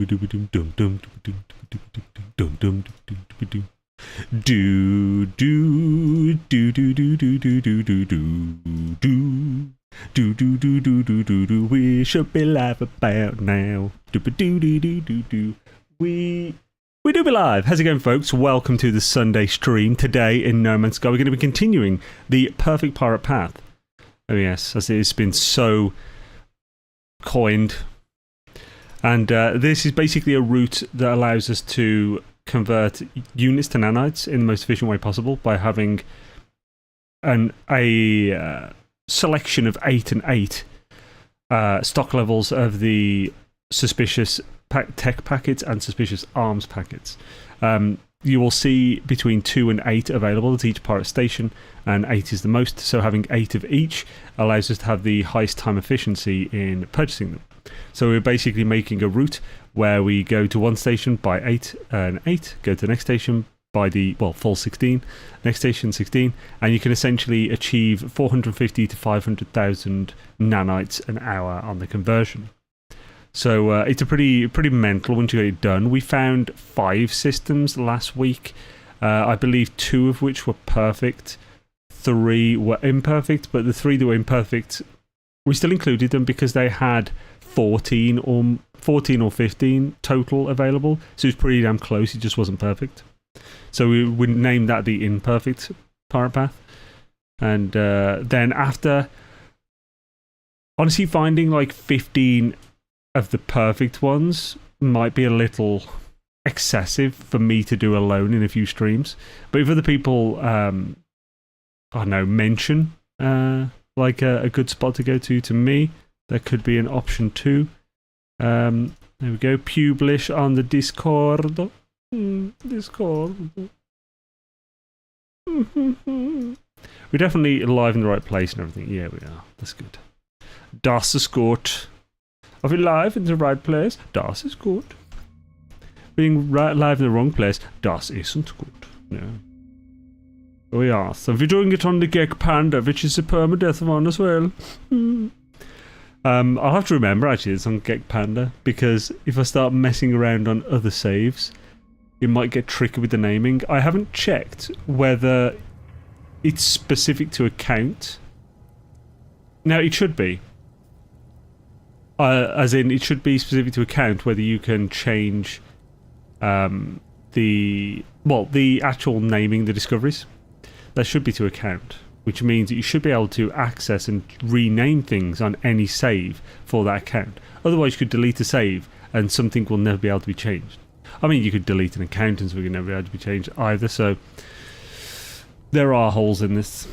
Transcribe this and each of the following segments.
We should be live about now. We do be live. How's it going, folks? Welcome to the Sunday stream. Today in No Man's Sky, we're going to be continuing the Perfect Pirate Path. Oh yes, as it has been so coined. And this is basically a route that allows us to convert units to nanites in the most efficient way possible by having a selection of 8 and 8 stock levels of the suspicious tech packets and suspicious arms packets. You will see between 2 and 8 available at each pirate station, and 8 is the most, so having 8 of each allows us to have the highest time efficiency in purchasing them. So we're basically making a route where we go to one station, buy 8 and 8, go to the next station, buy the, full 16, next station 16, and you can essentially achieve 450 to 500,000 nanites an hour on the conversion. So it's a pretty mental once you get it done. We found 5 systems last week, I believe 2 of which were perfect, 3 were imperfect, but the 3 that were imperfect, we still included them because they had 14 or 15 total available, so it was pretty damn close, it just wasn't perfect. So we would name that the imperfect pirate path. And then after, honestly, finding like 15 of the perfect ones might be a little excessive for me to do alone in a few streams. But if other people, I don't know, mention like a good spot to go to me, that could be an option too. There we go, Publish on the Discord. Discord. We're definitely live in the right place and everything. Yeah, we are. That's good. Das ist gut. Are we live in the right place? Das ist gut. Being live in the wrong place, das isn't good. No. Oh yeah, so we're doing it on the Gek Panda, which is a permadeath one as well. I'll have to remember actually it's on Gek Panda, because if I start messing around on other saves, it might get tricky with the naming. I haven't checked whether it's specific to account. Now, it should be. As in, it should be specific to account, whether you can change the actual naming, the discoveries. That should be to account, which means that you should be able to access and rename things on any save for that account. Otherwise, you could delete a save and something will never be able to be changed. I mean, you could delete an account and something will never be able to be changed either, so there are holes in this.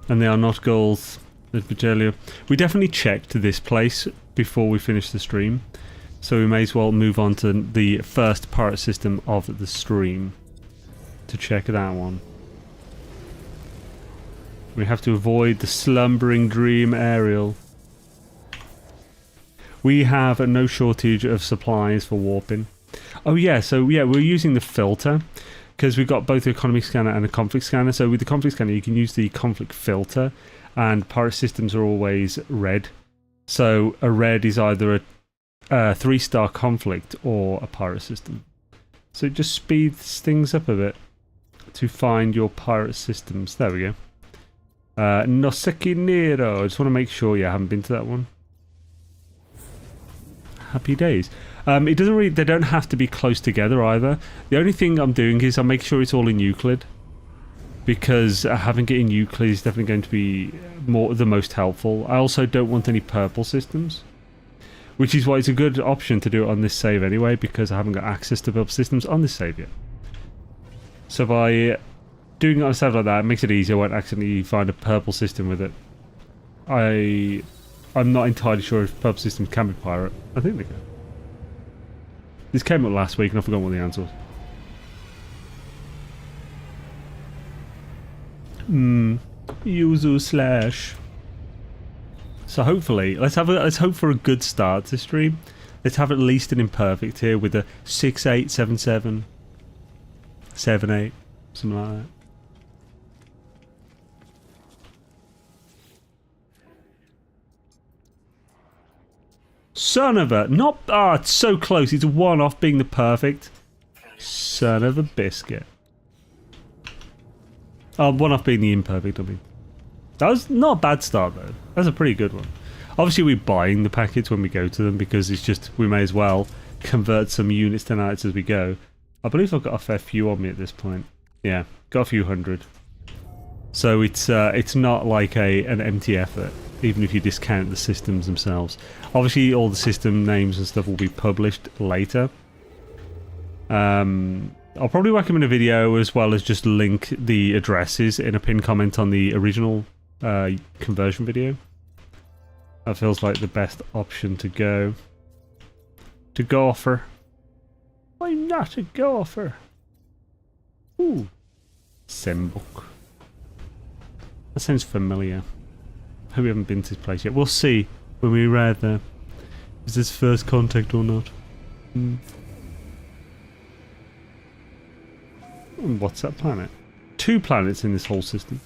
And they are not goals. Let me tell you. We definitely checked this place before we finished the stream, so we may as well move on to the first pirate system of the stream to check that one. We have to avoid the slumbering dream aerial. We have no shortage of supplies for warping. Oh yeah, so yeah, we're using the filter because we've got both the economy scanner and a conflict scanner. So with the conflict scanner, you can use the conflict filter, and pirate systems are always red. So a red is either a 3-star conflict or a pirate system. So it just speeds things up a bit to find your pirate systems. There we go. Noseki Nero. I just want to make sure I haven't been to that one. Happy days. It doesn't really. They don't have to be close together either. The only thing I'm doing is I'm making sure it's all in Euclid, because having it in Euclid is definitely going to be the most helpful. I also don't want any purple systems, which is why it's a good option to do it on this save anyway, because I haven't got access to purple systems on this save yet. So by doing it on a save like that, it makes it easier. I won't accidentally find a purple system with it. I'm not entirely sure if purple systems can be pirate. I think they can. This came up last week and I forgot what the answer was. Yuzu/. So hopefully, let's hope for a good start to stream. Let's have at least an imperfect here with a 6-8, 7-7, 7-8, something like that. Son of a... Not... Ah, it's so close. It's one off being the perfect. Son of a biscuit. Oh, one off being the imperfect, I mean. That was not a bad start, though. That's a pretty good one. Obviously, we're buying the packets when we go to them because it's just... We may as well convert some units to nanites as we go. I believe I've got a fair few on me at this point. Yeah, got a few hundred. So it's not like an empty effort, even if you discount the systems themselves. Obviously, all the system names and stuff will be published later. I'll probably whack them in a video as well as just link the addresses in a pinned comment on the original conversion video. That feels like the best option to go. To golfer. I'm not a golfer. Ooh. Sembok. That sounds familiar. Hope we haven't been to this place yet. We'll see when we arrive there. Is this first contact or not? What's that planet? 2 planets in this whole system.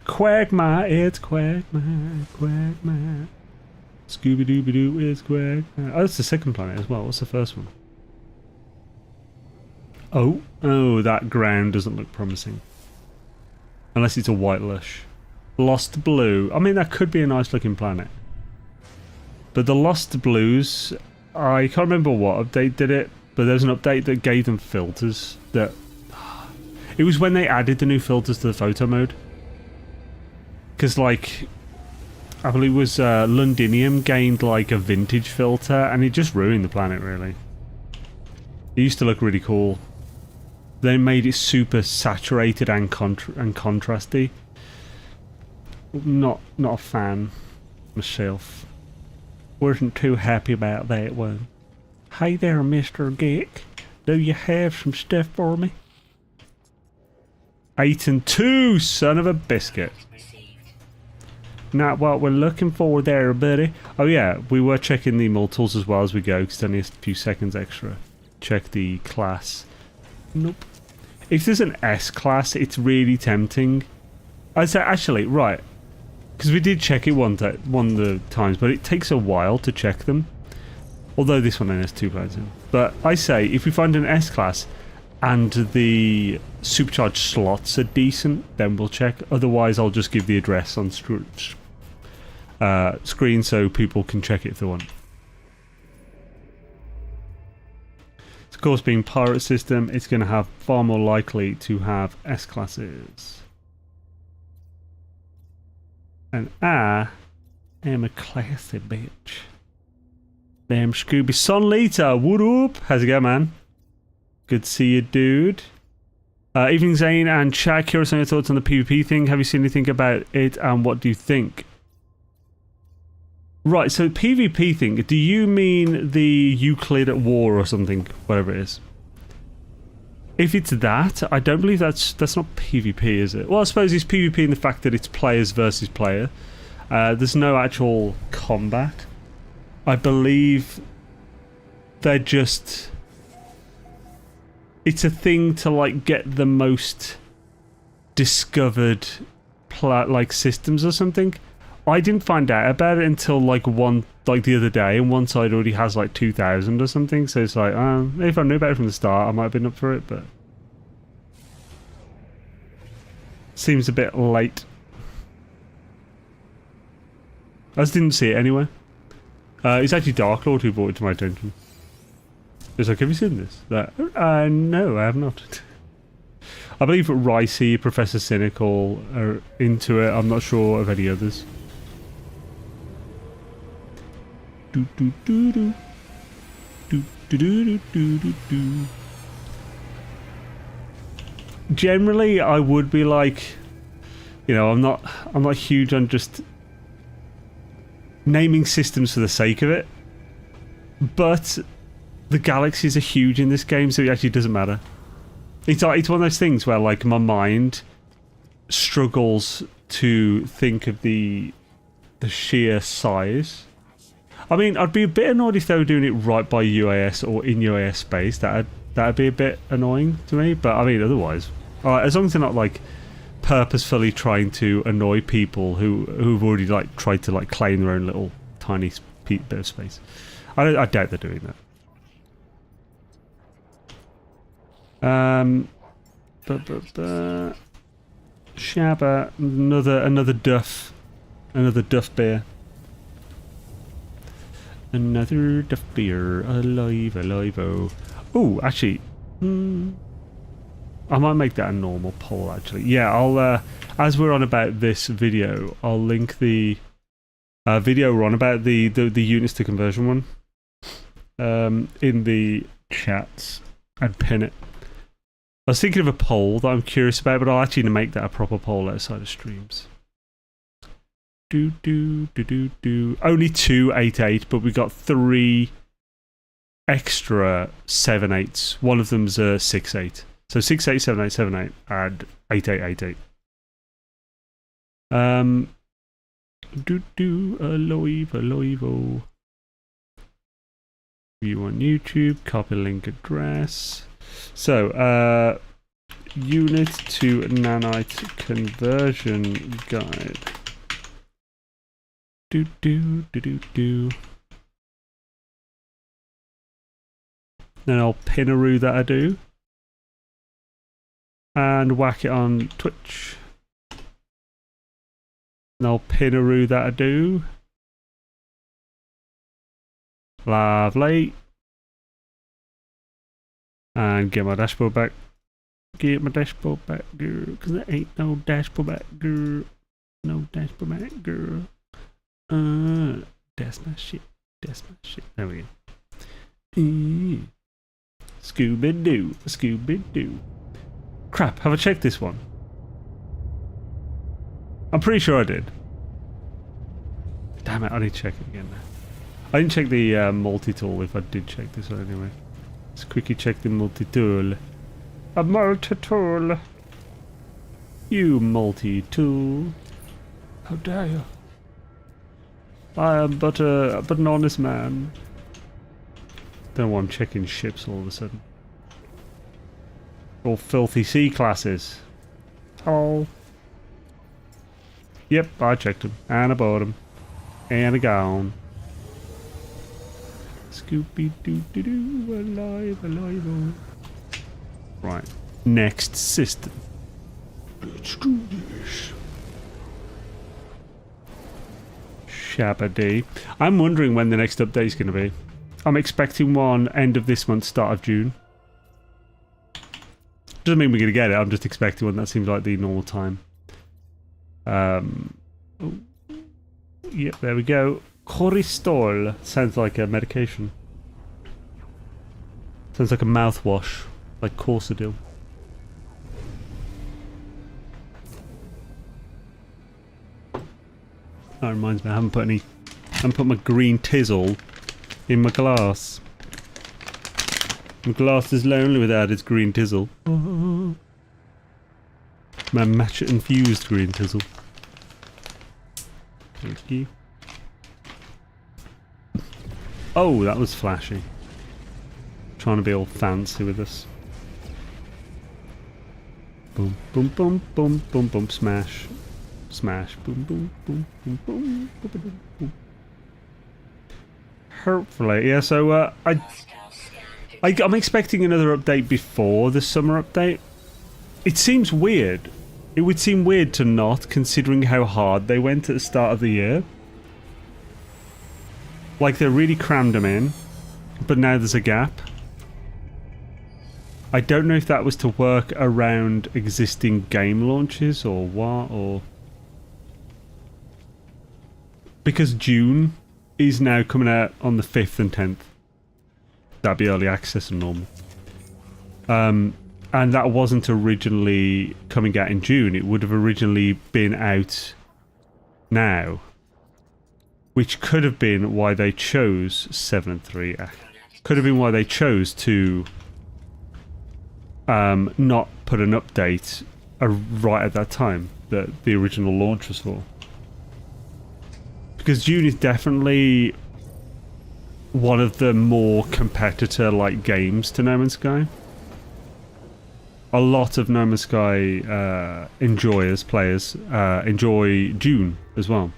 Quagmire, it's Quagmire, Quagmire. Scooby-Dooby-Doo, it's Quagmire. Oh, that's the second planet as well. What's the first one? Oh, that ground doesn't look promising. Unless it's a white lush. Lost Blue. I mean, that could be a nice looking planet. But the Lost Blues, I can't remember what update did it, but there's an update that gave them filters that... It was when they added the new filters to the photo mode. Because, like, I believe it was Londinium gained, like, a vintage filter, and it just ruined the planet, really. It used to look really cool. They made it super saturated and contrasty. Not a fan myself. Wasn't too happy about that one. Hey there, Mr. Gek. Do you have some stuff for me? 8 and 2, son of a biscuit. Not what we're looking for there, buddy. Oh yeah, we were checking the multiples as well as we go, because it's only a few seconds extra. Check the class. Nope. If there's an S class, it's really tempting. I say actually, right, because we did check it one of the times, but it takes a while to check them. Although this one only has 2 planets in. But I say, if we find an S class and the supercharged slots are decent, then we'll check. Otherwise, I'll just give the address on screen so people can check it if they want. Of course, being pirate system, it's going to have far more likely to have S classes. And I am a classy bitch. Damn Scooby Sunlita, what up? How's it going, man? Good to see you, dude. Evening Zane and Chad, curious on your thoughts on the PPP thing. Have you seen anything about it and what do you think? Right, so PvP thing, do you mean the Euclid at War or something, whatever it is? If it's that, I don't believe that's not PvP, is it? Well, I suppose it's PvP in the fact that it's players versus player. There's no actual combat. I believe they're just... It's a thing to, like, get the most discovered, like, systems or something. I didn't find out about it until like the other day, and one side already has like 2,000 or something. So it's like, if I knew about it from the start, I might have been up for it, but seems a bit late. I just didn't see it anywhere. It's actually Dark Lord who brought it to my attention. It's like, have you seen this? No, I have not. I believe Ricey, Professor Cynical are into it. I'm not sure of any others. Do do do do do do do do do do. Generally, I would be like, you know, I'm not huge on just naming systems for the sake of it, but the galaxies are huge in this game, so it actually doesn't matter. It's one of those things where, like, my mind struggles to think of the sheer size. I mean, I'd be a bit annoyed if they were doing it right by UAS or in UAS space. That'd be a bit annoying to me. But I mean, otherwise, as long as they're not like purposefully trying to annoy people who've already like tried to like claim their own little tiny bit of space. I doubt they're doing that. Shabba, another duff beer. Another duff beer, alive. Oh, actually, I might make that a normal poll. Actually, yeah. I'll as we're on about this video, I'll link the video we're on about the units to conversion one in the chats and pin it. I was thinking of a poll that I'm curious about, but I'll actually make that a proper poll outside of streams. Only 2 8/8, but we got 3 extra 7/8s. One of them's a 6/8. So 6/8, 7/8, 7/8, and 8/8, 8/8. Alive. View on YouTube, copy link address. So, unit to nanite conversion guide. Then I'll pinaroo that I do. And whack it on Twitch. And I'll pinaroo that I do. Lovely. And get my dashboard back. Get my dashboard back, girl. Because there ain't no dashboard back, girl. No dashboard back, girl. That's my shit. That's my shit. There we go. Scooby-Doo. Scooby-Doo. Crap, have I checked this one? I'm pretty sure I did. Damn it, I need to check it again now. I didn't check the multi-tool if I did check this one anyway. Let's quickly check the multi-tool. A multi-tool. You multi-tool. How dare you? I am but an honest man. Don't know why I'm checking ships all of a sudden. All filthy sea classes. Oh. Yep, I checked them. And I bought them. And I gone. Scooby-Doo-Doo-Doo, alive, alive. Oh. Right. Next system. Let's do this. Shabba-dee. I'm wondering when the next update is going to be. I'm expecting one end of this month, start of June. Doesn't mean we're going to get it, I'm just expecting one. That seems like the normal time. Oh. Yep, there we go. Cortisol. Sounds like a medication. Sounds like a mouthwash. Like Corsadil. That reminds me, I haven't put my green tizzle in my glass. My glass is lonely without its green tizzle. My matcha infused green tizzle. Thank you. Oh, that was flashy. Trying to be all fancy with this. Boom, boom, boom, boom, boom, boom, smash. Smash. Boom, boom, boom, boom, boom, boom, boom, boom. Hopefully, yeah, so I'm expecting another update before the summer update. It seems weird. It would seem weird to not, considering how hard they went at the start of the year. Like, they really crammed them in, but now there's a gap. I don't know if that was to work around existing game launches or what, or... Because June is now coming out on the 5th and 10th. That'd be early access and normal. And that wasn't originally coming out in June. It would have originally been out now. Which could have been why they chose 7 and 3. Could have been why they chose to not put an update right at that time that the original launch was for. Because June is definitely one of the more competitor-like games to No Man's Sky. A lot of No Man's Sky enjoyers, players, enjoy June as well.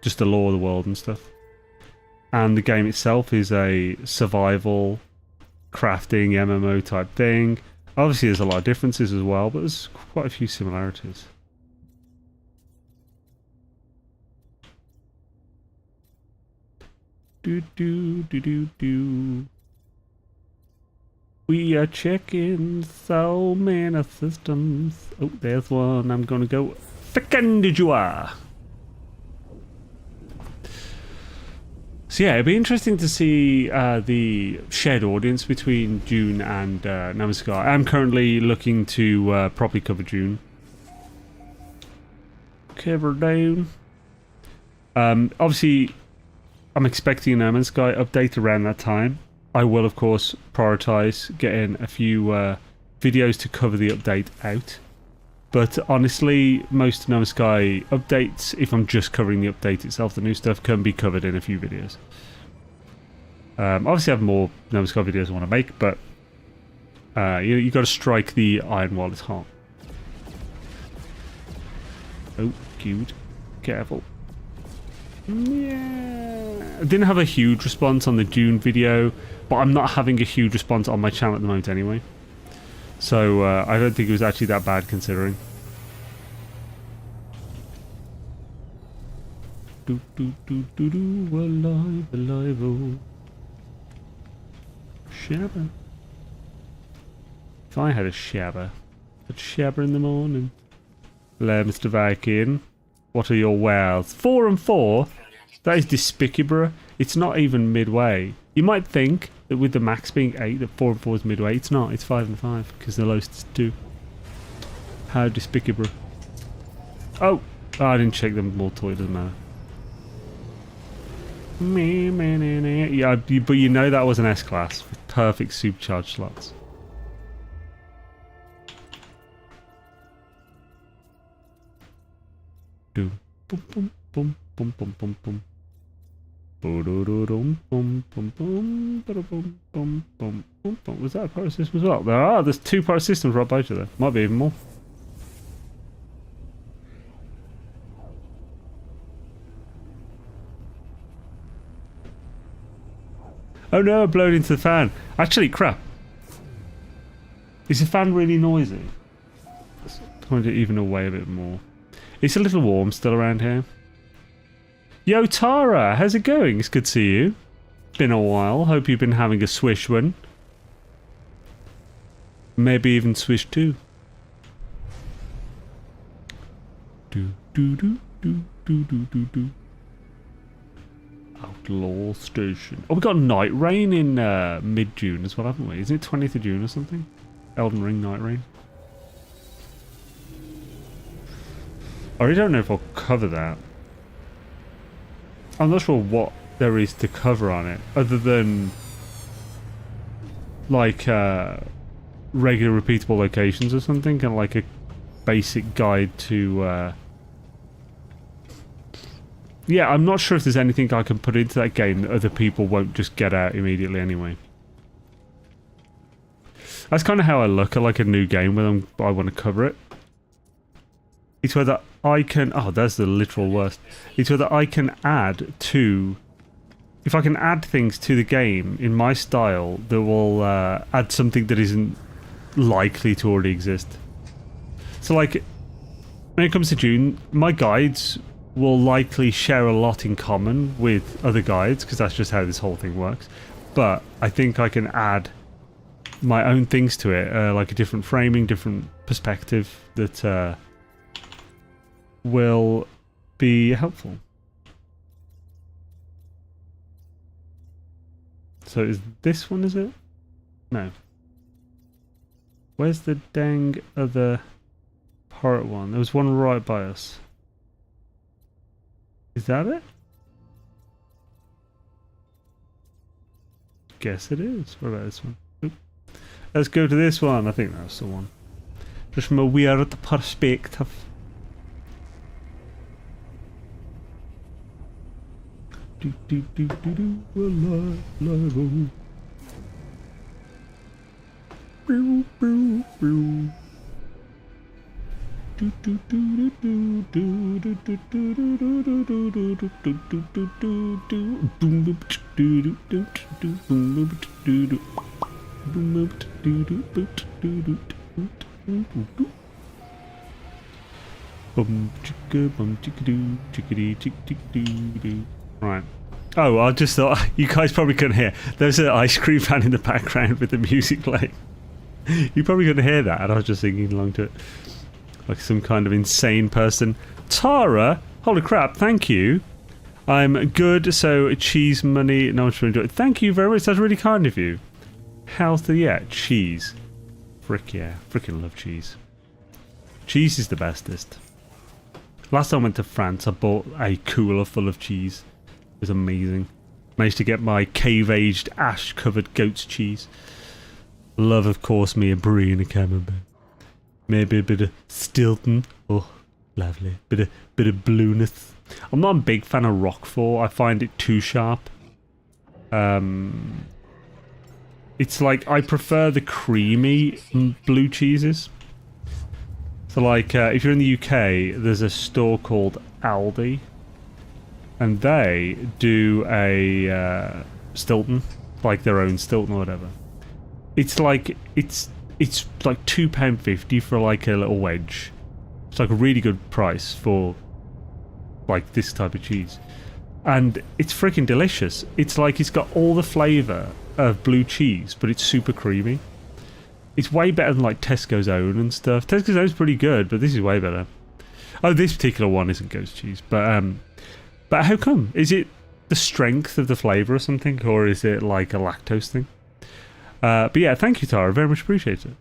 Just the lore of the world and stuff. and the game itself is a survival, crafting, MMO type thing. Obviously, there's a lot of differences as well, but there's quite a few similarities. Do. We are checking so many systems. Oh, there's one. I'm gonna go. Ficken you are. So yeah, it'd be interesting to see the shared audience between Dune and No Man's Sky. I'm currently looking to properly cover Dune. Cover down. Obviously, I'm expecting a No Man's Sky update around that time. I will, of course, prioritise getting a few videos to cover the update out. But honestly, most No Man's Sky updates, if I'm just covering the update itself, the new stuff can be covered in a few videos. Obviously I have more No Man's Sky videos I want to make, but you got to strike the iron while it's hot. Oh, cute. Careful. Yeah. I didn't have a huge response on the Dune video, but I'm not having a huge response on my channel at the moment anyway. So I don't think it was actually that bad considering. Alive, oh. Shabba. If I had a shabba, I'd shabba in the morning. Hello, Mr. Viking. What are your wares? 4 and 4? That is despicable. It's not even midway. You might think that with the max being 8, that 4 and 4 is midway. It's not. It's 5 and 5 because the lowest is 2. How despicable. Oh, I didn't check them more toy. It doesn't matter. Yeah, but you know that was an S class with perfect supercharged slots. Boom, boom, boom, boom, boom, boom, boom, boom. Was that a power system as well? There's 2 power systems right by each other. Might be even more. Oh no, I blowed into the fan. Actually, crap. Is the fan really noisy? Let's point it even away a bit more. It's a little warm still around here. Yo, Tara, how's it going? It's good to see you. Been a while. Hope you've been having a swish one. Maybe even swish 2. Do. Outlaw Station. Oh, we got Night Rain in mid-June as well, haven't we? Isn't it 20th of June or something? Elden Ring Night Rain. I really don't know if I'll cover that. I'm not sure what there is to cover on it, other than like regular repeatable locations or something, and like a basic guide to yeah, I'm not sure if there's anything I can put into that game that other people won't just get out immediately anyway. That's kind of how I look at like a new game when I want to cover it. It's whether I can... Oh, that's the literal worst. It's whether I can add to... If I can add things to the game in my style that will add something that isn't likely to already exist. So like, when it comes to Dune, my guides will likely share a lot in common with other guides, because that's just how this whole thing works. But I think I can add my own things to it, like a different framing, different perspective that will be helpful. So is this one, is it? No. Where's the dang other pirate one? There was one right by us. Is that it? Guess it is. What about this one? Oop. Let's go to this one. I think that's the one. Just from a weird perspective. Alive, alive, Right. Oh, I just thought you guys probably couldn't hear. There's an ice cream van in the background with the music playing. You probably couldn't hear that, and I was just singing along to it like some kind of insane person. Tara, holy crap! Thank you. I'm good. So cheese money. No one's really enjoy it. Thank you very much. That's really kind of you. Healthy, yeah. Cheese. Frick yeah. Frickin' love cheese. Cheese is the bestest. Last time I went to France, I bought a cooler full of cheese. It was amazing. Managed to get my cave-aged, ash-covered goat's cheese. Love, of course, me a brie and a camembert. Maybe a bit of Stilton. Oh, lovely. Bit of blueness. I'm not a big fan of Roquefort. I find it too sharp. It's like I prefer the creamy blue cheeses. So like, if you're in the UK, there's a store called Aldi, and they do a Stilton, like their own Stilton or whatever. It's like it's like £2.50 for like a little wedge. It's like a really good price for like this type of cheese, and it's freaking delicious. It's like it's got all the flavour of blue cheese, but it's super creamy. It's way better than like Tesco's own and stuff. Tesco's own's pretty good, but this is way better. Oh, this particular one isn't goat's cheese, but how come? Is it the strength of the flavour or something, or is it like a lactose thing? But yeah, thank you, Tara. Very much appreciate it.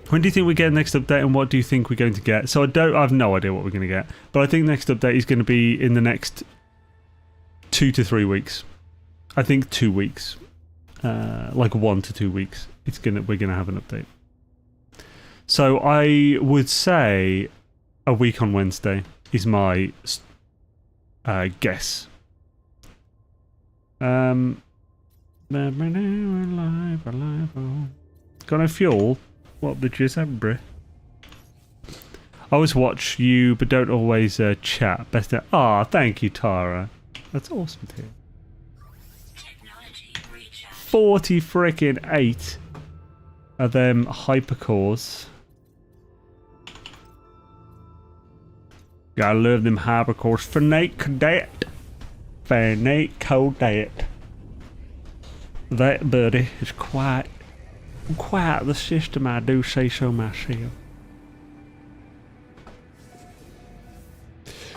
When do you think we get the next update, and what do you think we're going to get? So I have no idea what we're going to get, but I think the next update is going to be in the next 2 to 3 weeks. I think 2 weeks. Like 1 to 2 weeks. We're gonna have an update. So I would say a week on Wednesday is my guess. Got no fuel? What the Giuseppe? I always watch you, but don't always chat. Best. Thank you, Tara. That's awesome to hear. 40 frickin' 8 of them hypercores. Gotta love them hypercores. Fanate cadet. Fanate cadet. That buddy is quite the system, I do say so myself.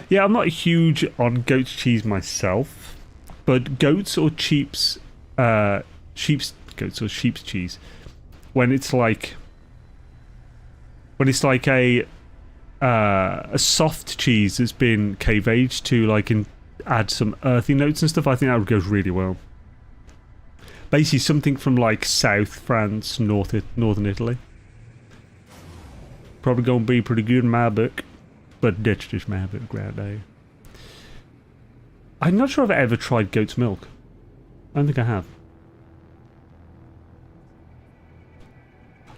Yeah, I'm not huge on goat's cheese myself, but goats or sheep's cheese, when it's like a soft cheese that's been cave aged to like add some earthy notes and stuff, I think that would go really well. Basically something from like South France, northern Italy. Probably gonna be pretty good in my book, but that's just my book right there. I'm not sure I've ever tried goat's milk. I don't think I have.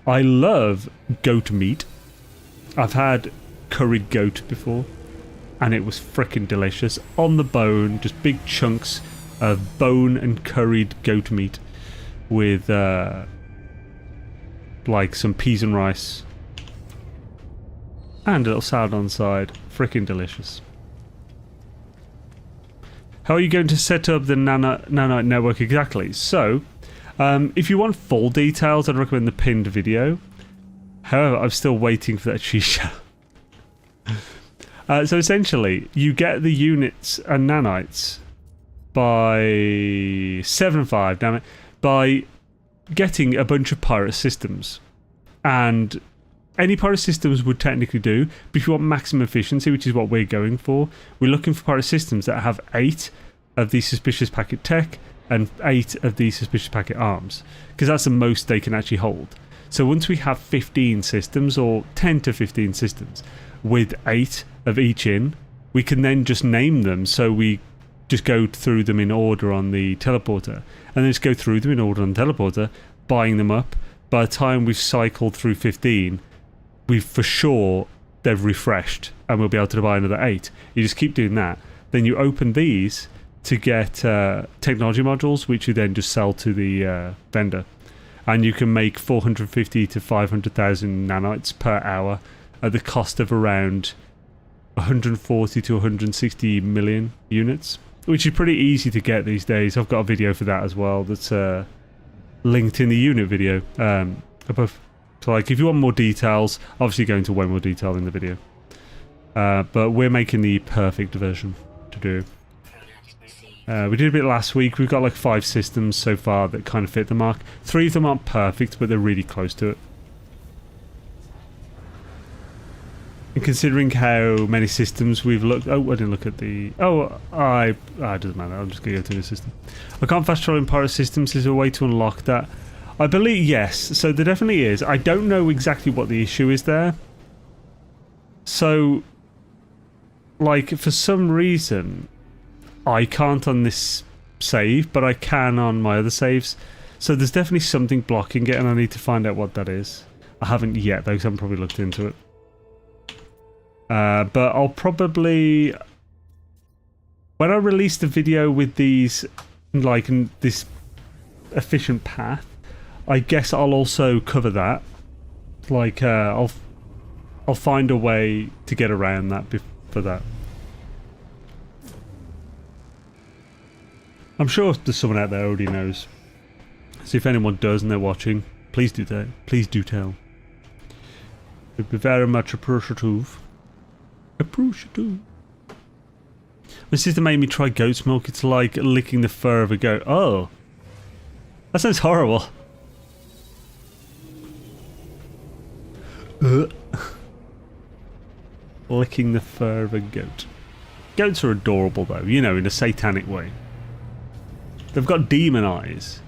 I love goat meat. I've had curried goat before, and it was frickin' delicious. On the bone, just big chunks of bone and curried goat meat with like some peas and rice and a little salad on the side. Frickin' delicious. How are you going to set up the Nanite network exactly? So, if you want full details, I'd recommend the pinned video. However, I'm still waiting for that shisha. So essentially, you get the units and nanites by 7 and 5, damn it, by getting a bunch of pirate systems. And any pirate systems would technically do, but if you want maximum efficiency, which is what we're going for, we're looking for pirate systems that have 8 of the suspicious packet tech and 8 of the suspicious packet arms, because that's the most they can actually hold. So once we have 15 systems, or 10 to 15 systems, with 8 of each in, we can then just name them, so we just go through them in order on the teleporter, and then just go through them in order on the teleporter, buying them up. By the time we've cycled through 15, we've for sure they've refreshed and we'll be able to buy another 8. You just keep doing that. Then you open these to get technology modules, which you then just sell to the vendor. And you can make 450 to 500,000 nanites per hour at the cost of around 140 to 160 million units, which is pretty easy to get these days. I've got a video for that as well that's linked in the unit video above. So like, if you want more details, obviously go into way more detail in the video. But we're making the perfect version to do. We did a bit last week. We've got like 5 systems so far that kind of fit the mark. 3 of them aren't perfect, but they're really close to it. And considering how many systems we've looked... Oh, I didn't look at the... Oh, it doesn't matter. I'm just going to go to the system. I can't fast travel in pirate systems. Is there a way to unlock that? I believe yes. So there definitely is. I don't know exactly what the issue is there. So, like, for some reason, I can't on this save, but I can on my other saves. So there's definitely something blocking it, and I need to find out what that is. I haven't yet, though, because I haven't probably looked into it. But I'll probably... When I release the video with these, like, this efficient path, I guess I'll also cover that. Like, I'll find a way to get around that for that. I'm sure there's someone out there who already knows. So if anyone does and they're watching, please do that. Please do tell. It'd be very much appreciative. Appreciative. My sister made me try goat's milk. It's like licking the fur of a goat. Oh. That sounds horrible. Licking the fur of a goat. Goats are adorable though, you know, in a satanic way. They've got demon eyes.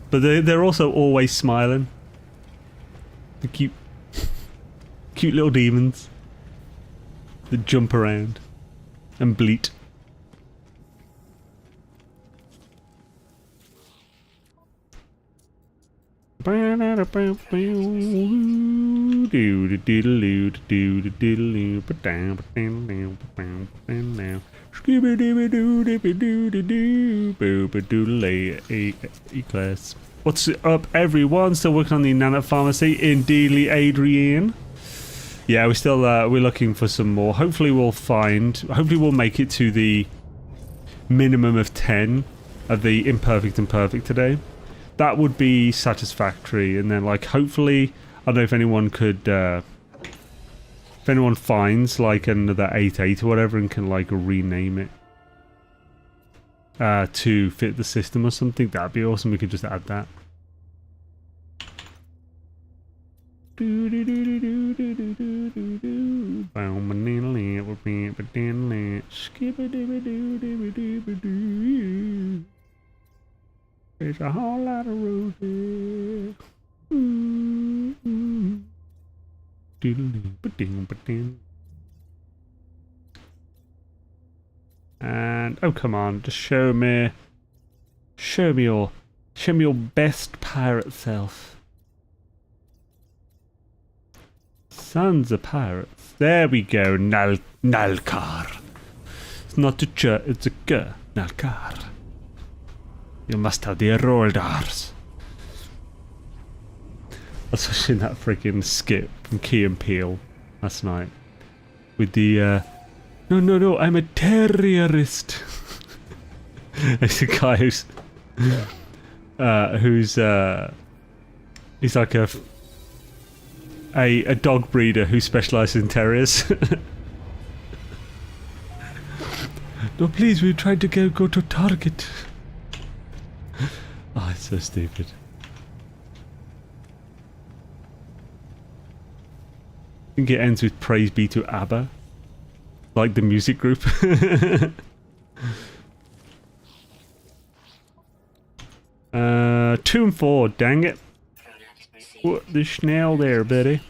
But they're also always smiling. The cute little demons that jump around and bleat. What's up, everyone? Still working on the Nanite Pharmacy in Dealey, Adrian. Yeah, we're still we're looking for some more. Hopefully we'll make it to the minimum of 10 of the imperfect and perfect today. That would be satisfactory, and then like hopefully, I don't know if anyone could if anyone finds like another 8.8 or whatever and can like rename it to fit the system or something, that'd be awesome. We could just add that. There's a whole lot of roses. And oh come on, just show me your best pirate self. Sons of pirates. There we go, Nalkar. It's not a ch, it's a k, Nalkar. You must have the rolled R's. I was watching that freaking skit from Key and Peele last night with the no, I'm a terrorist. It's a guy who's he's like a dog breeder who specialises in terriers. No, please, we're trying to go to Target. Oh, it's so stupid. I think it ends with praise be to ABBA. Like the music group. 2 and 4, dang it. What the schnell there, buddy?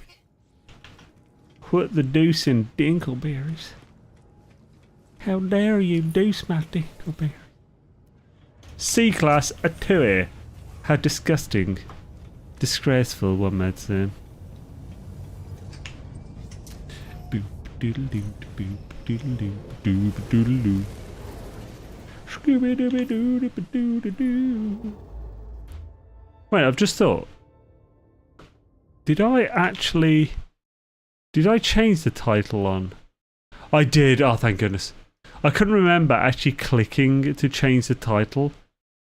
What the deuce in dinkleberries? How dare you deuce my dinkleberries? C-class a toy. How disgusting. Disgraceful, one might say. Wait, I've just thought. Did I change the title on? I did. Oh, thank goodness. I couldn't remember actually clicking to change the title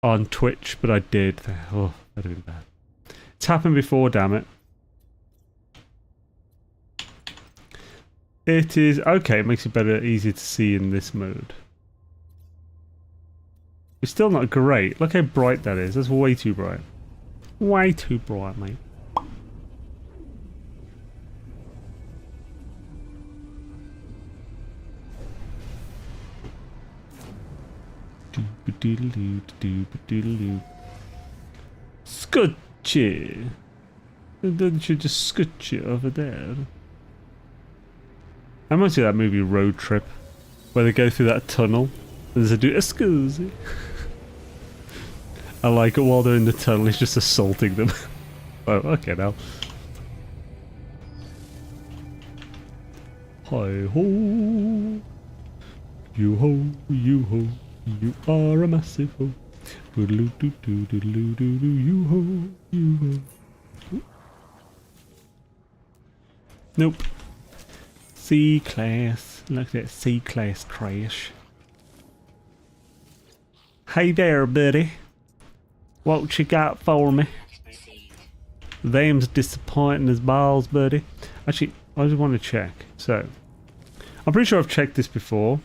on Twitch, but I did. Oh, that'd have been bad. It's happened before, damn it. It is okay. It makes it better, easier to see in this mode. It's still not great. Look how bright that is. That's way too bright. Way too bright, mate. Scotch it. Don't you just scotch it over there? I might see that movie Road Trip, where they go through that tunnel and there's a dude, excuse me. I like it while they're in the tunnel, he's just assaulting them. Oh, okay now. Hi ho, you ho, you ho, you are a massive ho. Doodaloo doo doo doodaloo doo doo, you ho, you ho. Nope. C-class. Look at that C-class trash. Hey there, buddy. What you got for me? Them's disappointing as balls, buddy. Actually, I just want to check. So, I'm pretty sure I've checked this before.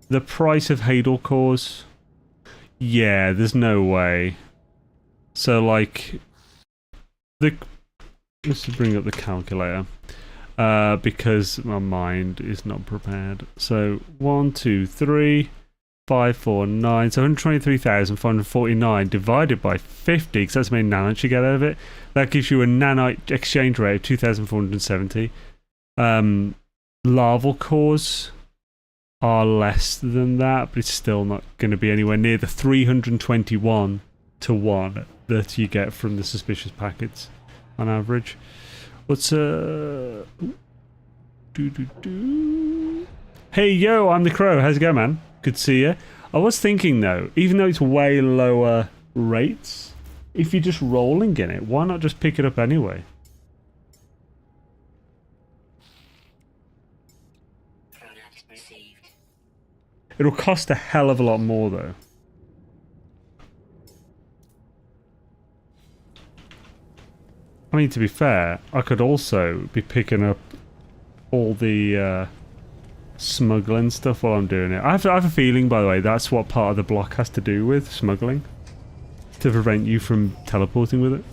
The price of Hadal cores. Yeah, there's no way. So, like, let's bring up the calculator. Because my mind is not prepared. So 1, 2, 3, 5, 4, 9. So 123,549 divided by 50, because that's how many nanites you get out of it. That gives you a nanite exchange rate of 2,470. Larval cores are less than that, but it's still not going to be anywhere near the 321 to 1 that you get from the suspicious packets on average. What's Hey yo, I'm the Crow. How's it going, man? Good to see you. I was thinking though, even though it's way lower rates, if you're just rolling in it, why not just pick it up anyway? It'll cost a hell of a lot more though. I mean, to be fair, I could also be picking up all the smuggling stuff while I'm doing it. I have a feeling, by the way, that's what part of the block has to do with smuggling. To prevent you from teleporting with it.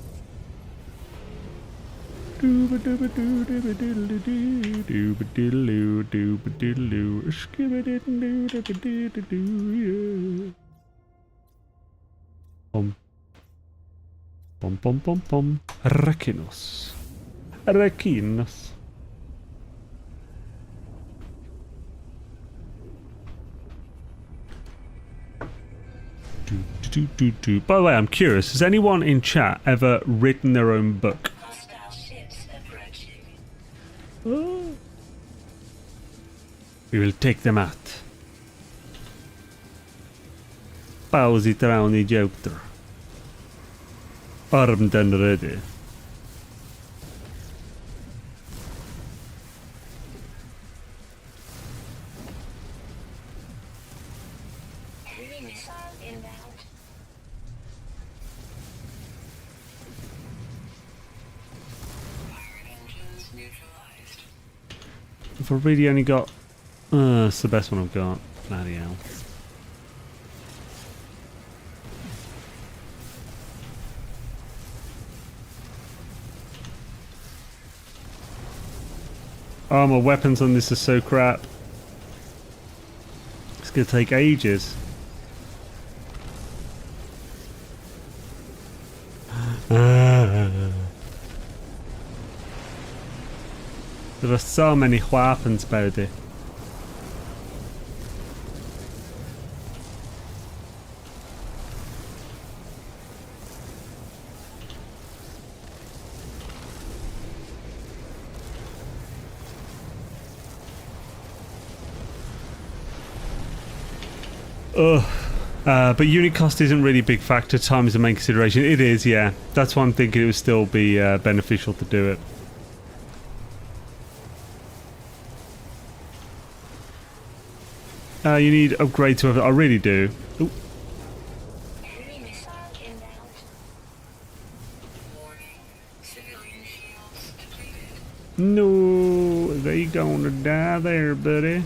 Pom pom pom pom. Rekinos. Rekinos. By the way, I'm curious, has anyone in chat ever written their own book? Oh. We will take them out. Pause it around the joker. Armed and ready. I've already only got... it's the best one I've got. Bloody hell. Oh, my weapons on this are so crap. It's gonna take ages. There are so many weapons, buddy. Ugh. But unit cost isn't really a big factor. Time is the main consideration. It is, yeah. That's why I'm thinking it would still be beneficial to do it. You need upgrade to... I really do. Ooh. No, they gonna die there, buddy.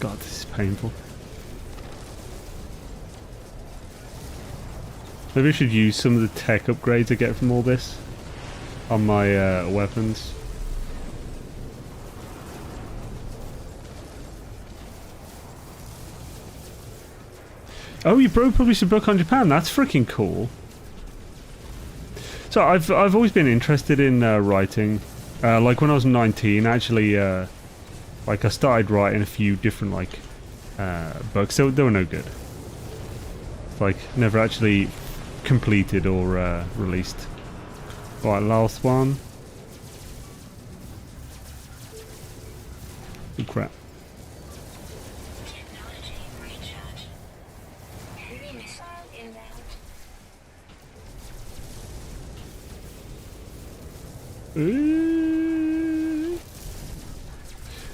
God, this is painful. Maybe I should use some of the tech upgrades I get from all this on my weapons. Oh, you published a book on Japan. That's freaking cool. So I've always been interested in writing. Like when I was 19, actually, like I started writing a few different like books. So they were no good. Like never actually completed or released. Right, last one. Oh crap.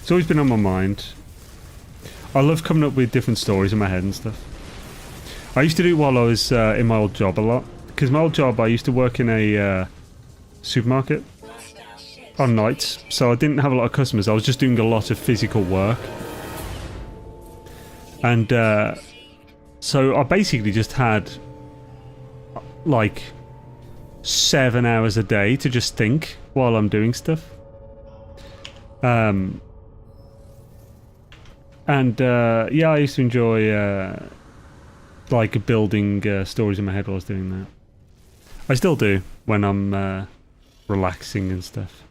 It's always been on my mind. I love coming up with different stories in my head and stuff. I used to do it while I was in my old job a lot. Because my old job, I used to work in a supermarket on nights. So I didn't have a lot of customers. I was just doing a lot of physical work. And so I basically just had like 7 hours a day to just think while I'm doing stuff. And yeah, I used to enjoy like building stories in my head while I was doing that. I still do when I'm relaxing and stuff.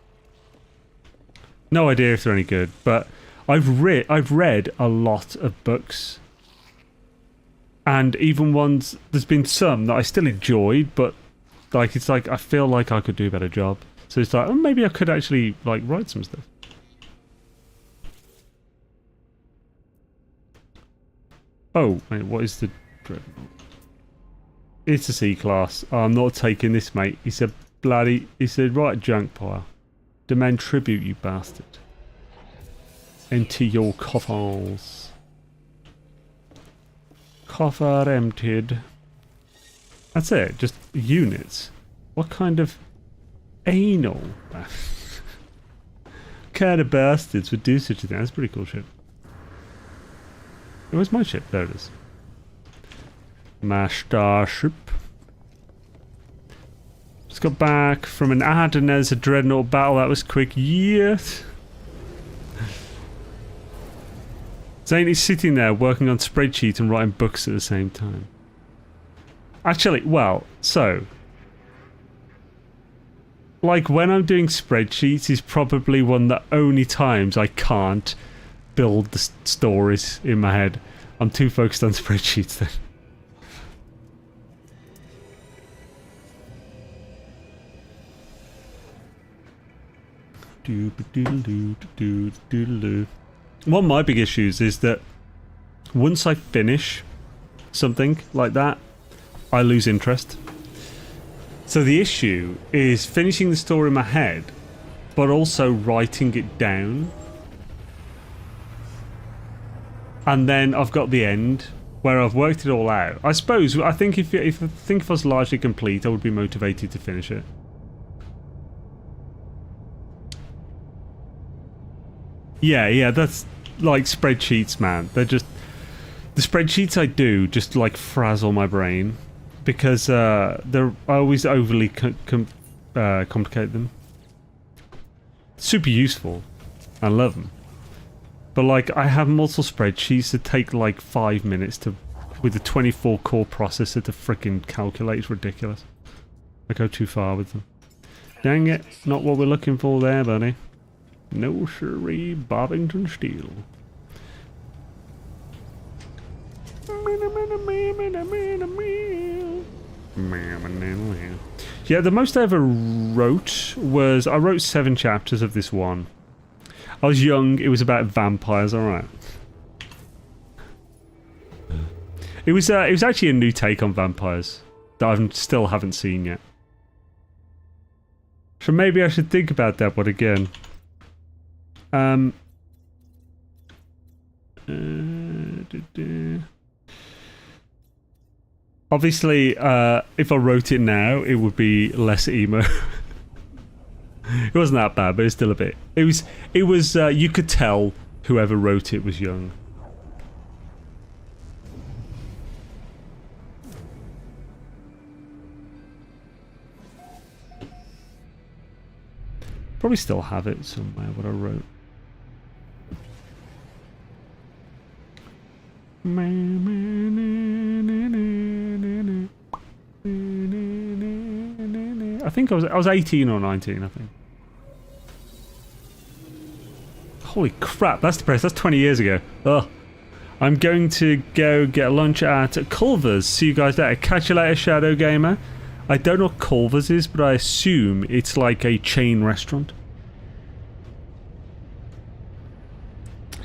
No idea if they're any good, but I've read a lot of books, and even ones, there's been some that I still enjoyed, but like it's like I feel like I could do a better job. So it's like, oh, maybe I could actually like write some stuff. Oh, wait, what is the dreadnought? It's a C-class. Oh, I'm not taking this, mate. He said, right, junk pile. Demand tribute, you bastard. Enter your coffers. Coffer emptied. That's it, just units. What kind of anal kind of bastards would do such a thing? That's pretty cool shit. Where's my ship? There it is. My starship. Just got back from an Ardennes, a dreadnought battle. That was quick. Yes. Zane is sitting there working on spreadsheets and writing books at the same time. Actually, well, so like when I'm doing spreadsheets is probably one of the only times I can't build the stories in my head. I'm too focused on spreadsheets then. One of my big issues is that once I finish something like that, I lose interest. So the issue is finishing the story in my head, but also writing it down. And then I've got the end where I've worked it all out. I suppose, I think if I was largely complete, I would be motivated to finish it. Yeah, that's like spreadsheets, man. They're just... The spreadsheets I do just like frazzle my brain because I always overly complicate them. Super useful. I love them. But like, I have multiple spreadsheets that take like 5 minutes to, with a 24 core processor to frickin' calculate. It's ridiculous. I go too far with them. Dang it, not what we're looking for there, buddy. No siree, Bobbington Steel. Yeah, the most I ever wrote was... I wrote 7 chapters of this one. I was young, it was about vampires, alright. It was actually a new take on vampires that I still haven't seen yet. So maybe I should think about that one again. Obviously, if I wrote it now, it would be less emo. It wasn't that bad, but it's still a bit. It was. You could tell whoever wrote it was young. Probably still have it somewhere, what I wrote. I think I was 18 or 19, I think. Holy crap, that's depressing. That's 20 years ago. Ugh. I'm going to go get lunch at Culver's. See you guys later. Catch you later, Shadow Gamer. I don't know what Culver's is, but I assume it's like a chain restaurant.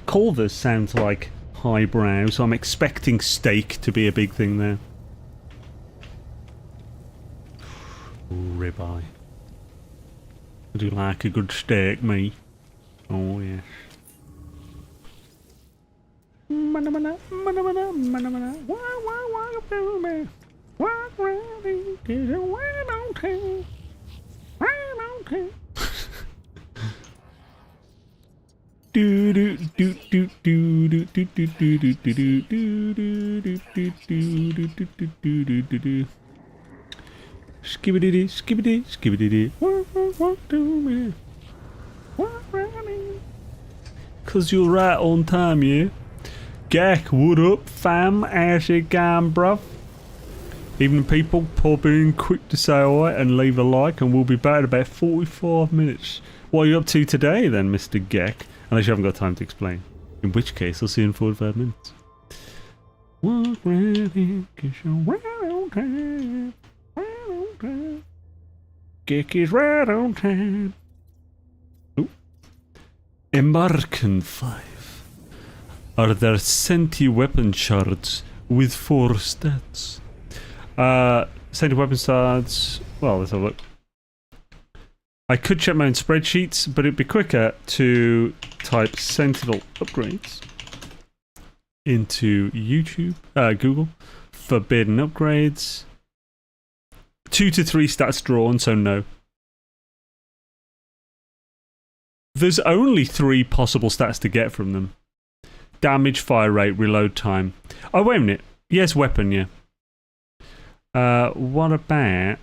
Culver's sounds like highbrow, so I'm expecting steak to be a big thing there. Ribeye. I do like a good steak, me. Oh, yes. Do do do do do do do do do do do do do do do. Skibbity skibbity skibbity. What do me? Cause you're right on time, yeah. Gek, what up, fam? How's it going, bruv? Evening, people. Pop in quick to say alright and leave a like, and we'll be back in about 45 minutes. What are you up to today, then, Mr. Gek? Unless you haven't got time to explain. In which case, I'll see you in 45 minutes. Walk round here, 'cause you're right on time. Right on time. Gek is right on time. Ooh. American 5. Are there sentient weapon shards with 4 stats? Sentient weapon shards... Well, let's have a look. I could check my own spreadsheets, but it'd be quicker to type Sentinel upgrades into YouTube, Google. Forbidden upgrades. 2 to 3 stats drawn, so no. There's only 3 possible stats to get from them. Damage, fire rate, reload time. Oh, wait a minute. Yes, weapon, yeah. What about...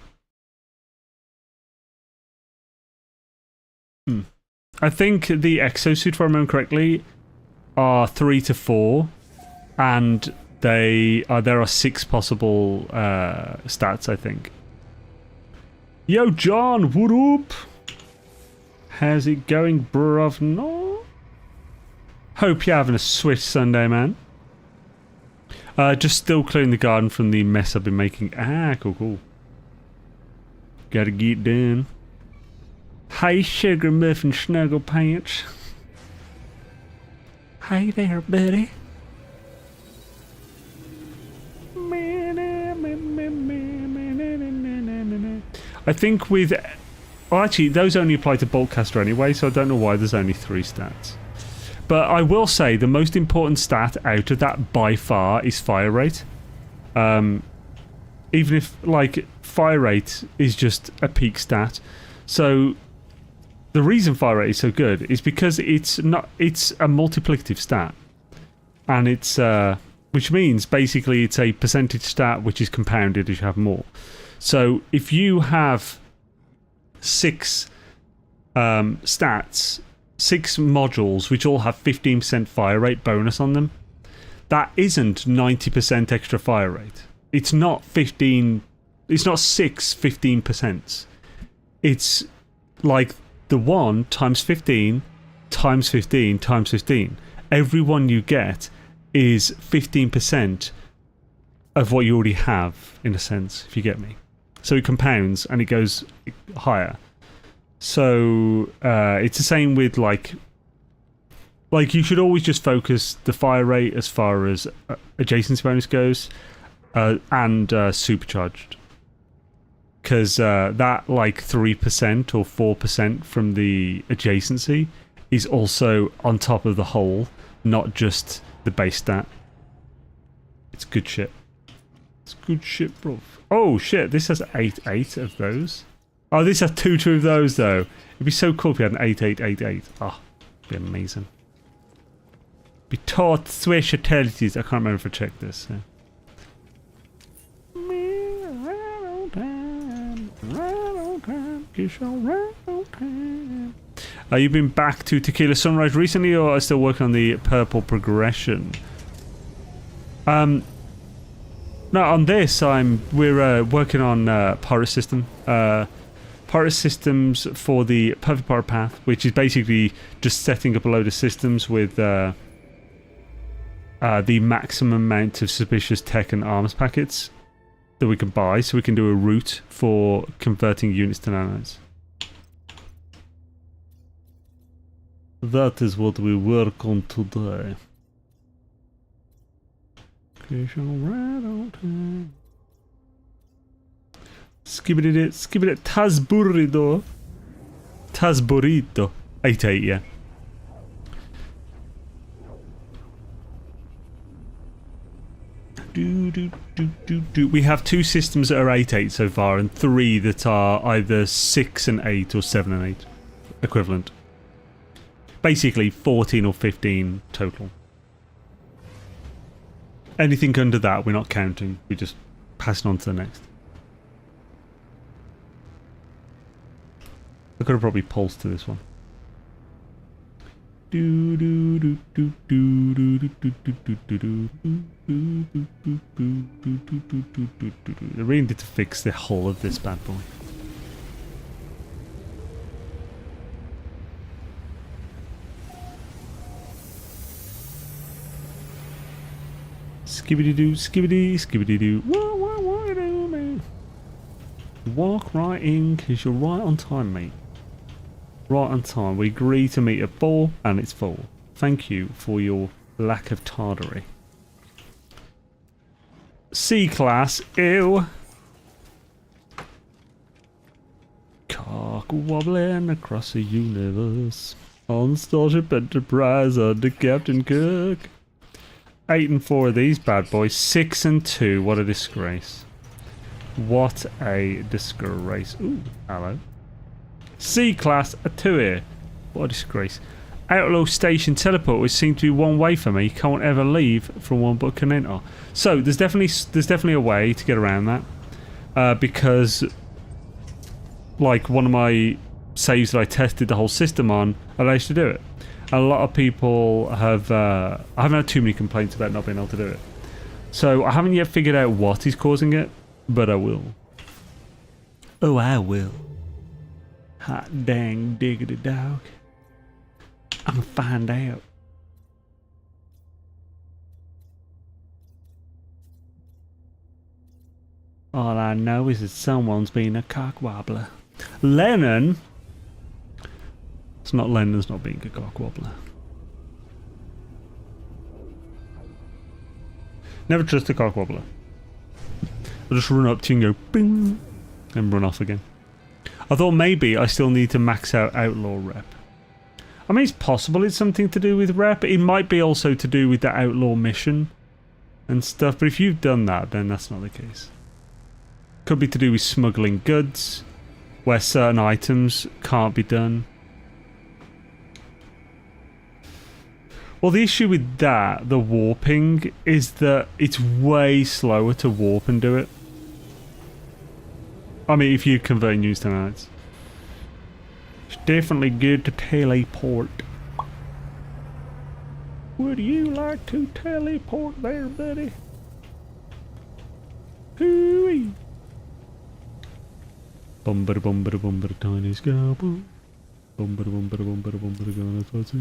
I think the exosuit, if I remember correctly, are 3 to 4, and there are 6 possible stats, I think. Yo, John, what up? How's it going, bruv? No. Hope you're having a swish Sunday, man. Just still clearing the garden from the mess I've been making. Ah, cool, cool. Gotta get done. Hey, Sugar Muffin Snuggle Pants. Hey there, buddy. I think with... Well, actually, those only apply to Boltcaster anyway, so I don't know why there's only 3 stats. But I will say the most important stat out of that by far is fire rate. Even if, like, fire rate is just a peak stat. So... The reason fire rate is so good is because it's a multiplicative stat, and it's which means basically it's a percentage stat which is compounded as you have more. So if you have 6 stats, 6 modules which all have 15% fire rate bonus on them, that isn't 90% extra fire rate. It's not 15. It's not 6 15%. It's like the 1 times 15 times 15 times 15. Every one you get is 15% of what you already have, in a sense, if you get me. So it compounds and it goes higher. So it's the same with like you should always just focus the fire rate as far as adjacency bonus goes, and supercharged. Because that like 3% or 4% from the adjacency is also on top of the whole, not just the base stat. It's good shit. It's good shit, bro. Oh shit, this has 8 of those. Oh, this has 2 of those though. It'd be so cool if you had an 8. Oh, it'd be amazing. Be taught specialities. I can't remember if I checked this. So. You've been back to Tequila Sunrise recently, or are still working on the purple progression? No, on this we're working on pirate system. Pirate systems for the perfect pirate path, which is basically just setting up a load of systems with the maximum amount of suspicious tech and arms packets that we can buy, so we can do a route for converting units to nanites. That is what we work on today. Skibidi it, Tazburrito. 8, yeah. We have 2 systems that are 8 so far, and 3 that are either 6 and 8 or 7 and 8 equivalent. Basically 14 or 15 total. Anything under that we're not counting, we just pass it on to the next. I could have probably pulsed to this one. I really need to fix the whole of this bad boy. Skibbity-doo, skibbity-doo. What-do, man? Walk right in, because you're right on time, mate. Right on time. We agree to meet at 4, and it's 4. Thank you for your lack of tardery. C-class, ew. Cock wobbling across the universe. On Starship Enterprise under Captain Kirk. 8 and 4 of these bad boys. 6 and 2. What a disgrace. What a disgrace. Ooh, hello. C-class, a 2 here. What a disgrace. Outlaw station teleport, which seems to be one way for me. Can't ever leave from one but can enter. So there's definitely a way to get around that. Because like one of my saves that I tested the whole system on allows you to do it. And a lot of people have I haven't had too many complaints about not being able to do it. So I haven't yet figured out what is causing it, but I will. Oh, I will. Hot dang diggity dog. I'm gonna find out. All I know is that someone's being a cock wobbler. Lennon? It's not Lennon's not being a cock wobbler. Never trust a cock wobbler. I'll just run up to you and go bing and run off again. I thought maybe I still need to max out Outlaw rep. I mean, it's possible it's something to do with rep. It might be also to do with the Outlaw mission and stuff, but if you've done that, then that's not the case. Could be to do with smuggling goods, where certain items can't be done. Well, the issue with that, the warping, is that it's way slower to warp and do it. I mean, if you convert news to nanites. It's definitely good to teleport. Would you like to teleport there, buddy? Hooey! Bumbada bumbada bumbada tiny scalpel. Bumbada bumbada bumbada bumbada gonna touch it.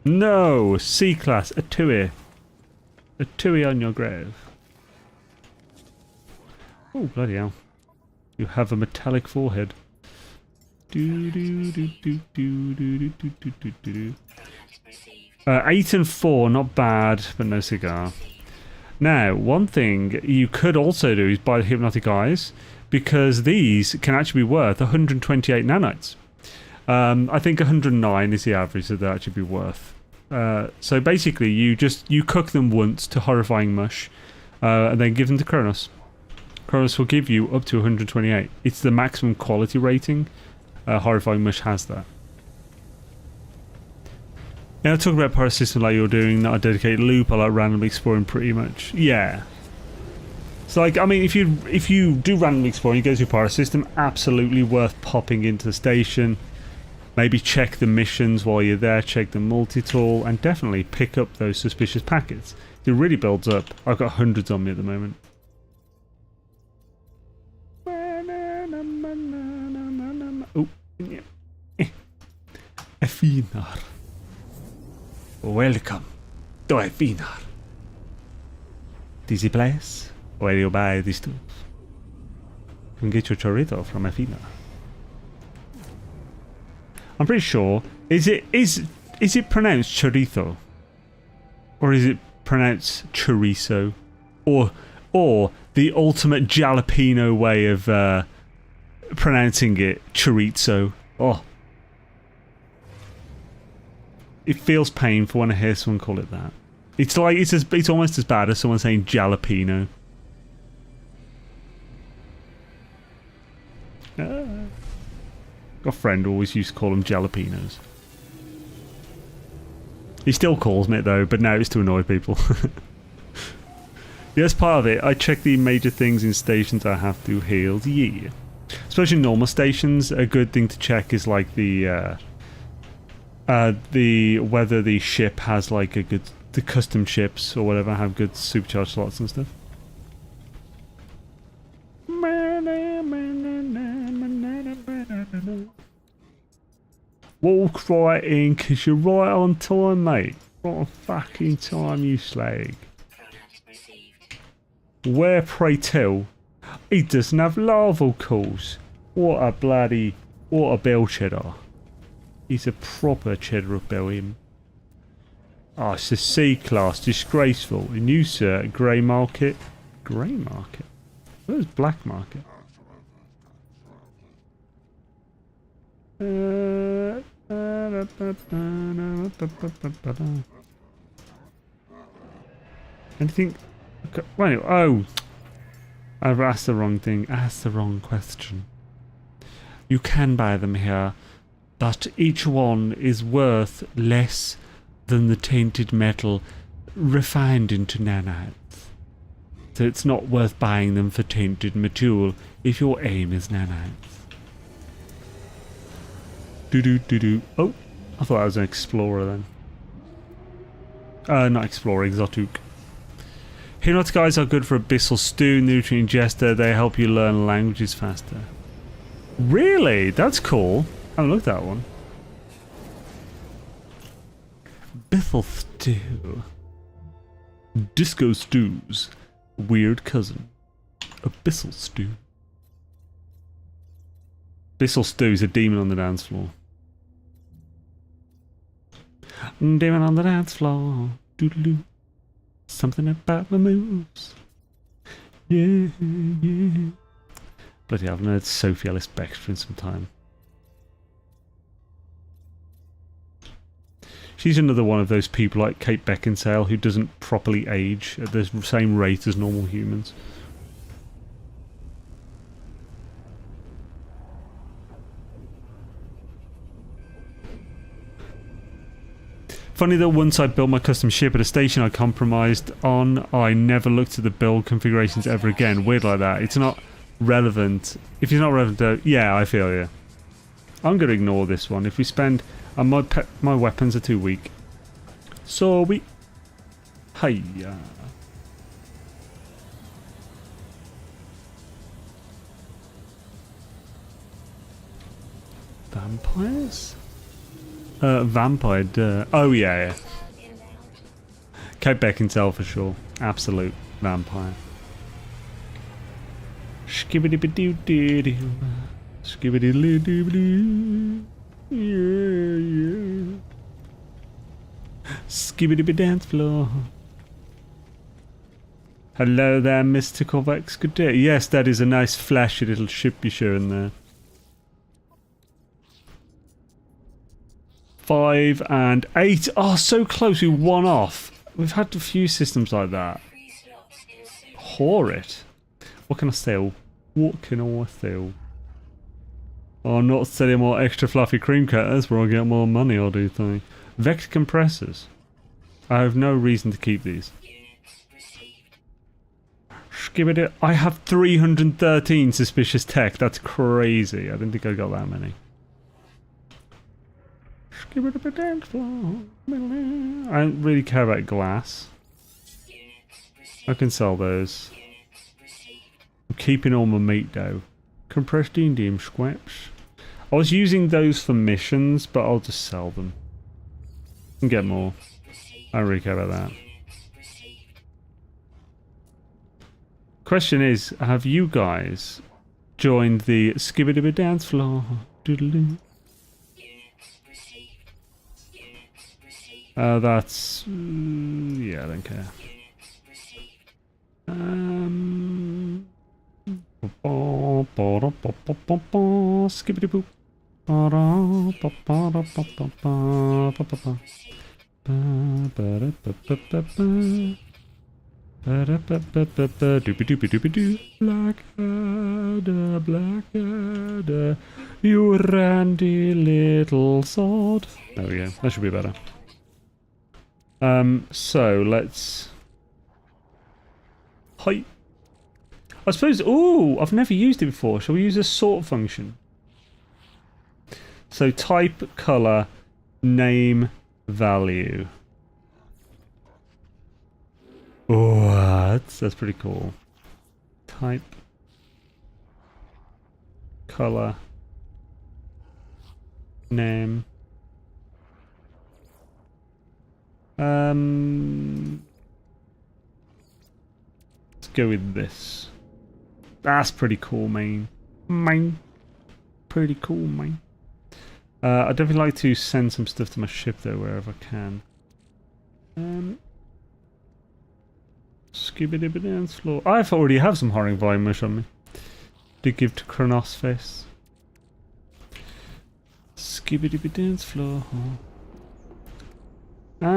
No! C-class, a 2 here. A tui on your grave. Oh, bloody hell. You have a metallic forehead. 8 and 4, not bad, but no cigar. Now, one thing you could also do is buy the hypnotic eyes, because these can actually be worth 128 nanites. I think 109 is the average that they actually be worth. So basically, you cook them once to horrifying mush, and then give them to Kronos. Kronos will give you up to 128. It's the maximum quality rating. Horrifying mush has that. Yeah, talk about power system like you're doing, not a dedicated loop. I like randomly exploring pretty much. Yeah. So like, I mean, if you do randomly exploring, you go to a power system, absolutely worth popping into the station. Maybe check the missions while you're there, check the multi-tool, and definitely pick up those suspicious packets. It really builds up. I've got hundreds on me at the moment. Oh, yeah. Efinar. Welcome to Efinar. This is the place where you buy these tools. You can get your chorrito from Efinar. I'm pretty sure. Is it pronounced chorizo? Or is it pronounced chorizo? Or the ultimate jalapeno way of pronouncing it, chorizo? Oh. It feels painful when I hear someone call it that. It's like it's almost as bad as someone saying jalapeno. Got a friend who always used to call them jalapenos. He still calls me it though, but now it's to annoy people. Yes, part of it. I check the major things in stations I have to heal. Yeah. Especially normal stations, a good thing to check is like the whether the ship has like the custom ships or whatever have good supercharged slots and stuff. Walk right in, 'cause you're right on time, mate. Right on fucking time, you slag. Where, pray tell? He doesn't have larval calls. What a bell cheddar. He's a proper cheddar of bell him. Oh, it's a C-class, disgraceful. And you, sir, grey market. Grey market? Where's black market? Anything? Okay, wait, oh! I've asked the wrong thing. Asked the wrong question. You can buy them here, but each one is worth less than the tainted metal refined into nanites. So it's not worth buying them for tainted material if your aim is nanites. Do. Oh, I thought I was an explorer then. Not explorer, exotic. Hypnotic eyes are good for abyssal stew, nutrient ingester. They help you learn languages faster. Really? That's cool. I haven't looked at that one. Abyssal stew. Disco stews. Weird cousin. Abyssal stew. Abyssal stew is a demon on the dance floor. Demon on the dance floor. Doodaloo. Something about my moves. Yeah. Bloody hell, I've heard Sophie Ellis Bextor in some time. She's another one of those people like Kate Beckinsale who doesn't properly age at the same rate as normal humans. Funny that once I built my custom ship at a station I compromised on, I never looked at the build configurations ever again. Weird like that. It's not relevant. If it's not relevant, yeah, I feel you. I'm going to ignore this one. If we spend... my weapons are too weak. So we... Hiya. Vampires? Vampire, duh. Oh, yeah. Cape Beckinsale for sure. Absolute vampire. Skibbity-ba-doo-doo-doo. Skibbity-doo-doo-doo. Yeah, yeah. Skibbity-ba-dance floor. Hello there, Mystical Vex. Good day. Yes, that is a nice flashy little ship you're showing there. 5 and 8. Oh, so close. We won off. We've had a few systems like that. Horrid. What can I steal? What can I steal? Oh, I'm not selling more extra fluffy cream cutters where I get more money, I do think. Vex compressors. I have no reason to keep these. I have 313 suspicious tech. That's crazy. I didn't think I got that many. I don't really care about glass. I can sell those. I'm keeping all my meat though. Compressed indium scraps. I was using those for missions, but I'll just sell them. And get more. I don't really care about that. Question is, have you guys joined the Skibbity dance floor? Doodle-doo. That's... yeah, I don't care. Skibbity boop. Blackadder, Blackadder, you randy little sod. There we go. That should be better. So let's... Hi. I suppose... Ooh, I've never used it before. Shall we use a sort function? So type, color, name, value. What? That's pretty cool. Type, color, name. Let's go with this. That's pretty cool, man. Pretty cool, man. I'd definitely like to send some stuff to my ship though, wherever I can. Skibbity dance floor. I already have some Horring Vimush on me to give to Chronosface. Skibbity dance floor. What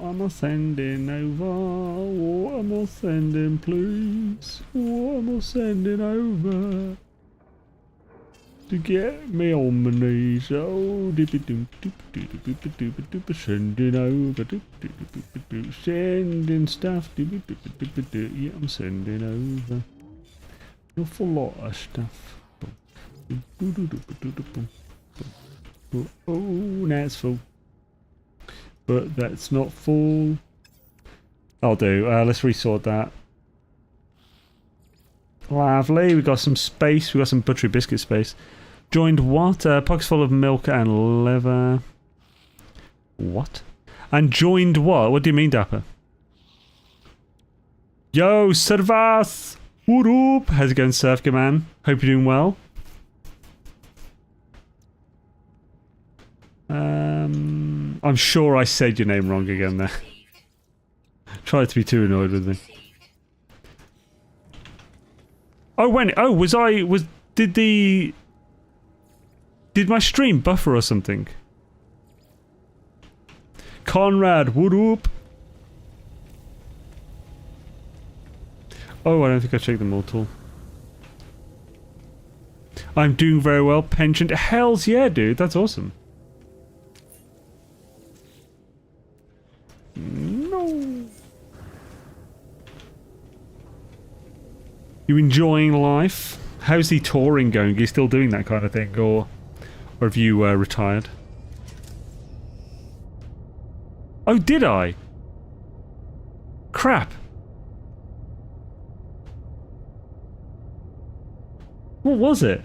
am I sending over? What am I sending, please? What am I sending over? To get me on my knees, oh, sending over, sending stuff, yeah, I'm sending over an awful lot of stuff. Oh, now it's full, but that's not full. I'll do. Let's resort that. Lovely. We got some space. We got some buttery biscuit space. Joined what? Pockets full of milk and liver. What? And joined what? What do you mean, Dapper? Yo, Servas! What up? How's it going, Surfka man? Hope you're doing well. I'm sure I said your name wrong again there. Try to be too annoyed with me. Oh, when? Oh, did my stream buffer or something? Conrad, what up? Oh, I don't think I checked them all at all. I'm doing very well, pensioned. Hells yeah, dude, that's awesome. No. You enjoying life? How's the touring going? Are you still doing that kind of thing, or have you retired? Oh, did I? Crap. What was it?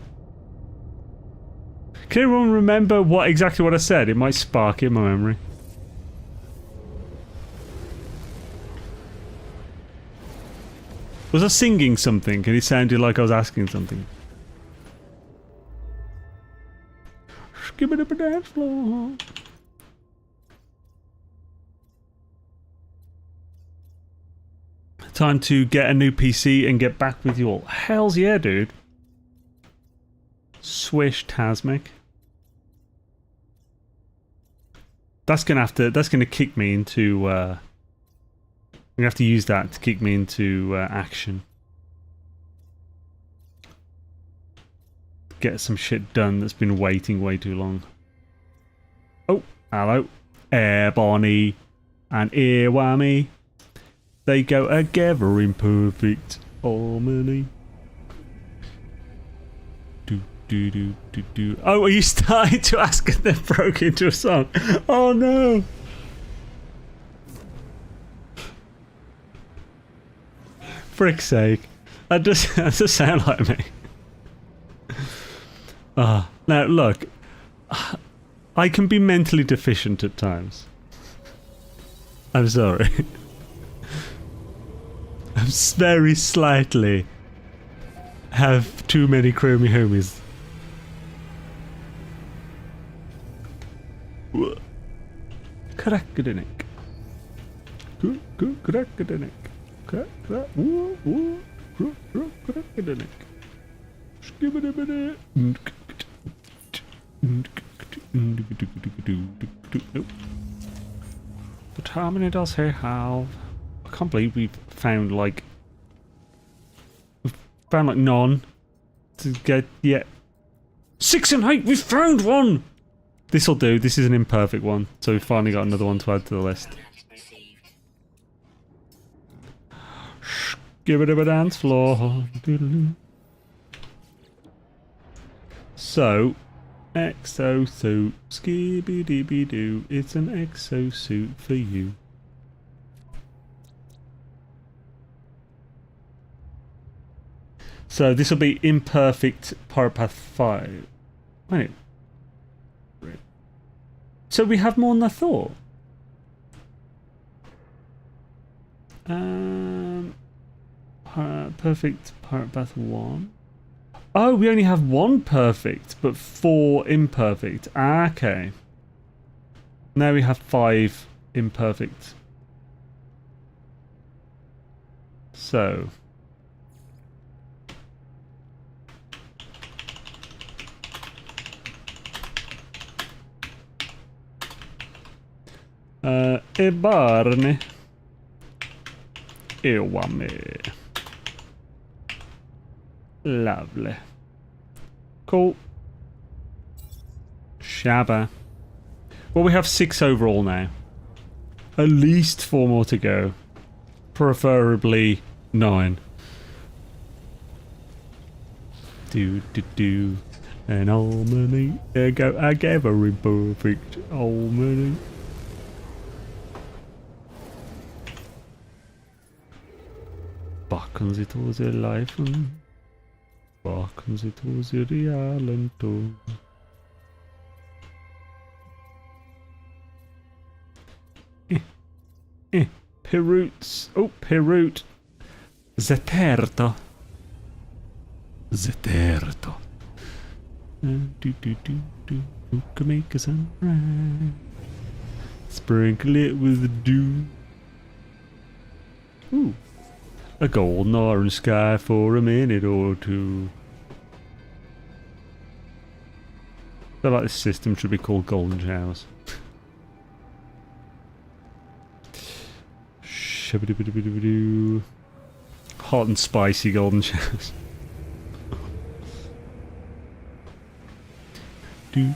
Can anyone remember exactly what I said? It might spark in my memory. Was I singing something and it sounded like I was asking something? Skip it up a dance floor. Time to get a new PC and get back with you all. Hells yeah, dude. Swish Tasmic. That's gonna kick me into I'm gonna have to use that to kick me into action. Get some shit done that's been waiting way too long. Oh, hello. Air Bonnie and Ear Whammy. They go together in perfect harmony. Do. Oh, are you starting to ask and then broke into a song? Oh no! Frick's sake. That does sound like me. Now look. I can be mentally deficient at times. I'm sorry. I'm very slightly have too many chromy homies. Crackadanek. Crackadanek. Crackadanek. Skibidibidi. But how many does he have? I can't believe we've found like none to get yet. 6 and 8, we found one! This'll do, this is an imperfect one, so we've finally got another one to add to the list. Give it a dance floor. So, exosuit, skibidi-doo, it's an exosuit for you. So this will be imperfect Pyropath 5. Wait. So we have more than I thought. Perfect Pyropath 1. Oh, we only have 1 perfect, but 4 imperfect. Okay. Now we have 5 imperfect. So. E Barney. E Whammy. Lovely. Cool. Shabba. Well, we have 6 overall now. At least 4 more to go. Preferably 9. Do. An harmony. There go together in perfect harmony. Bakom si to ze life. Bakom si to ze realento. Peroots. Oh, Peroot. Zeterto. Who can make a sunrise? Sprinkle it with dew. Ooh. A golden orange sky for a minute or two. I feel like this system should be called Golden Showers. Hot and spicy golden showers. Do.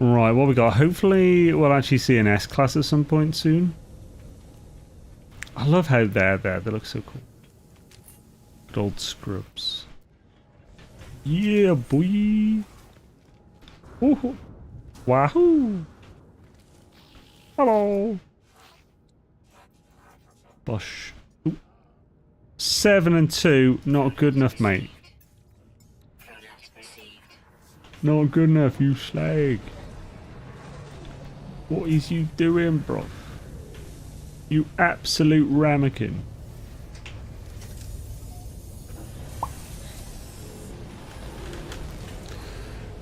Right, what we got? Hopefully we'll actually see an S-Class at some point soon. I love how they're there. They look so cool. Gold scrubs. Yeah, boy. Woohoo. Wahoo. Hello. Bosh. Ooh. 7 and 2. Not good enough, mate. Not good enough, you slag. What is you doing, bro? You absolute ramekin.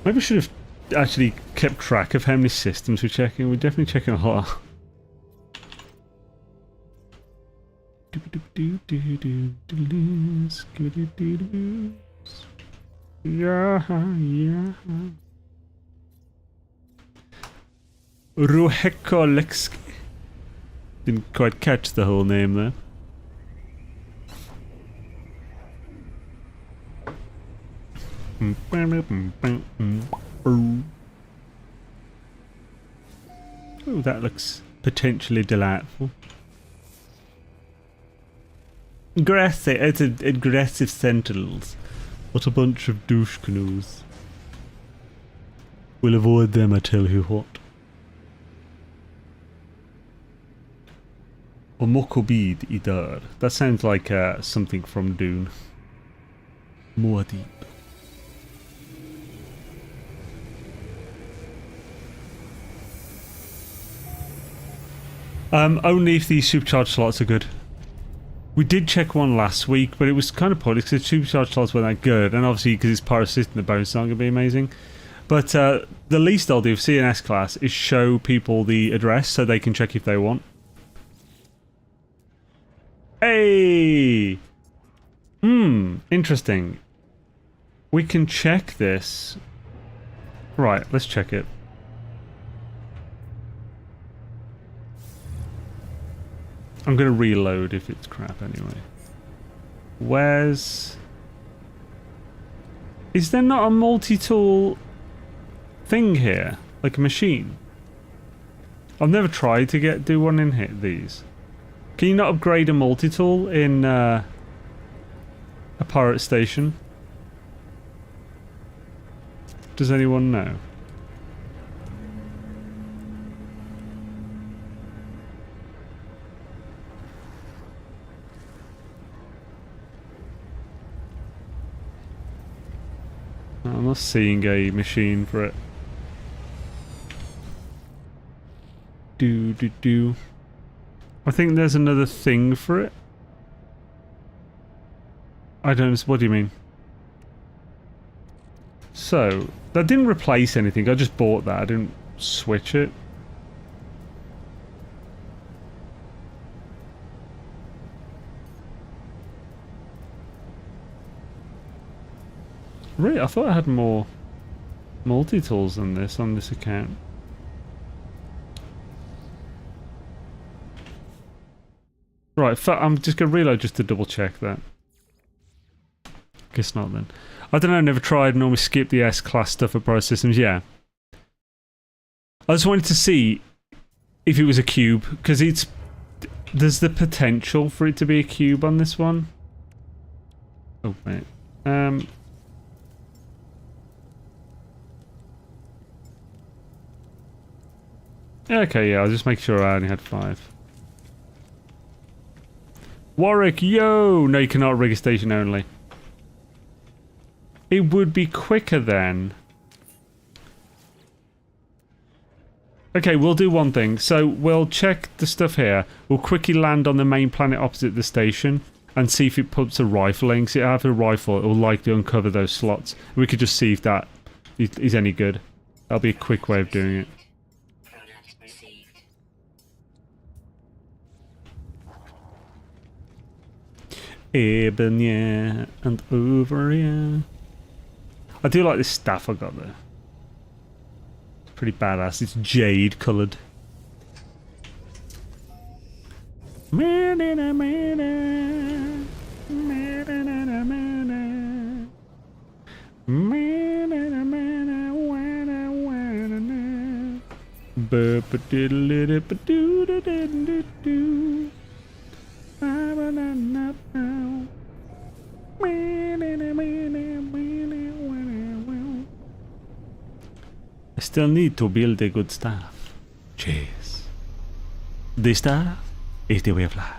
Maybe I should have actually kept track of how many systems we're checking. We're definitely checking a lot. Yeah, yeah. Ruhekolexki. Didn't quite catch the whole name there. Oh, that looks potentially delightful. Aggressive, it's aggressive sentinels. What a bunch of douche canoes. We'll avoid them, I tell you what. Omokobid Idar. That sounds like something from Dune. Muad'Dib. Only if these supercharged slots are good. We did check one last week, but it was kind of pointless because supercharged slots weren't that good, and obviously because it's power assist and the bonus aren't going to be amazing. But the least I'll do for CNS class is show people the address so they can check if they want. Hey! Interesting. We can check this. Right, let's check it. I'm gonna reload if it's crap anyway. Where's... Is there not a multi-tool thing here? Like a machine? I've never tried to do one in here, these. Can you not upgrade a multi-tool in a pirate station? Does anyone know? I'm not seeing a machine for it. Do. I think there's another thing for it. I don't... What do you mean? So, that didn't replace anything. I just bought that. I didn't switch it. Really? I thought I had more multi-tools than this on this account. Right, I'm just going to reload just to double check that. Guess not then. I don't know, never tried, normally skip the S-class stuff for Pro Systems, yeah. I just wanted to see if it was a cube, because there's the potential for it to be a cube on this one. Oh, wait. Okay, yeah, I'll just make sure I only had 5. Warwick, yo! No, you cannot rig a station only. It would be quicker then. Okay, we'll do one thing. So we'll check the stuff here. We'll quickly land on the main planet opposite the station and see if it puts a rifle in. Because if it has a rifle, it will likely uncover those slots. We could just see if that is any good. That'll be a quick way of doing it. Eben, yeah, and over, yeah. I do like this staff I got there. It's pretty badass. It's jade coloured. I still need to build a good staff. Cheers. The staff is the way of life.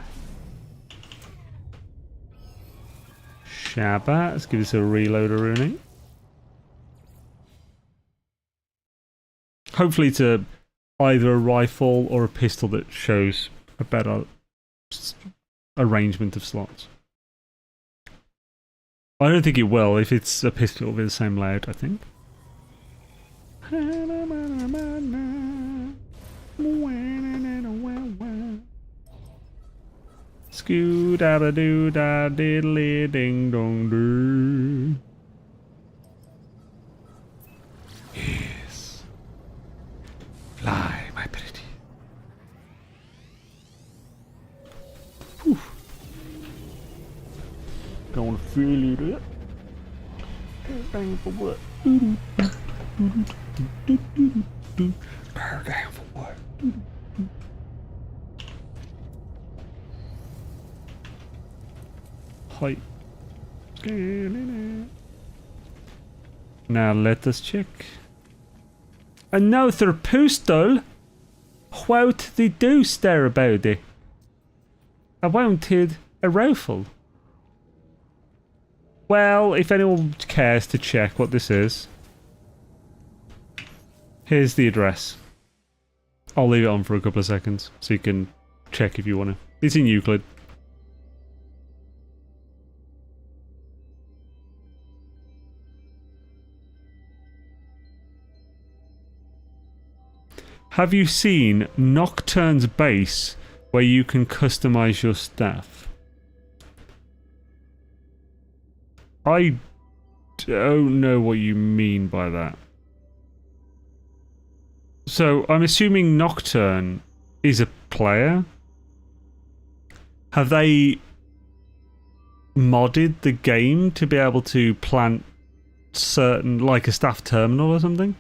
Shabba, let's give this a reload, Rooney. Hopefully it's a either a rifle or a pistol that shows a better arrangement of slots. I don't think it will. If it's a pistol, it'll be the same layout, I think. Scoo da da doo da diddly ding dong doo. Yes. Fly, my pretty. Whew. Gonna feel it up. Down for what? Bear down for what? Height. Now let us check. Another pistol? What they do there about it? I wanted a rifle. Well, if anyone cares to check what this is, here's the address. I'll leave it on for a couple of seconds so you can check if you want to. It's in Euclid. Have you seen Nocturne's base where you can customize your staff? I don't know what you mean by that. So, I'm assuming Nocturne is a player? Have they modded the game to be able to plant certain, like a staff terminal or something?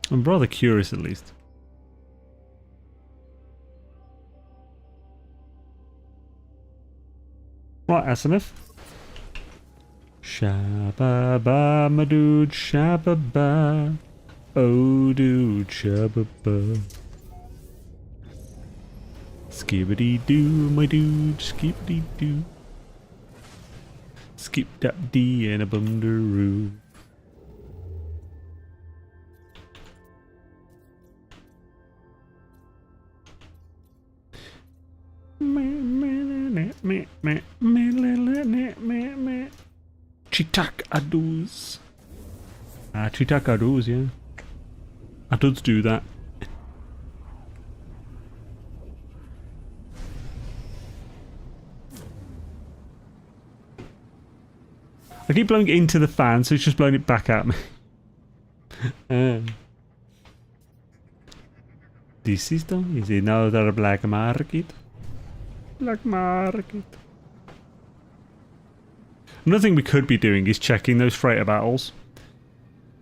I'm rather curious, at least. Right, that's enough. Shabba-ba, my dude, shabba-ba. Oh, dude, shabba-ba. Skibbity-doo, my dude, skibbity-doo. Skip-dap-dee and a bum-deroo. Chitak-adoos. Chitak-adoos, yeah. Adoos do that. I keep blowing it into the fan, so it's just blowing it back at me. This is done. Is another black market? Black market. Another thing we could be doing is checking those freighter battles,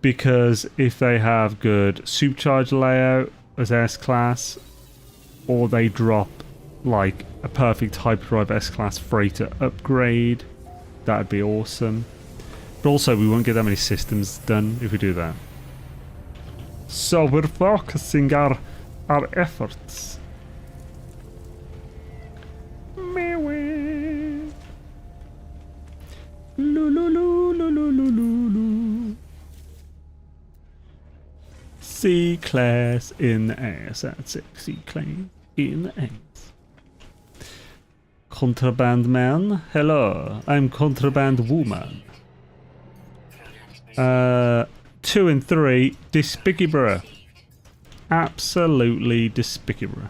because if they have good supercharged layout as S-Class, or they drop like a perfect hyperdrive S-Class freighter upgrade, that'd be awesome. But also we won't get that many systems done if we do that. So we're focusing our efforts. C-Class in the ass. That's it. C-Class in the ass. Contraband man. Hello. I'm contraband woman. 2 and 3. Despicable. Absolutely despicable.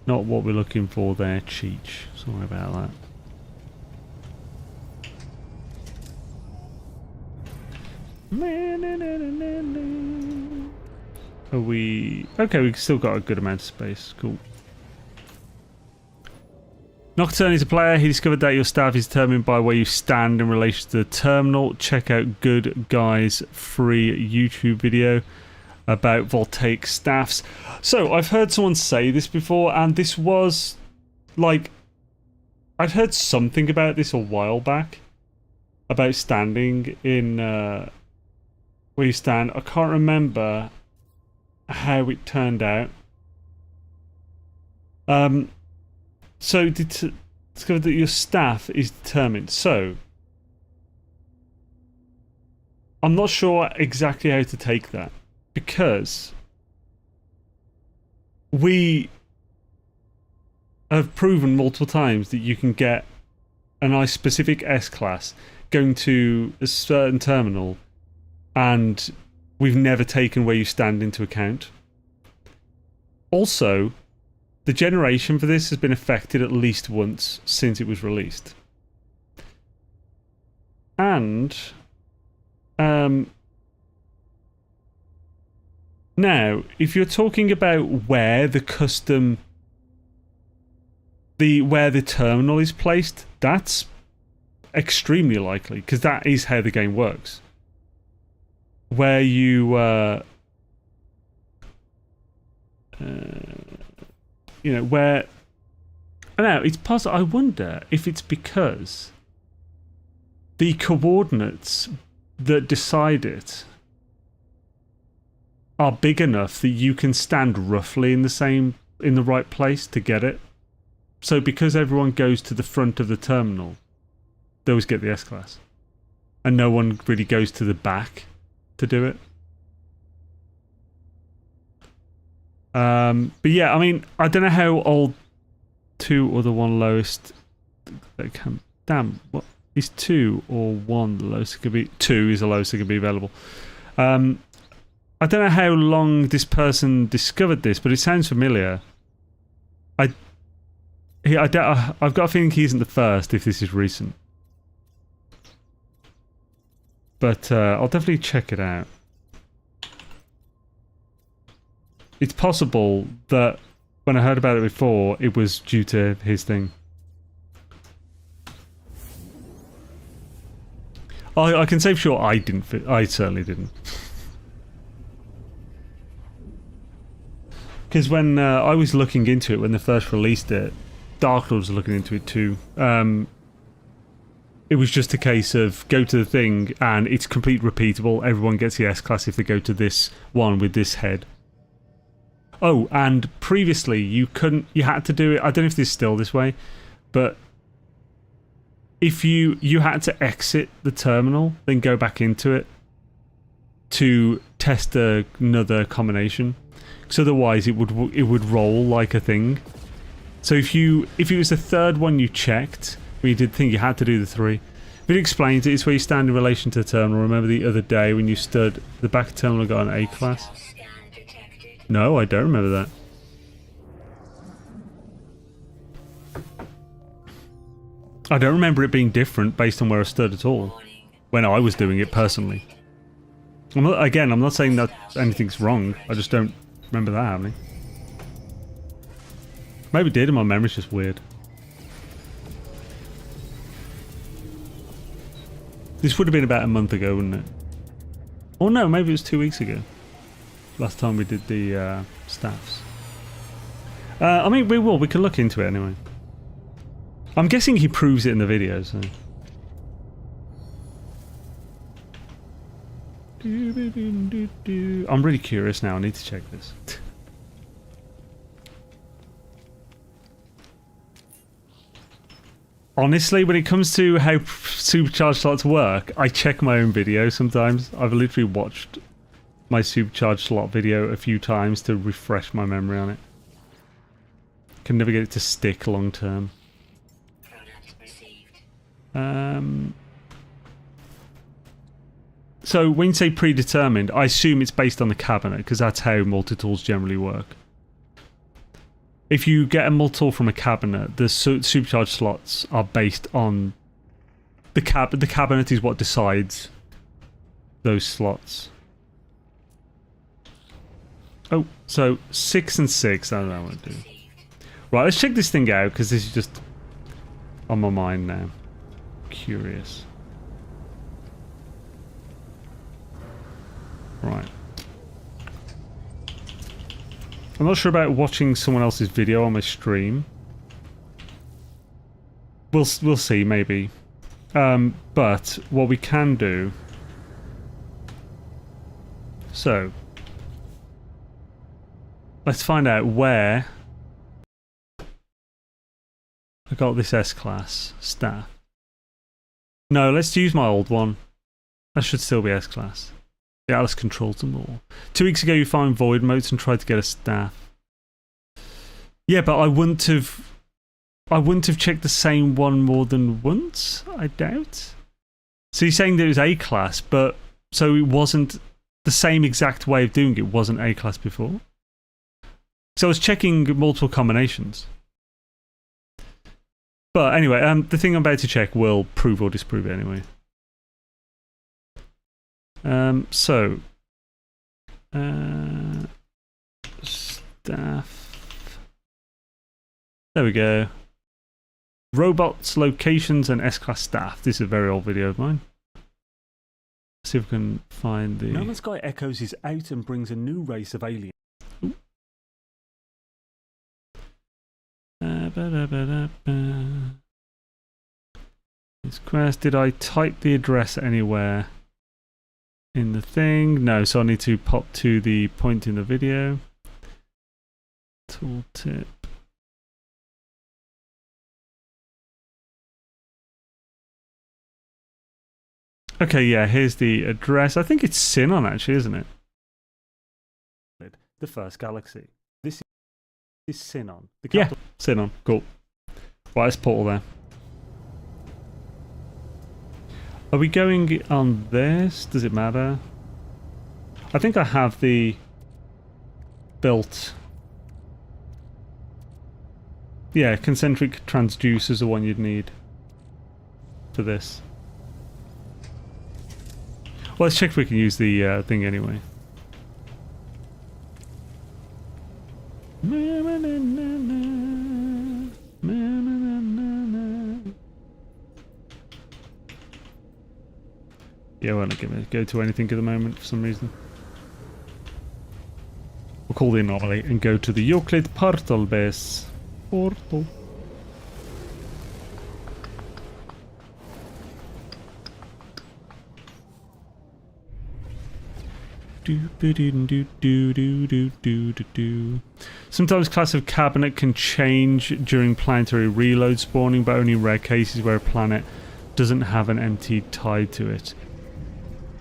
Not what we're looking for there, Cheech. Sorry about that. Are we... Okay, we've still got a good amount of space. Cool. Nocturne is a player. He discovered that your staff is determined by where you stand in relation to the terminal. Check out Good Guy's free YouTube video about voltaic staffs. So, I've heard someone say this before, and this was... like... I'd heard something about this a while back. About standing in... where you stand. I can't remember how it turned out. So Discovered that your staff is determined. So, I'm not sure exactly how to take that, because we have proven multiple times that you can get a nice specific S-class going to a certain terminal, and we've never taken where you stand into account. Also, the generation for this has been affected at least once since it was released. And now, if you're talking about where the where the terminal is placed, that's extremely likely, because that is how the game works. Where you you know, where... Now, it's possible... I wonder if it's because the coordinates that decide it are big enough that you can stand roughly in the right place to get it. So because everyone goes to the front of the terminal, they always get the S-class. And no one really goes to the back to do it. But yeah, I mean, I don't know how old 2 or the 1 lowest... Damn, what is 2 or 1 the lowest it could be? 2 is the lowest it could be available. I don't know how long this person discovered this, but it sounds familiar. I've got a feeling he isn't the first if this is recent. But I'll definitely check it out. It's possible that when I heard about it before, it was due to his thing. I can say for sure I didn't fit. I certainly didn't. Because when I was looking into it when they first released it, Dark Lord was looking into it too. It was just a case of go to the thing and it's complete repeatable. Everyone gets the S-class if they go to this one with this head. Oh, and previously you had to do it, I don't know if this is still this way, but if you had to exit the terminal, then go back into it to test another combination. Because otherwise it would roll like a thing. So if it was the third one you checked, where you did think you had to do the 3, if it explains it, it's where you stand in relation to the terminal. Remember the other day when you stood, the back terminal got an A-class? No, I don't remember that. I don't remember it being different based on where I stood at all, when I was doing it personally. I'm not saying that anything's wrong, I just don't remember that happening. Maybe it did, and my memory's just weird. This would have been about a month ago, wouldn't it? Or no, maybe it was 2 weeks ago. Last time we did the staffs. I mean, we can look into it anyway. I'm guessing he proves it in the video, so... I'm really curious now, I need to check this. Honestly, when it comes to how supercharged slots work, I check my own video sometimes. I've literally watched my supercharged slot video a few times to refresh my memory on it. Can never get it to stick long term. So when you say predetermined, I assume it's based on the cabinet, because that's how multi-tools generally work. If you get a multi-tool from a cabinet, the supercharged slots are based on... The cabinet is what decides those slots. Oh, so 6 and 6, I don't know what to do. Right, let's check this thing out, because this is just on my mind now. Curious. Right. I'm not sure about watching someone else's video on my stream. We'll see, maybe. But what we can do... So... Let's find out where I got this S-class staff. No, let's use my old one. That should still be S-class. Yeah, let's control them all. 2 weeks ago, you found void motes and tried to get a staff. Yeah, but I wouldn't have checked the same one more than once, I doubt. So you're saying that it was A-class, but so it wasn't the same exact way of doing it, wasn't A-class before? So I was checking multiple combinations. But anyway, the thing I'm about to check will prove or disprove it anyway. Staff. There we go. Robots, locations, and S-class staff. This is a very old video of mine. Let's see if we can find the... No Man's Sky Echoes is out and brings a new race of aliens. This quest, did I type the address anywhere in the thing? No, so I need to pop to the point in the video. Tooltip. Okay, yeah, here's the address. I think it's Sinon, actually, isn't it? The first galaxy. This is Sinon. Yeah, Sinon. Cool. Right, let's portal there. Are we going on this? Does it matter? I think I have the built. Yeah, concentric transducers are the one you'd need for this. Well, let's check if we can use the thing anyway. Yeah, we're not going to go to anything at the moment for some reason. We'll call the anomaly and go to the Euclid portal base. Portal. Sometimes class of cabinet can change during planetary reload spawning, but only in rare cases where a planet doesn't have an empty tied to it.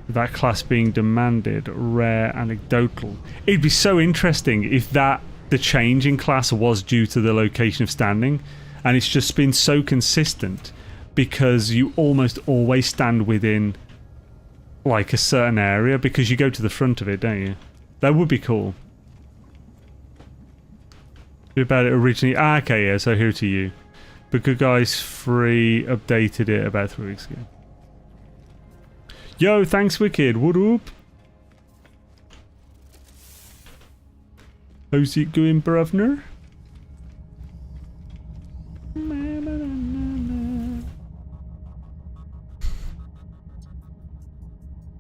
That class being demanded, rare, anecdotal. It'd be so interesting if the change in class was due to the location of standing, and it's just been so consistent because you almost always stand within like a certain area because you go to the front of it, don't you? That would be cool. About it originally. Ah, okay, yeah, so here to you. But Good Guys Free updated it about 3 weeks ago. Yo, thanks Wicked, what up? How's it going, bruvner?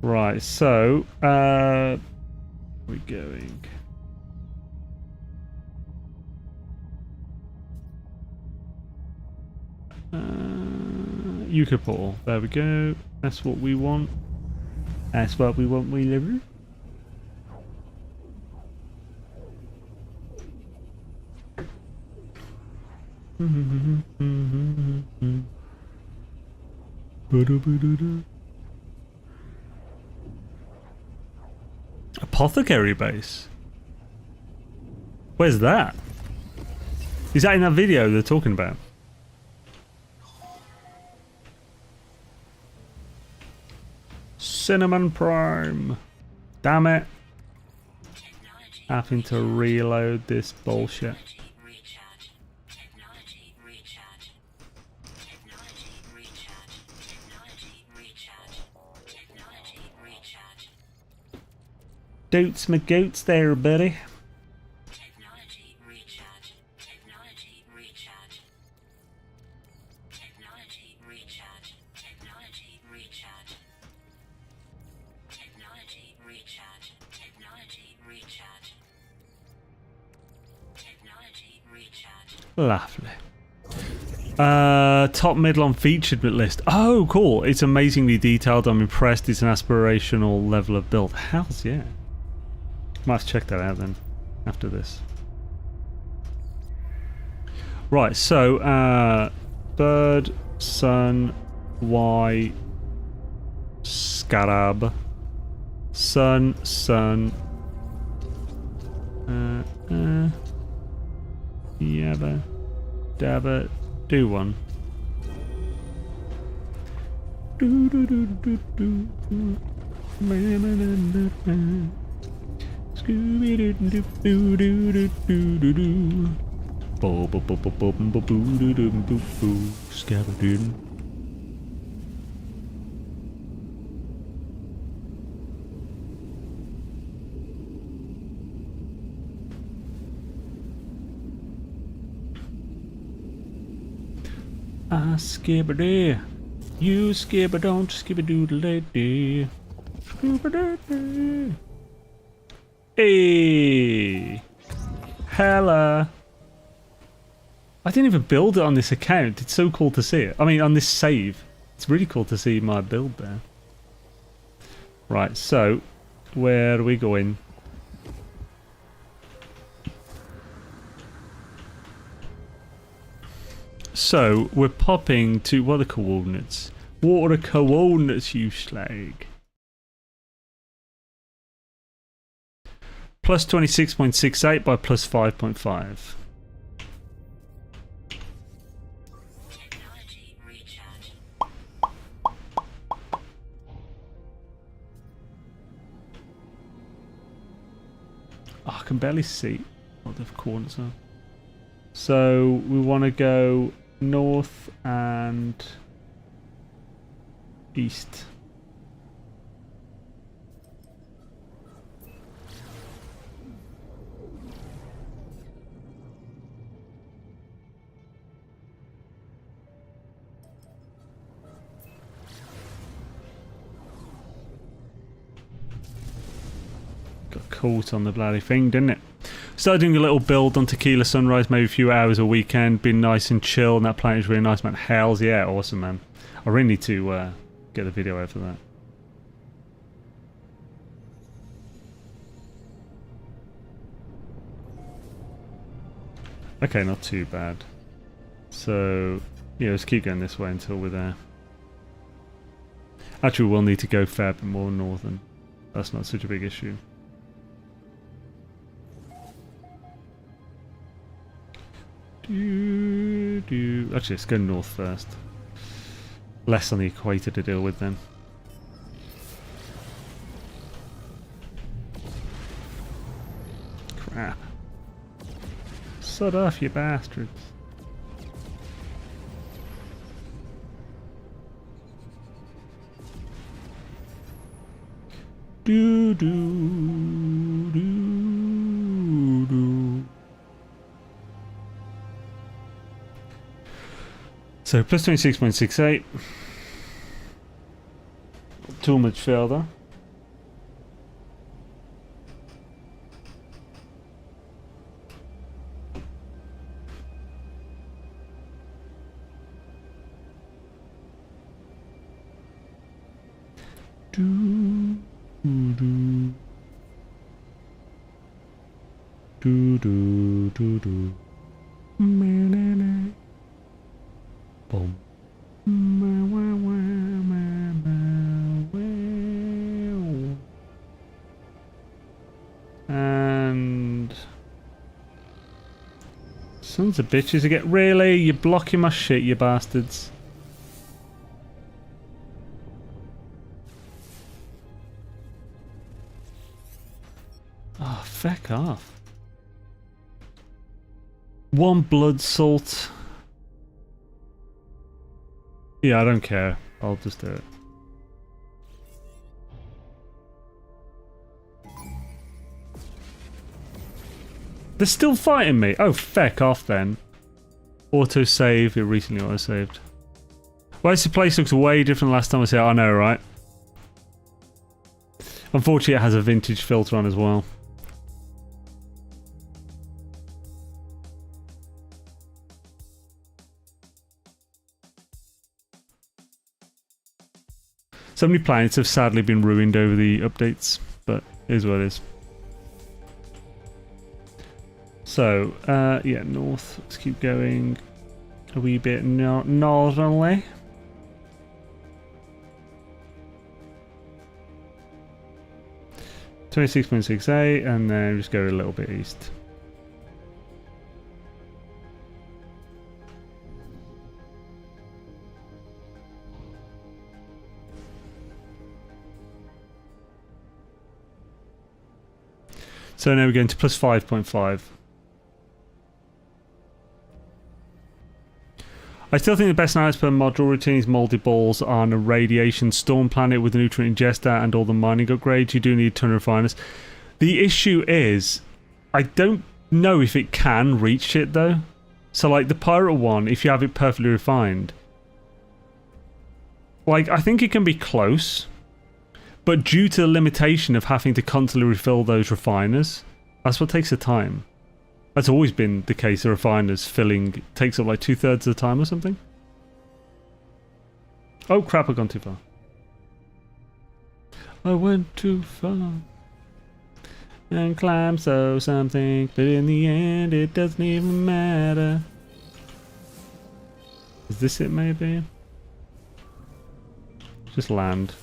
Right, so, where are we going? Ukapor, there we go. That's what we want. That's what we want, we live. Apothecary base? Where's that? Is that in that video they're talking about? Cinnamon Prime. Damn it. Having to reload this bullshit. Dotes my goats there, buddy. Technology recharge. Technology recharge. Technology recharge. Technology recharge. Technology recharge. Technology recharge. Technology recharge. Lovely. Top middle on featured list. Oh, cool. It's amazingly detailed. I'm impressed. It's an aspirational level of build. Hells yeah. Might check that out then, after this. Right, so bird, sun, Y, scarab, sun, yabba, dabba, do one. Do do do do do do. Scooby doo doo doo doo doo doo doo doo. Bo bo bo bo bo bo boo doo doo boo boo. Scabadoo. I skibba-dee. You skibba don't skibba-doodle-dee. Skibba-dee. Hey! Hella! I didn't even build it on this account. It's so cool to see it. I mean, on this save. It's really cool to see my build there. Right, so, where are we going? So, we're popping to, what are the coordinates? What are the coordinates, you slag? Plus 26.68 by plus 5.5. Technology recharge. Oh, I can barely see what the coordinates are. So, we want to go north and east. Got caught on the bloody thing, didn't it? Started doing a little build on Tequila Sunrise, maybe a few hours a weekend, been nice and chill, and that planet is really nice, man. Hells yeah, awesome, man. I really need to get the video out for that. Okay, not too bad. So, yeah, let's keep going this way until we're there. Actually, we'll need to go a fair bit more northern. That's not such a big issue. Actually, let's go north first. Less on the equator to deal with then. Crap. Sod off, you bastards. Do do do do. So plus 26.68. Too much further. Do do do do do do. Boom. And sons of bitches again. Really? You're blocking my shit, you bastards. Oh, feck off. One blood salt. Yeah, I don't care. I'll just do it. They're still fighting me. Oh, feck off then. Auto-save. It recently auto-saved. Well, this place looks way different last time I said it. I know, right? Unfortunately, it has a vintage filter on as well. So many planets have sadly been ruined over the updates, but it is what it is. So, yeah, north. Let's keep going a wee bit northerly. .68, and then just go a little bit east. So now we're going to plus 5.5. I still think the best NMS per module routine is multi-balls on a radiation storm planet with a nutrient ingester and all the mining upgrades. You do need a ton of refiners. The issue is, I don't know if it can reach it though. So like the pirate one, if you have it perfectly refined, like I think it can be close. But due to the limitation of having to constantly refill those refiners, that's what takes the time. That's always been the case. The refiners filling takes up like 2/3 of the time or something. Oh crap, I've gone too far. I went too far. And climbed so something, but in the end it doesn't even matter. Is this it maybe? Just land.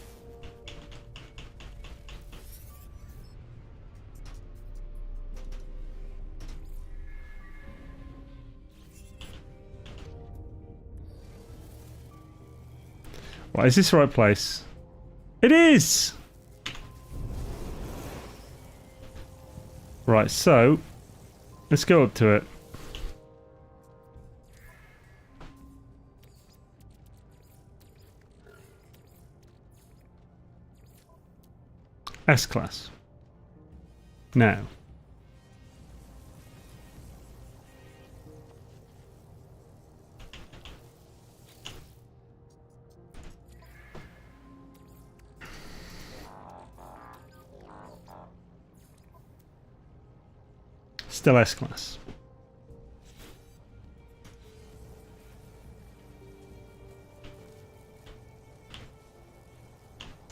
Right, is this the right place? It is! Right, so let's go up to it. S-Class. Now. Still S-Class.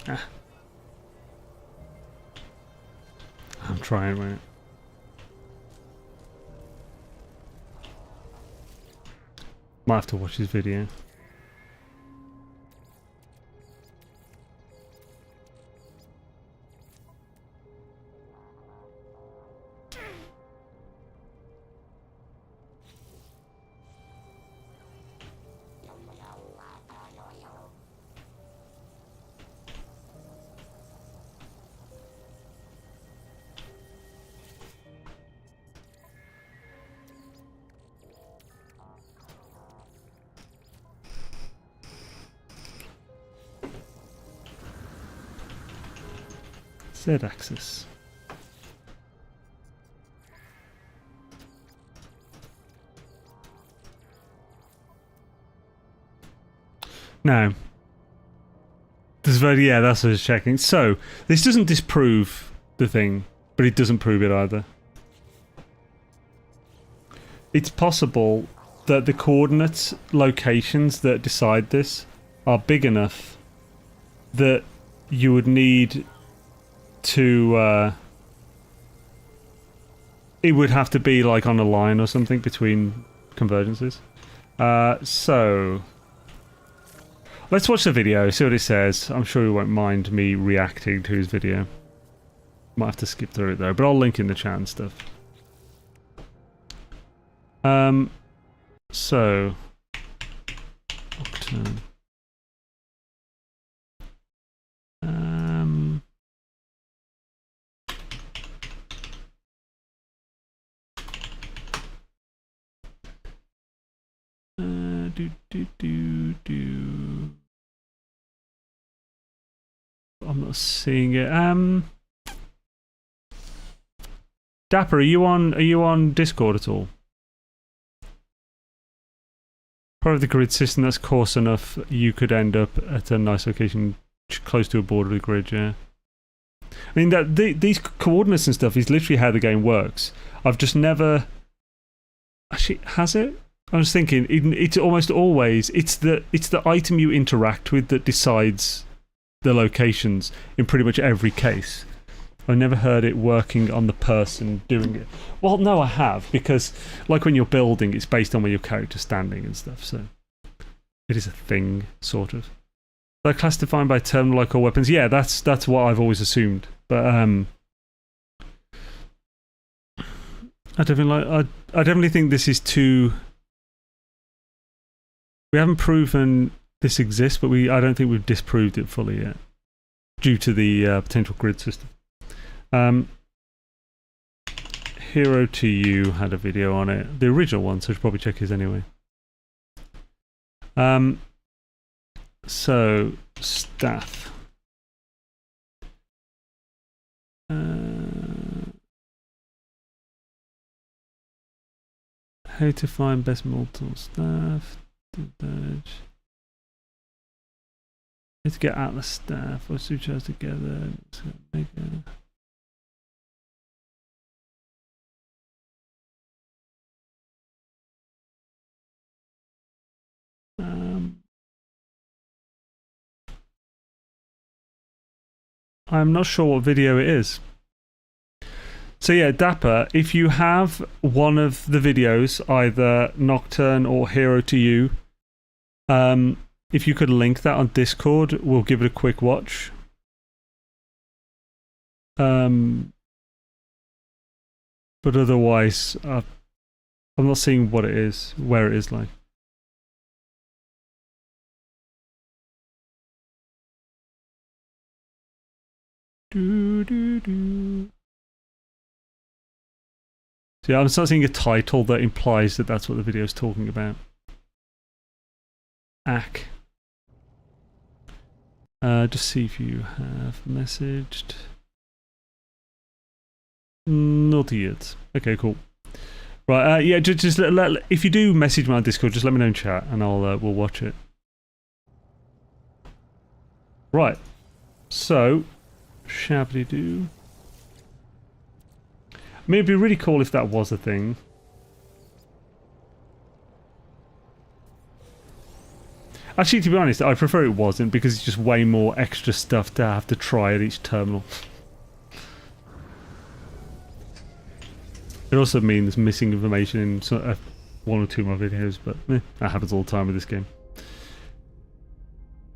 Ah. I'm trying, right? Might have to watch his video. Z-axis. Now, yeah, that's what I was checking. So, this doesn't disprove the thing, but it doesn't prove it either. It's possible that the coordinate locations that decide this are big enough that you would need to it would have to be like on a line or something between convergences. So let's watch the video, see what it says. I'm sure you won't mind me reacting to his video. Might have to skip through it though, but I'll link in the chat and stuff. So Octane. I'm not seeing it. Dapper, are you on Discord at all? Part of the grid system that's coarse enough you could end up at a nice location close to a border of the grid, yeah. I mean, these coordinates and stuff is literally how the game works. I've just never... Actually, has it? I was thinking, it's almost always... It's the item you interact with that decides the locations in pretty much every case. I've never heard it working on the person doing it. Well, no, I have, because like when you're building, it's based on where your character's standing and stuff, so it is a thing, sort of. They're class defined by terminal like all weapons. Yeah, that's what I've always assumed. But I definitely think this is too. We haven't proven this exists, but I don't think we've disproved it fully yet, due to the potential grid system. Hero to You had a video on it, the original one, so I should probably check his anyway. So staff. How to find best multiple staff. How to get Atlas staff. What's two chose together? I'm not sure what video it is. So yeah, Dapper, if you have one of the videos, either Nocturne or Hero to You, if you could link that on Discord, we'll give it a quick watch. But otherwise, I'm not seeing what it is, where it is like. So yeah, I'm not seeing a title that implies that that's what the video is talking about. Ack. Just see if you have messaged. Not yet. Okay, cool. Right, yeah, just if you do message me on Discord, just let me know in chat, and we'll watch it. Right. So, shabby-doo. I mean, it'd be really cool if that was a thing. Actually, to be honest, I prefer it wasn't, because it's just way more extra stuff to have to try at each terminal. It also means missing information in one or two of my videos, but that happens all the time with this game.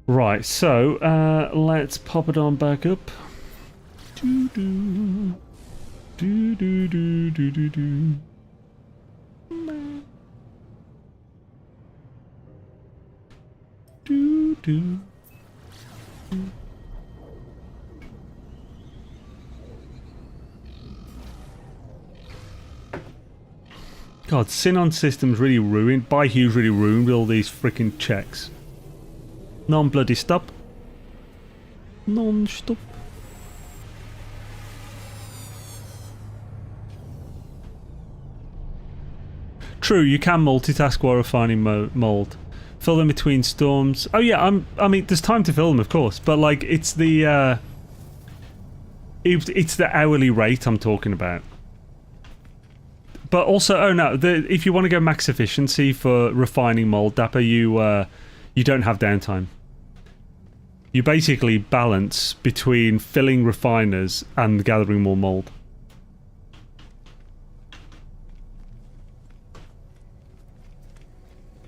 Right, so let's pop it on back up. Doo-doo. Do-do-do-do-do-do. Do-do. God, Synon systems really ruined. Byhu's really ruined with all these freaking checks. Non-bloody stop. Non-stop. True, you can multitask while refining mold. Fill them between storms. Oh yeah, I mean, there's time to fill them, of course, but like, it's the hourly rate I'm talking about. But also, oh no, if you want to go max efficiency for refining mold, Dapper, you don't have downtime. You basically balance between filling refiners and gathering more mold.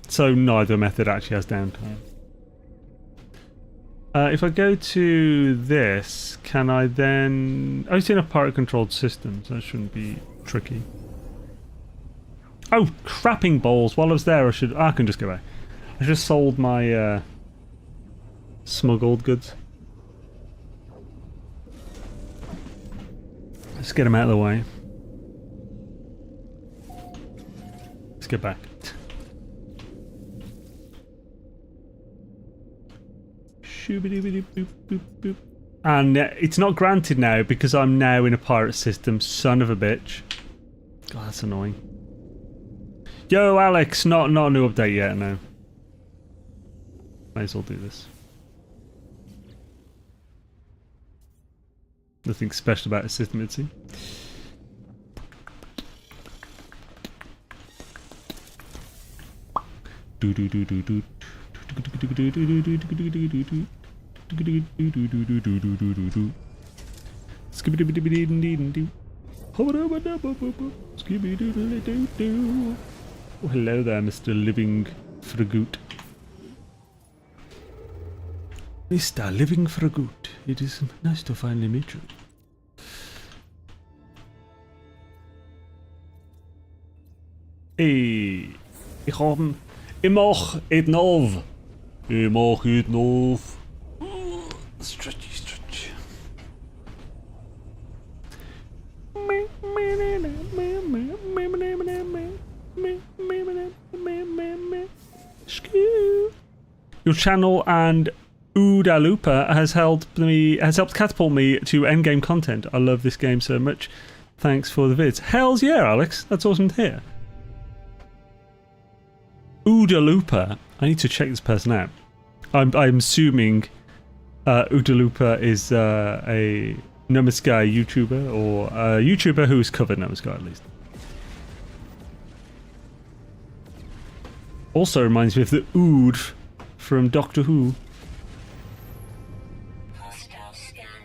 So neither method actually has downtime. If I go to this, can I then... Oh, it's in a pirate-controlled system, so that shouldn't be tricky. Oh, crapping balls. While I was there, I can just go back. I just sold my smuggled goods. Let's get them out of the way. Let's get back. And it's not granted now because I'm now in a pirate system. Son of a bitch. God, that's annoying. Yo, Alex, not a new update yet, no. Might as well do this. Nothing special about the system, it seems. Skibidi-bidi-bidi-dee-dee-dee. Skibidi-doodle-doo-doo. Oh, hello there, Mr. Living Fragoot. Mr. Living Fragoot, it is nice to finally meet you. Hey, ik mag het nov. Ik mag het nov. Stretchy, stretch. Your channel and Ooda Looper has helped catapult me to endgame content. I love this game so much. Thanks for the vids. Hells yeah, Alex. That's awesome to hear. Ooda Looper. I need to check this person out. I'm assuming Ooda Looper is a No Man's Sky YouTuber, or a YouTuber who's covered No Man's Sky at least. Also reminds me of the Ood from Doctor Who.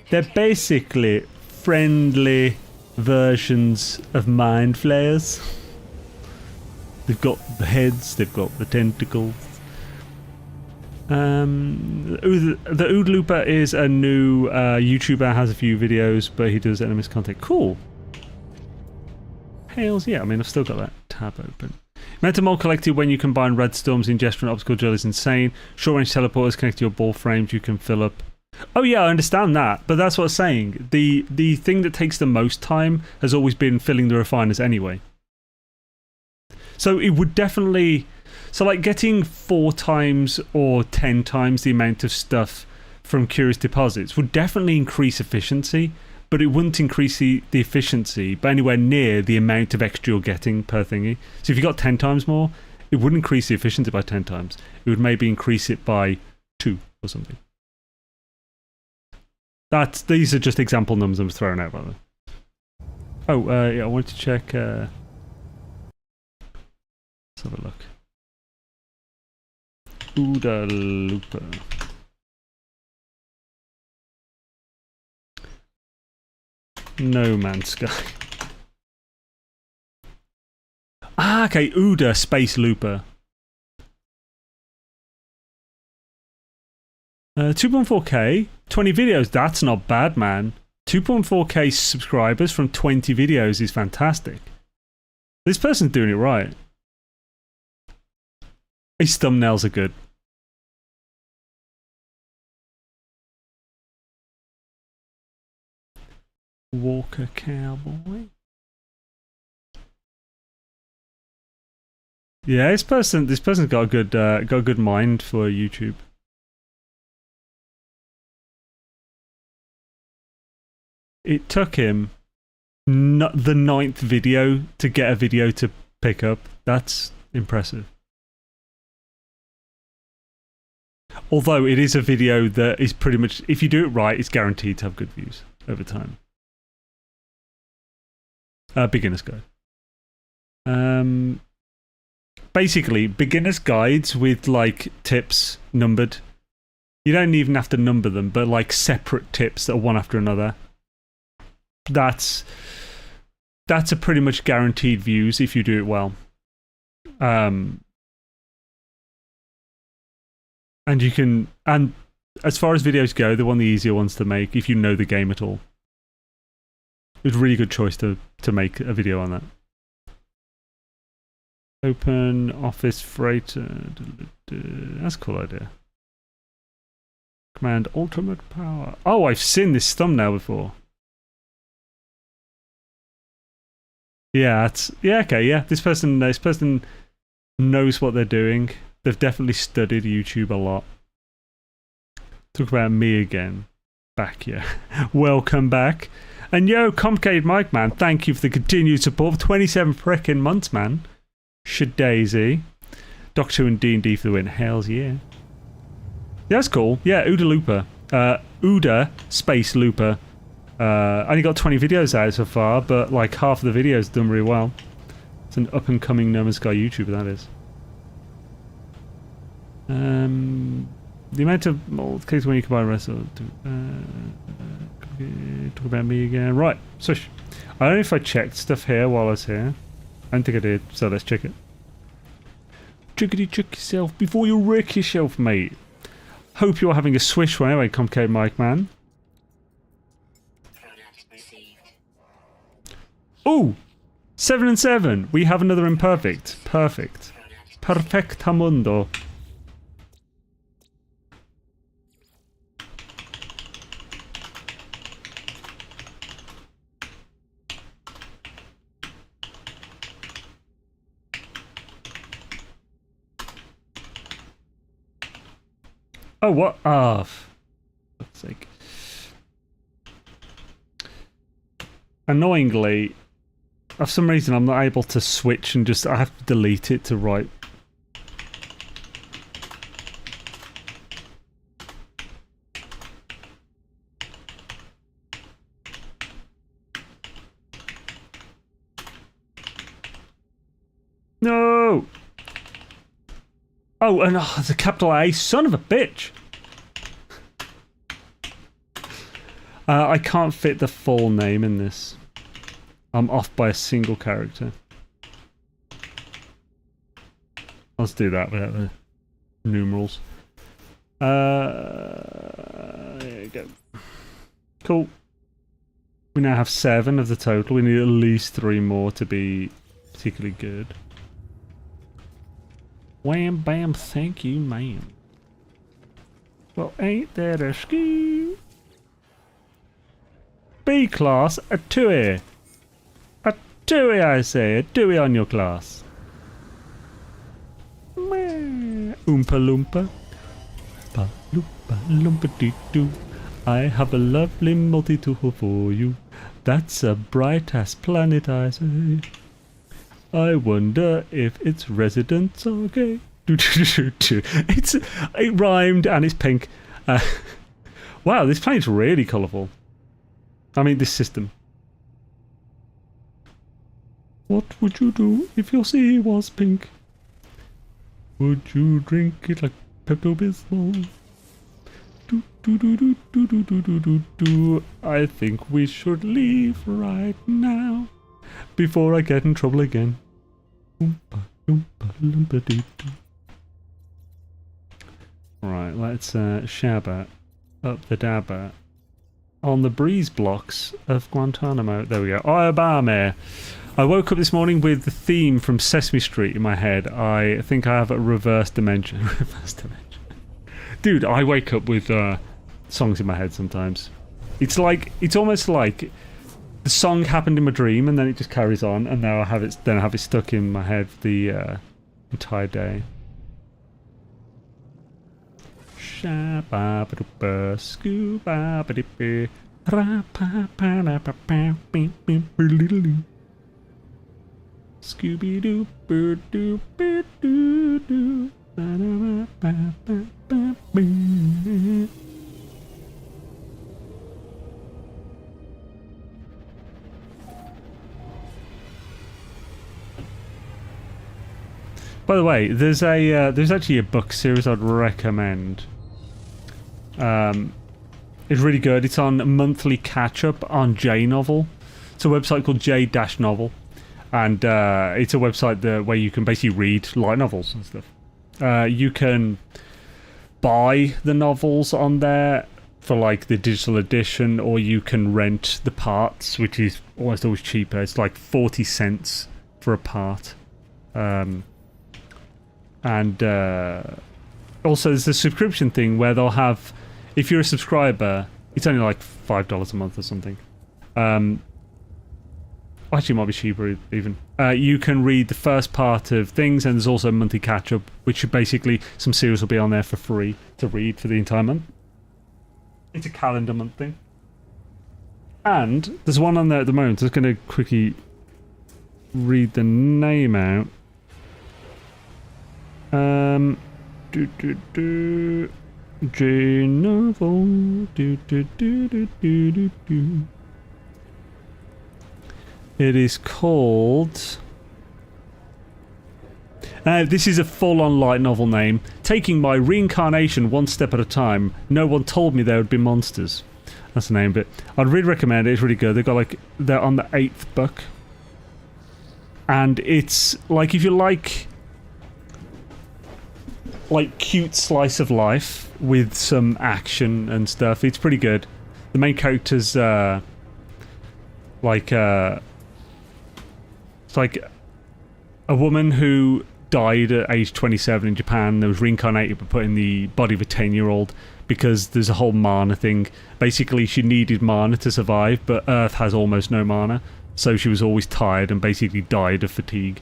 They're basically friendly versions of mind flayers. They've got the heads, they've got the tentacles. The Ood Looper is a new YouTuber, has a few videos, but he does NMS content. Cool. Hails, yeah, I mean, I've still got that tab open. Metamol collected when you combine red storms, ingestion, and obstacle drill is insane. Short range teleporters connect to your ball frames, you can fill up. Oh yeah, I understand that, but that's what I'm saying. The thing that takes the most time has always been filling the refiners anyway. So it would definitely... So like getting 4 times or 10 times the amount of stuff from curious deposits would definitely increase efficiency, but it wouldn't increase the efficiency by anywhere near the amount of extra you're getting per thingy. So if you got 10 times more, it wouldn't increase the efficiency by 10 times. It would maybe increase it by 2 or something. These are just example numbers I'm throwing out, by the way. Oh, yeah, I wanted to check... let's have a look. Ooda Looper. No Man's Sky. Ah, okay, Ooda Space Looper. 2.4k, 20 videos, that's not bad, man. 2.4k subscribers from 20 videos is fantastic. This person's doing it right. His thumbnails are good. Walker Cowboy. Yeah, this person's got a good mind for YouTube. It took him the 9th video to get a video to pick up. That's impressive. Although it is a video that is pretty much, if you do it right, it's guaranteed to have good views over time. Beginner's guide. Basically, beginner's guides with like tips numbered. You don't even have to number them, but like separate tips that are one after another. That's a pretty much guaranteed views if you do it well. And you can, and as far as videos go, they're one of the easier ones to make if you know the game at all. It's a really good choice to make a video on that. Open Office Freighter. That's a cool idea. Command Ultimate Power. Oh, I've seen this thumbnail before. Yeah, okay, yeah. This person knows what they're doing. They've definitely studied YouTube a lot. Talk about me again. Back, yeah. Welcome back. And yo, Complicated Mike, man, thank you for the continued support for 27 frickin' months, man. Shadaisy. Doctor and D&D for the win. Hells yeah. Yeah, that's cool. Yeah, Ooda Looper. Ooda Space Looper. Only got 20 videos out so far, but like half of the videos done really well. It's an up-and-coming No Man's Sky YouTuber, that is. The amount of cases when you combine wrestle Talk about me again. Right, so I don't know if I checked stuff here while I was here. I don't think I did, so let's check it. Checkity check yourself before you wreck yourself, mate. Hope you're having a swish one anyway, Comcade Mike Man. Oh! 7 and 7. We have another imperfect. Perfect. Perfectamundo. Oh, what? Ah, for fuck's sake. Annoyingly, for some reason I'm not able to switch and just, I have to delete it to write. No! Oh, and it's a capital A, son of a bitch! I can't fit the full name in this. I'm off by a single character. Let's do that without the numerals. There you go. Cool. We now have 7 of the total. We need at least 3 more to be particularly good. Wham bam, thank you, ma'am. Well, ain't that a ski? B class, a 2A. A 2A, I say, a 2A on your class. Oompa loompa. Pa loompa loompa dee doo. I have a lovely multi-tool for you. That's a bright ass planet, I say. I wonder if its residents are gay. It rhymed and it's pink. Wow, this planet's really colourful. I mean, this system. What would you do if your sea was pink? Would you drink it like Pepto-Bismol? I think we should leave right now before I get in trouble again. Right, let's shabba up the dabba on the breeze blocks of Guantanamo. There we go. Obama. I woke up this morning with the theme from Sesame Street in my head. I think I have a reverse dimension. Reverse dimension. Dude, I wake up with songs in my head sometimes. It's almost like the song happened in my dream and then it just carries on, and now I have it stuck in my head the entire day. Scooby-Doo, doo doo doo. By the way, there's actually a book series I'd recommend. It's really good. It's on monthly catch-up on J-Novel. It's a website called J-Novel, and it's a website where you can basically read light novels and stuff. You can buy the novels on there for like the digital edition, or you can rent the parts, which is almost always cheaper. It's like 40 cents for a part. And also there's a subscription thing where they'll have, if you're a subscriber, it's only like $5 a month or something. Actually, it might be cheaper even. You can read the first part of things, and there's also a monthly catch-up, which basically some series will be on there for free to read for the entire month. It's a calendar month thing. And there's one on there at the moment. I'm just going to quickly read the name out. J-Novel. It is called... this is a full-on light novel name. Taking my reincarnation one step at a time, no one told me there would be monsters. That's the name, but I'd really recommend it. It's really good. They're on the 8th book. And it's like, if you like cute slice of life with some action and stuff, it's pretty good. The main character's it's like a woman who died at age 27 in Japan. That was reincarnated but put in the body of a 10-year-old because there's a whole mana thing. Basically, she needed mana to survive, but Earth has almost no mana, so she was always tired and basically died of fatigue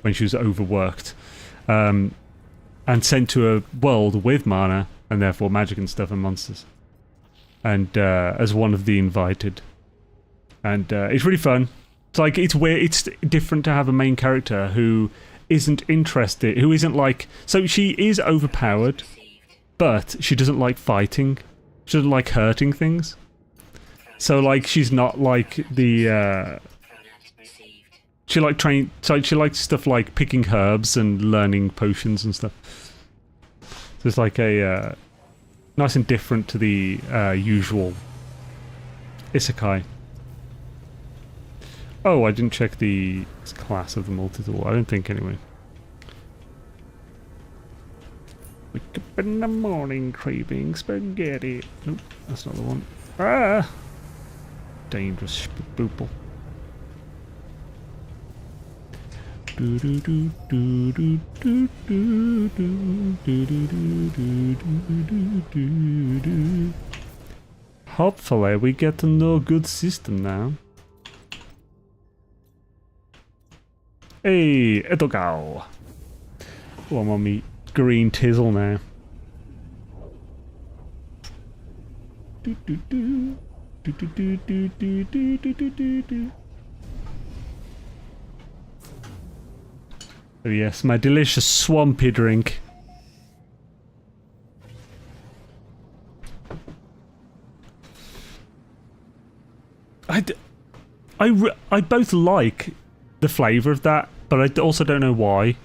when she was overworked. And sent to a world with mana and therefore magic and stuff and monsters. And as one of the invited. And it's really fun. It's like, it's weird, it's different to have a main character who isn't interested, who isn't like... So she is overpowered, but she doesn't like fighting. She doesn't like hurting things. So like, she's not like the... She likes stuff like picking herbs and learning potions and stuff. So it's like a nice and different to the usual isekai. Oh, I didn't check the class of the multi-tool. I don't think anyway. Wake up in the morning craving spaghetti. Nope, that's not the one. Ah! Dangerous spoople. Hopefully we get to know a good system now. Hey, Edogal. Oh, I'm on me green tizzle now. Oh yes, my delicious swampy drink. I both like the flavour of that, but I also don't know why.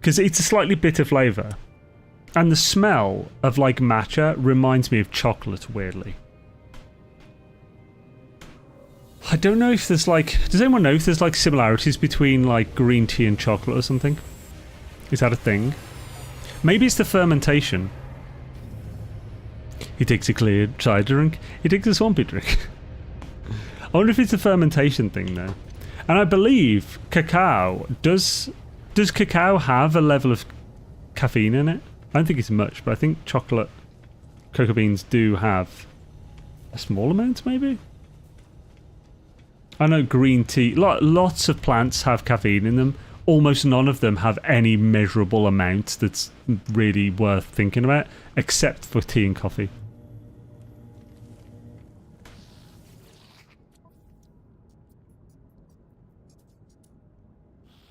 Because it's a slightly bitter flavour. And the smell of like matcha reminds me of chocolate, weirdly. I don't know if there's like... Does anyone know if there's like similarities between like green tea and chocolate or something? Is that a thing? Maybe it's the fermentation. He takes a clear cider drink. He takes a swampy drink. I wonder if it's a fermentation thing though. And I believe cacao... Does cacao have a level of caffeine in it? I don't think it's much, but I think chocolate cocoa beans do have a small amount maybe? I know green tea, lots of plants have caffeine in them. Almost none of them have any measurable amount that's really worth thinking about, except for tea and coffee.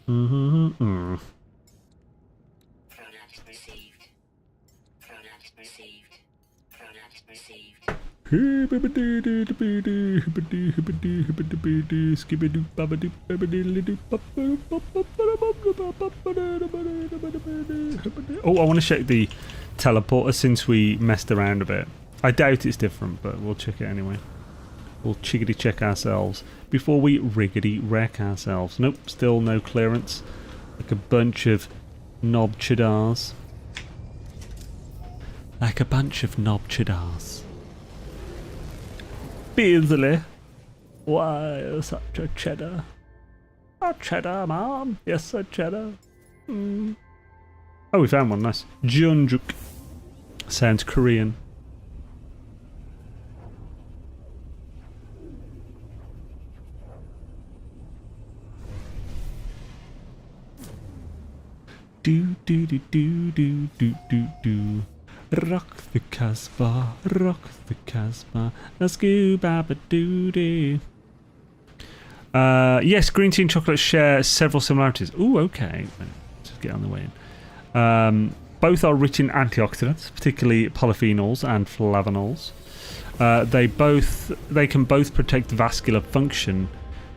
Mm-hmm. Oh, I want to check the teleporter since we messed around a bit. I doubt it's different, but we'll check it anyway. We'll chickadee check ourselves before we riggedy wreck ourselves. Nope, still no clearance. Like a bunch of knob cheddars. Like a bunch of knob cheddars. Beasley, why such a cheddar? A cheddar, ma'am. Yes, a cheddar. Mm. Oh, we found one. Nice. Jeonjuk. Sounds Korean. Do do do do do do do do. Rock the Casbah, rock the Casbah, a scuba doo doo. Yes, green tea and chocolate share several similarities. Ooh, okay. Let's just get on the way in. Both are rich in antioxidants, particularly polyphenols and flavonols. They can both protect vascular function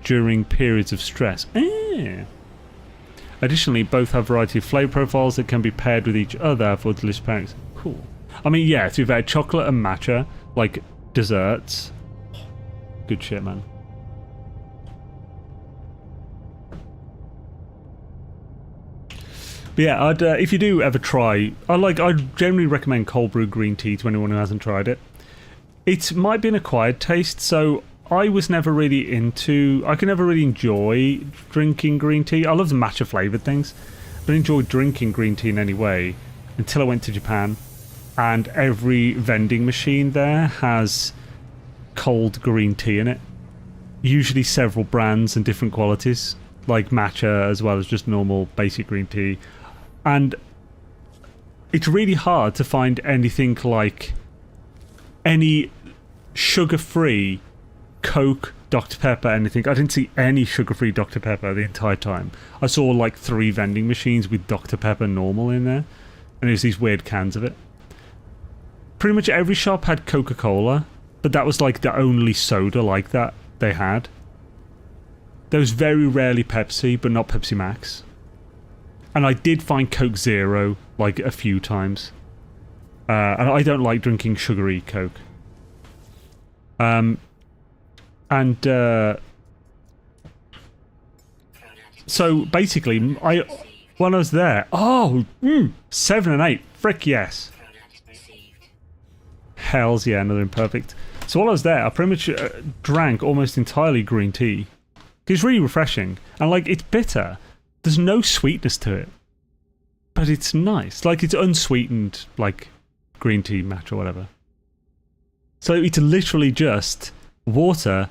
during periods of stress. Additionally, both have a variety of flavour profiles that can be paired with each other for delicious pairs. Cool. I mean, yeah, to be fair, chocolate and matcha, like, desserts. Good shit, man. But yeah, if you do ever try, I'd generally recommend cold brew green tea to anyone who hasn't tried it. It might be an acquired taste, so I was never really I could never really enjoy drinking green tea. I love the matcha flavoured things, but I enjoyed drinking green tea in any way until I went to Japan, and every vending machine there has cold green tea in it. Usually several brands and different qualities, like matcha as well as just normal basic green tea. And it's really hard to find anything like any sugar-free Coke, Dr. Pepper, anything. I didn't see any sugar-free Dr. Pepper the entire time. I saw like 3 vending machines with Dr. Pepper normal in there, and there's these weird cans of it. Pretty much every shop had Coca-Cola, but that was like the only soda like that they had. There was very rarely Pepsi, but not Pepsi Max. And I did find Coke Zero like a few times. And I don't like drinking sugary Coke. So basically, when I was there, 7 and 8, frick yes. Hells yeah, another imperfect. So while I was there, I pretty much drank almost entirely green tea. It's really refreshing, and like it's bitter. There's no sweetness to it, but it's nice. Like it's unsweetened, like green tea matcha or whatever. So it's literally just water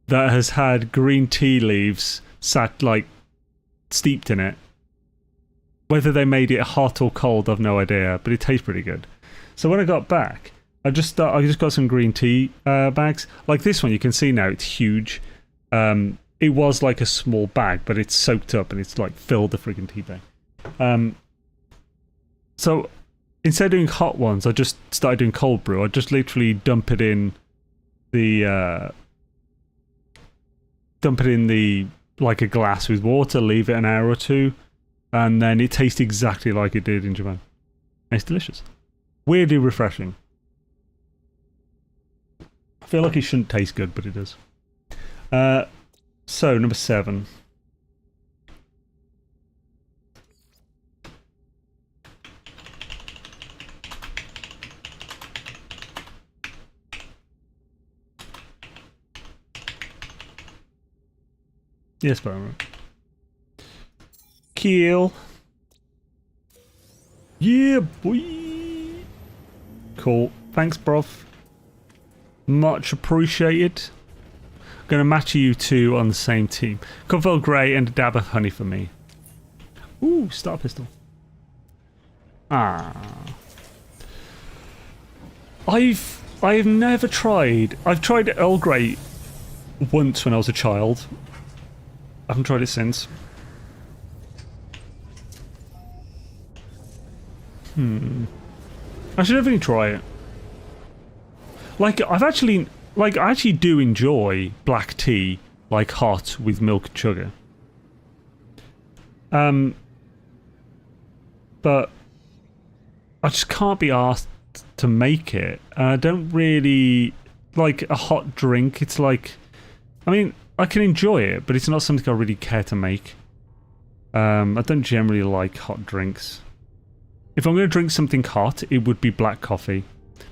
that has had green tea leaves steeped in it. Whether they made it hot or cold, I've no idea, but it tastes pretty good. So when I got back, I just got some green tea bags. Like this one, you can see now it's huge. It was like a small bag, but it's soaked up and it's like filled the freaking tea bag. So instead of doing hot ones, I just started doing cold brew. I just literally dump it in the like a glass with water, leave it an hour or two, and then it tastes exactly like it did in Japan. It's delicious. Weirdly refreshing. I feel like it shouldn't taste good, but it does. So, number 7. Yes, but I'm right. Kill. Yeah, boy. Cool. Thanks, bruv. Much appreciated. Gonna match you two on the same team. Covell Grey and a dab of honey for me. Ooh, star pistol. Ah. I've never tried. I've tried Earl Grey once when I was a child. I haven't tried it since. I should definitely try it. Like, I actually do enjoy black tea, like hot with milk and sugar. But I just can't be asked to make it. And I don't really like a hot drink. It's like, I mean, I can enjoy it, but it's not something I really care to make. I don't generally like hot drinks. If I'm going to drink something hot, it would be black coffee.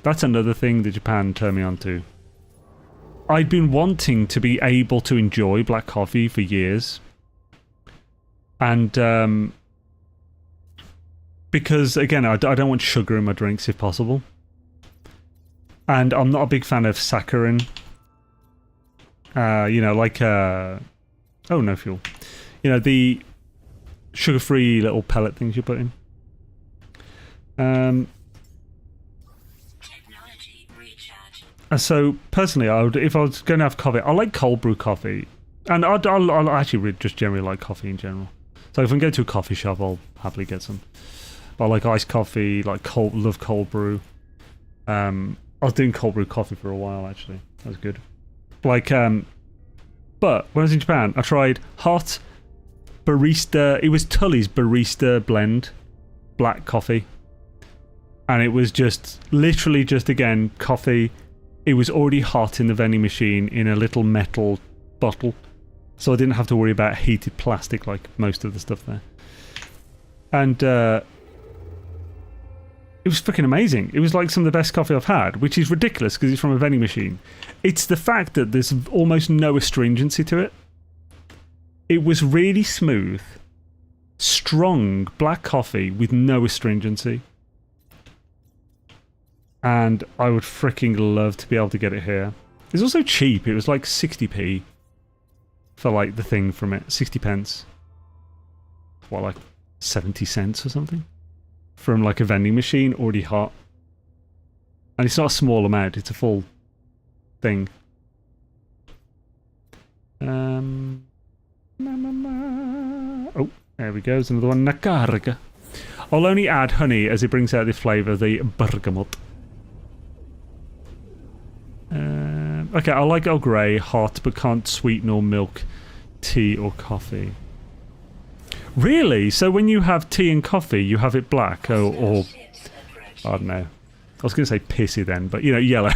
That's another thing that Japan turned me on to. I'd been wanting to be able to enjoy black coffee for years. And because, again, I don't want sugar in my drinks if possible. And I'm not a big fan of saccharin. You know, like... oh, no fuel. You know, the sugar-free little pellet things you put in. So personally, if I was going to have coffee, I like cold brew coffee, and I'll actually just generally like coffee in general. So if I go to a coffee shop, I'll happily get some. But I like iced coffee, love cold brew. I was doing cold brew coffee for a while actually. That was good. But when I was in Japan, I tried hot barista. It was Tully's barista blend, black coffee. And it was just, literally just, again, coffee, it was already hot in the vending machine in a little metal bottle. So I didn't have to worry about heated plastic like most of the stuff there. And it was freaking amazing. It was like some of the best coffee I've had, which is ridiculous because it's from a vending machine. It's the fact that there's almost no astringency to it. It was really smooth, strong black coffee with no astringency. And I would freaking love to be able to get it here. It's also cheap. It was like 60p for like the thing from it. 60 pence. What, like 70 cents or something? From like a vending machine, already hot. And it's not a small amount, it's a full thing. Oh, there we go, there's another one. Nakarga. I'll only add honey as it brings out the flavour, the bergamot. Okay, I like Earl Grey, hot, but can't sweeten or milk tea or coffee. Really? So when you have tea and coffee, you have it black? Or I don't know. I was going to say pissy then, but you know, yellow.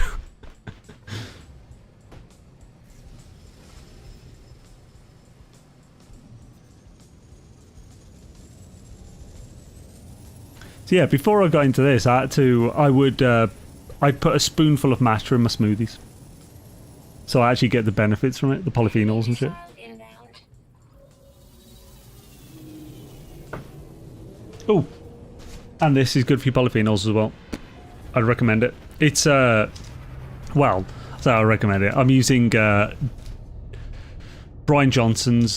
So yeah, before I got into this, I'd put a spoonful of matcha in my smoothies. So I actually get the benefits from it, the polyphenols and shit. Oh, and this is good for your polyphenols as well. I'd recommend it. It's, well, so I recommend it. I'm using Brian Johnson's,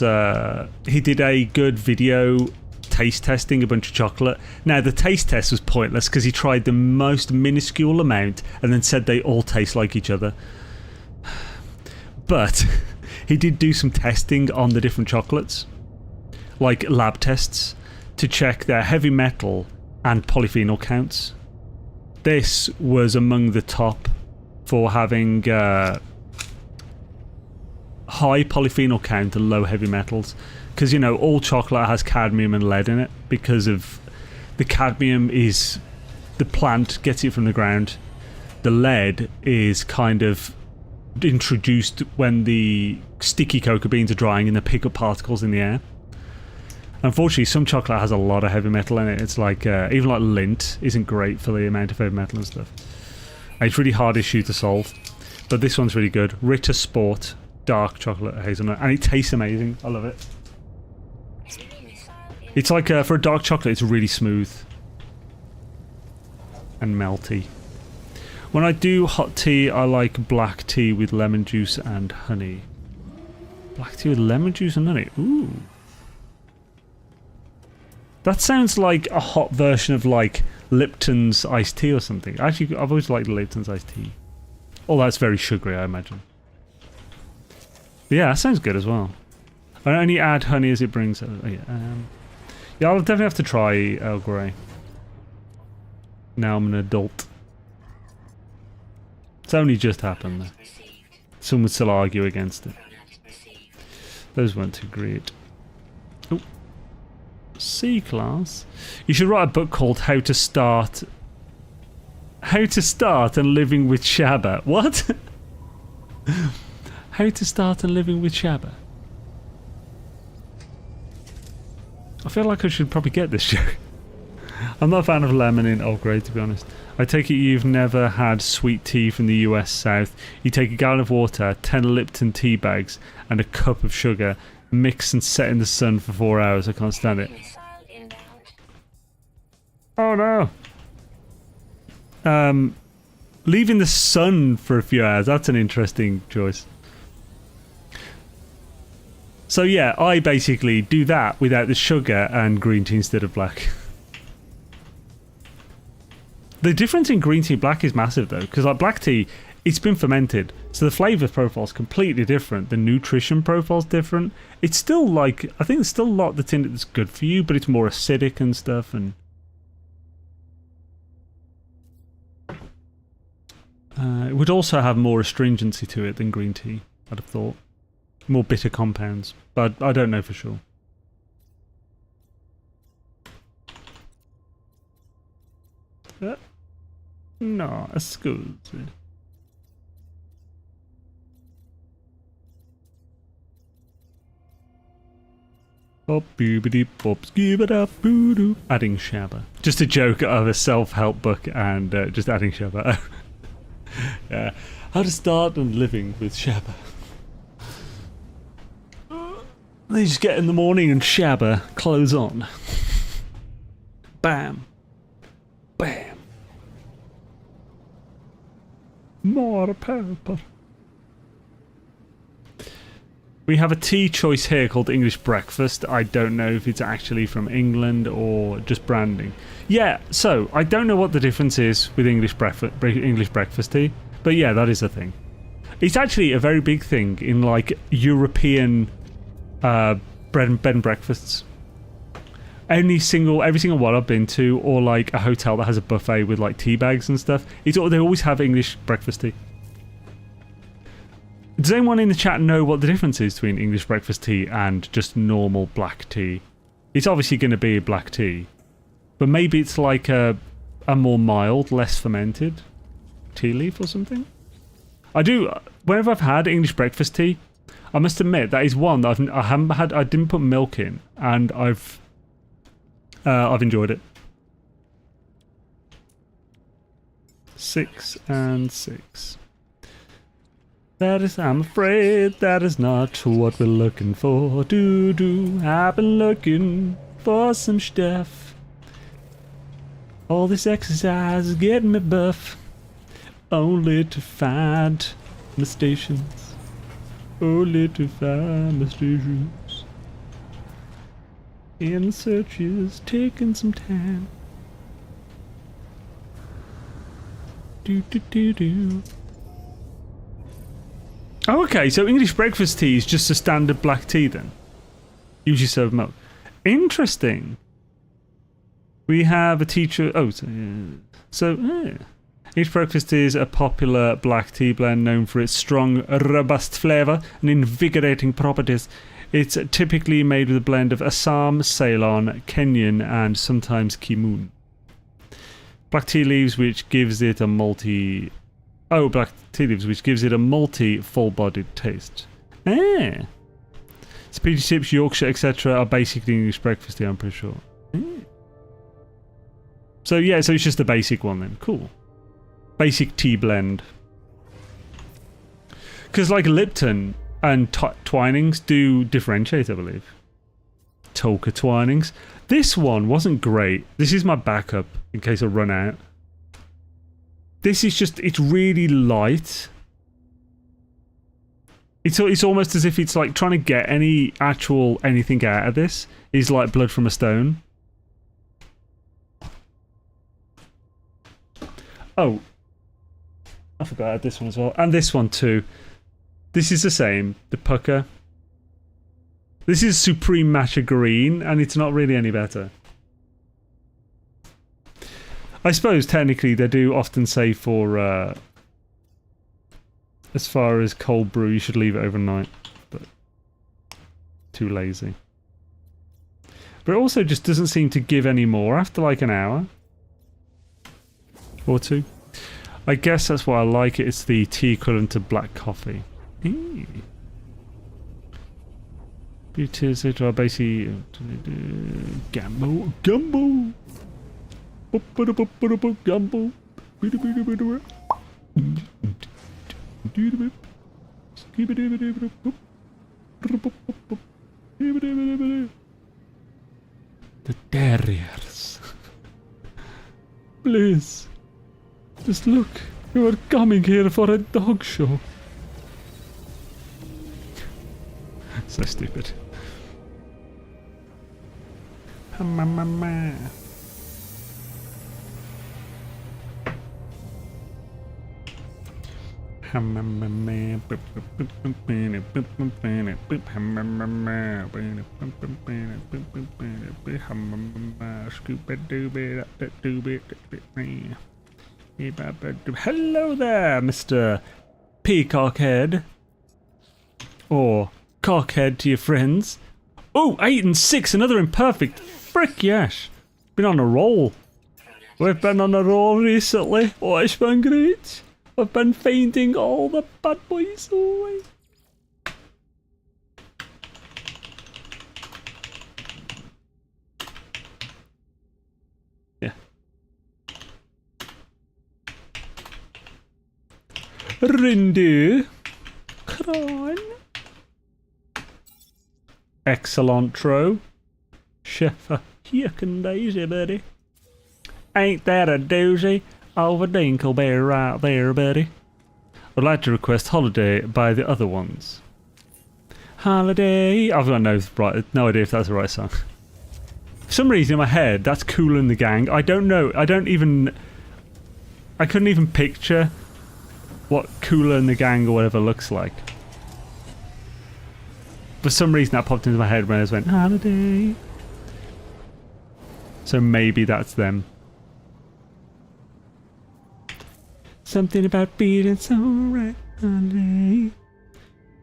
he did a good video taste testing a bunch of chocolate. Now, the taste test was pointless because he tried the most minuscule amount and then said they all taste like each other. But he did do some testing on the different chocolates, like lab tests, to check their heavy metal and polyphenol counts. This was among the top for having high polyphenol count and low heavy metals. Because, you know, all chocolate has cadmium and lead in it because of the cadmium is the plant gets it from the ground. The lead is kind of introduced when the sticky cocoa beans are drying and they pick up particles in the air. Unfortunately, some chocolate has a lot of heavy metal in it. It's like, even like Lindt isn't great for the amount of heavy metal and stuff. And it's really hard issue to solve. But this one's really good. Ritter Sport dark chocolate hazelnut. And it tastes amazing. I love it. It's like, for a dark chocolate, it's really smooth. And melty. When I do hot tea, I like black tea with lemon juice and honey. Black tea with lemon juice and honey. Ooh. That sounds like a hot version of like Lipton's iced tea or something. Actually, I've always liked Lipton's iced tea. Although it's very sugary, I imagine. But yeah, that sounds good as well. I only add honey as it brings... yeah, I'll definitely have to try Earl Grey. Now I'm an adult. It's only just happened though. Some would still argue against it. Those weren't too great. Oh. C-class. You should write a book called How to Start and Living with Shabba. What? How to Start and Living with Shabba. I feel like I should probably get this joke. I'm not a fan of lemon in Earl Grey, to be honest. I take it you've never had sweet tea from the US South. You take a gallon of water, 10 Lipton tea bags, and a cup of sugar. Mix and set in the sun for 4 hours. I can't stand it. Oh no. Leaving the sun for a few hours. That's an interesting choice. So yeah, I basically do that without the sugar and green tea instead of black. The difference in green tea and black is massive though, because like black tea, it's been fermented, so the flavour profile is completely different. The nutrition profile is different. It's still like, I think there's still a lot that's in it that's good for you, but it's more acidic and stuff. And it would also have more astringency to it than green tea, I'd have thought. More bitter compounds, but I don't know for sure. No, scusi. Bop boobity bop skibada boo doo. Adding Shabba. Just a joke of a self-help book and just adding Shabba. Yeah. How to start on living with Shabba. They just get in the morning and Shabba, clothes on. Bam. Bam. More pepper. We have a tea choice here called English Breakfast. I don't know if it's actually from England or just branding. Yeah, so I don't know what the difference is with English breakfast tea, but yeah, that is a thing. It's actually a very big thing in like European bed and breakfasts. Every single one I've been to, or like a hotel that has a buffet with like tea bags and stuff, they always have English breakfast tea. Does anyone in the chat know what the difference is between English breakfast tea and just normal black tea? It's obviously going to be black tea, but maybe it's like a more mild, less fermented tea leaf or something. Whenever I've had English breakfast tea, I must admit that is one that I didn't put milk in, and I've enjoyed it. 6 and 6. I'm afraid that is not what we're looking for. I've been looking for some stuff. All this exercise is getting me buff, only to find my stations. Only to find my stations. And the search is taking some time. Do. Oh, okay, so English breakfast tea is just a standard black tea then? Usually served milk. Interesting. We have a teacher... Oh, English breakfast tea is a popular black tea blend known for its strong, robust flavour and invigorating properties. It's typically made with a blend of Assam, Ceylon, Kenyan and sometimes Kimun. Black tea leaves which gives it a multi, full-bodied taste. Speedy chips, Yorkshire, etc. are basically English breakfast tea, I'm pretty sure. So yeah, so it's just the basic one then. Cool. Basic tea blend. Because like Lipton and Twinings do differentiate, I believe. Toka Twinings. This one wasn't great. This is my backup in case I run out. This is just, it's really light. It's almost as if it's like trying to get anything out of this is like blood from a stone. Oh, I forgot I had this one as well. And this one too. This is the same, the pucker. This is Supreme Matcha Green, and it's not really any better. I suppose technically they do often say for as far as cold brew you should leave it overnight, but too lazy. But it also just doesn't seem to give any more after like an hour or two. I guess that's why I like it. It's the tea equivalent to black coffee. Beauties, it are basically gumbo. Gumbo. The terriers. Please. Just look. You are coming here for a dog show. So stupid. Hello there, Mr. Peacockhead. Or Cockhead to your friends. Oh, 8 and 6, another imperfect. Frick yes. Been on a roll. We've been on a roll recently. Oh, it's been great. I've been finding all the bad boys away. Rindu. Cron. Excellentro. Chef Yuckin Daisy, buddy. Ain't that a doozy of a dinkleberry right there, buddy? I'd like to request Holiday by the other ones. Holiday. I've got no idea if that's the right song. For some reason in my head, that's Kool and the Gang. I don't know. I couldn't even picture what Kool and the Gang or whatever looks like. For some reason that popped into my head when I just went, Holiday. So maybe that's them. Something about being so right, Holiday.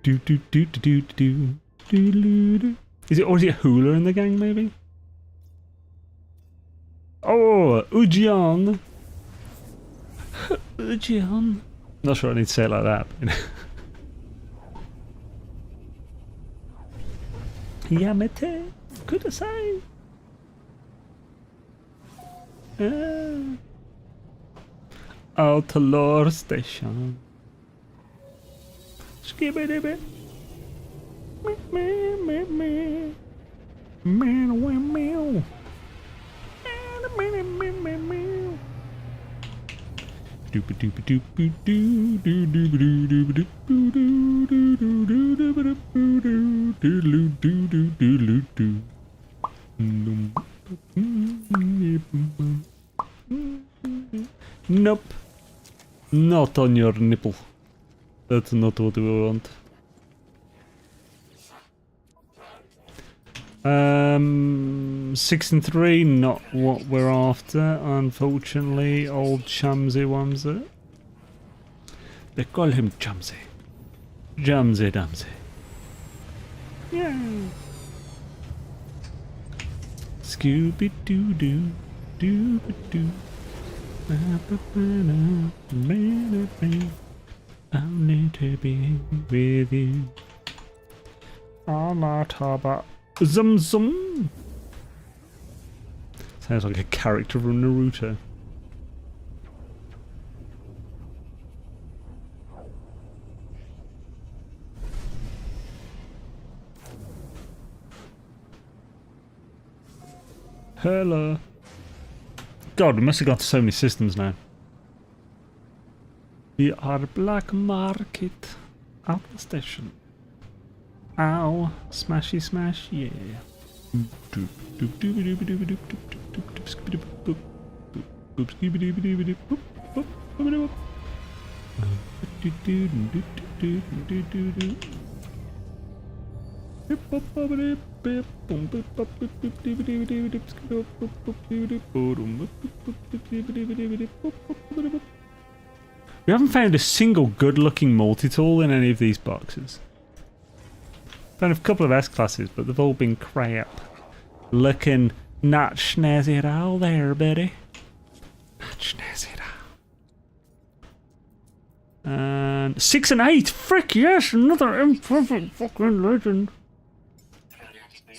Do do do do do do do do do. Is it Hula in the Gang maybe? Oh, Ujian. Ujian. Not sure I need to say it like that. Yamete Kudasai. Outlore Station. Skibidi. Meow. Nope. Not on your nipple. That's not what we want. 6 and 3, not what we're after, unfortunately. Old Chumsy Wumsy. They call him Chumsy. Jumsy Dumsy. Yeah. Scooby Doo Doo Doo Doo. I need to be with you. I'm not about Zum Zum. Sounds like a character from Naruto. Hello. God, we must have got to so many systems now. We are Black Market at the station. Ow. Smashy smash, yeah. We haven't found a single good-looking multi-tool in any of these boxes. Found a couple of S-classes, but they've all been crap. Looking not snazzy at all there, buddy. Not snazzy at all. And 6 and 8! Frick yes! Another imperfect fucking legend.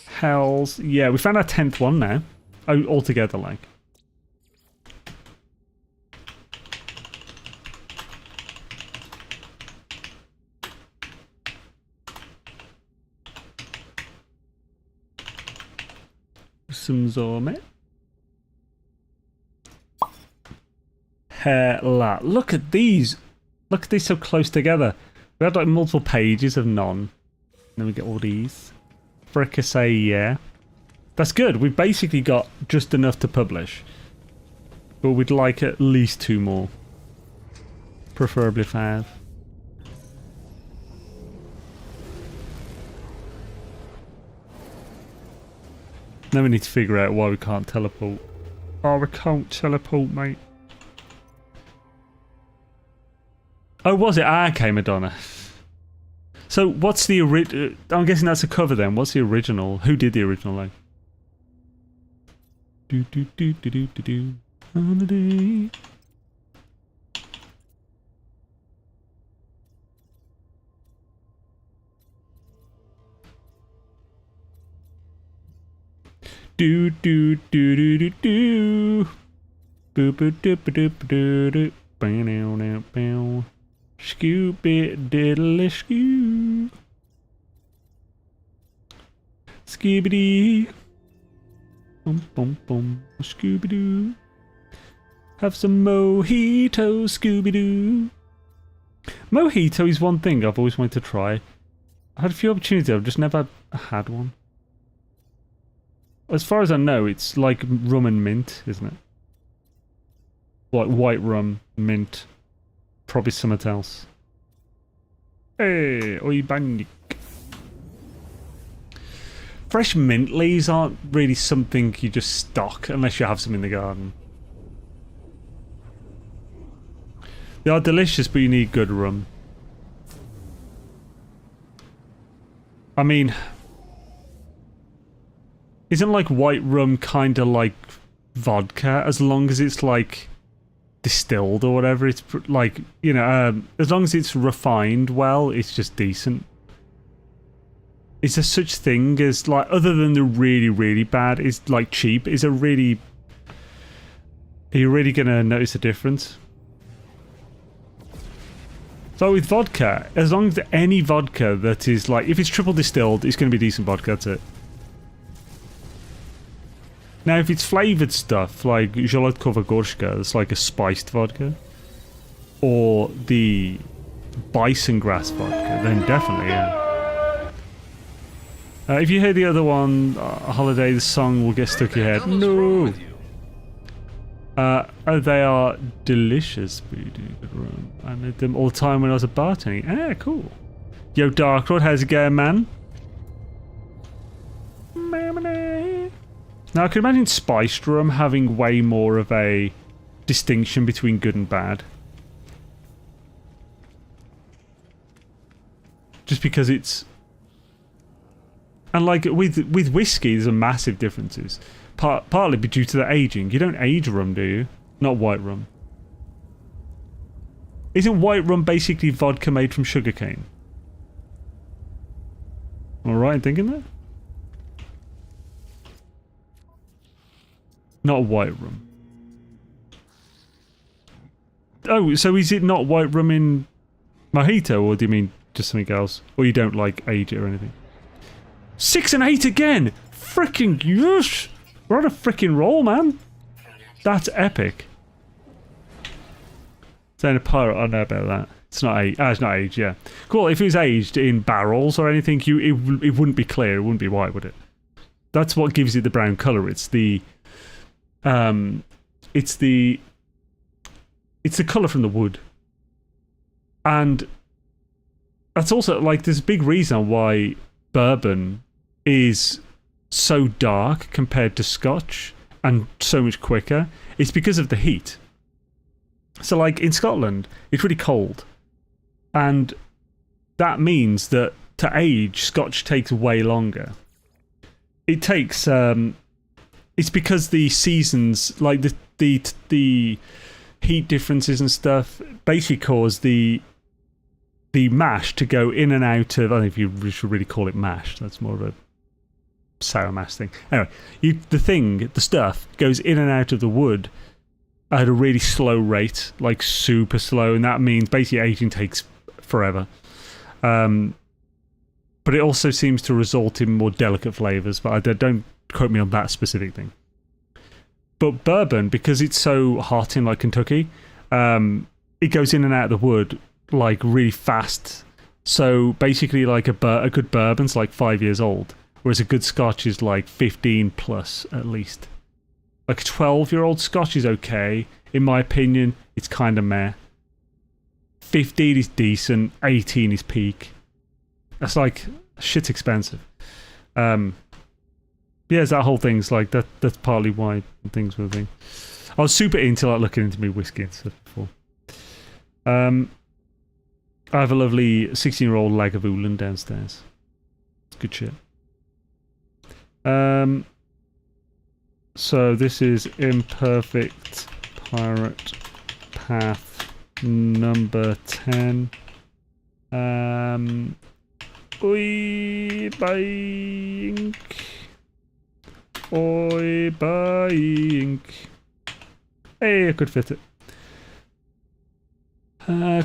Hells. Yeah, we found our 10th one now. Oh, altogether, like. Some Zorme. Hella. Look at these. Look at these so close together. We had like multiple pages of none. And then we get all these. Fricassee, yeah. That's good. We've basically got just enough to publish. But we'd like at least 2 more. Preferably 5. Now we need to figure out why we can't teleport. Oh, we can't teleport, mate. Oh, was it? Ah, okay, Madonna. So, what's the original? I'm guessing that's a cover then. What's the original? Who did the original, though? Do do do do do do do. Holiday. Do do do do do do. Boo boo doo boo doo boo doo. Bow now now bow. Scooby diddly scoo. Scooby-dee. Bum bum bum. Scooby-doo. Have some mojito, Scooby-doo. Mojito is one thing I've always wanted to try. I had a few opportunities, I've just never had one. As far as I know, it's like rum and mint, isn't it? Like white rum, mint, probably something else. Hey, oi bandic. Fresh mint leaves aren't really something you just stock unless you have some in the garden. They are delicious, but you need good rum. I mean, isn't like white rum kind of like vodka as long as it's like distilled or whatever? It's like, you know, as long as it's refined well, it's just decent. Is there such thing as like, other than the really, really bad, is like cheap? Is there really... Are you really gonna notice a difference? So with vodka, as long as any vodka that is like, if it's triple distilled, it's going to be decent vodka, that's it. Now if it's flavoured stuff, like Zolotkova Gorshka, that's like a spiced vodka, or the bison grass vodka, then definitely, yeah. If you hear the other one, Holiday, the song will get stuck in your head. No! Oh, they are delicious. I made them all the time when I was a bartending. Ah, cool. Yo, Darkroad, how's it going, man? Now, I can imagine spiced rum having way more of a distinction between good and bad. Just because it's... And like, with whiskey, there's a massive differences. Partly due to the aging. You don't age rum, do you? Not white rum. Isn't white rum basically vodka made from sugarcane? Am I right in thinking that? Not white rum. Oh, so is it not white rum in mojito, or do you mean just something else? Or you don't like age it or anything? 6 and 8 again! Frickin' yes! We're on a frickin' roll, man. That's epic. Saying a pirate, I know about that. It's not aged. It's not aged, yeah. Cool, if it was aged in barrels or anything, it wouldn't be clear, it wouldn't be white, would it? That's what gives it the brown colour. It's the colour from the wood. And that's also, like, there's a big reason why bourbon is so dark compared to Scotch and so much quicker. It's because of the heat. So like in Scotland, it's really cold. And that means that to age, Scotch takes way longer. It takes, it's because the seasons, like the heat differences and stuff, basically cause the mash to go in and out of, I don't know if you should really call it mash, that's more of a sour mash thing. Anyway, the stuff goes in and out of the wood at a really slow rate, like super slow, and that means basically aging takes forever. But it also seems to result in more delicate flavours, but I don't quote me on that specific thing. But bourbon, because it's so hot in like Kentucky, it goes in and out of the wood like really fast. So basically like a good bourbon's like 5 years old, whereas a good Scotch is like 15 plus at least. Like a 12-year-old Scotch is okay. In my opinion, it's kind of meh. 15 is decent, 18 is peak. That's like, shit's expensive. Yeah, that whole thing's like, that's partly why things were a thing. I was super into like looking into me whiskey and stuff before. I have a lovely 16-year-old Lagavulin downstairs. It's good shit. So this is Imperfect Pirate Path number 10. Oi buying. Oi buying. Hey, I could fit it.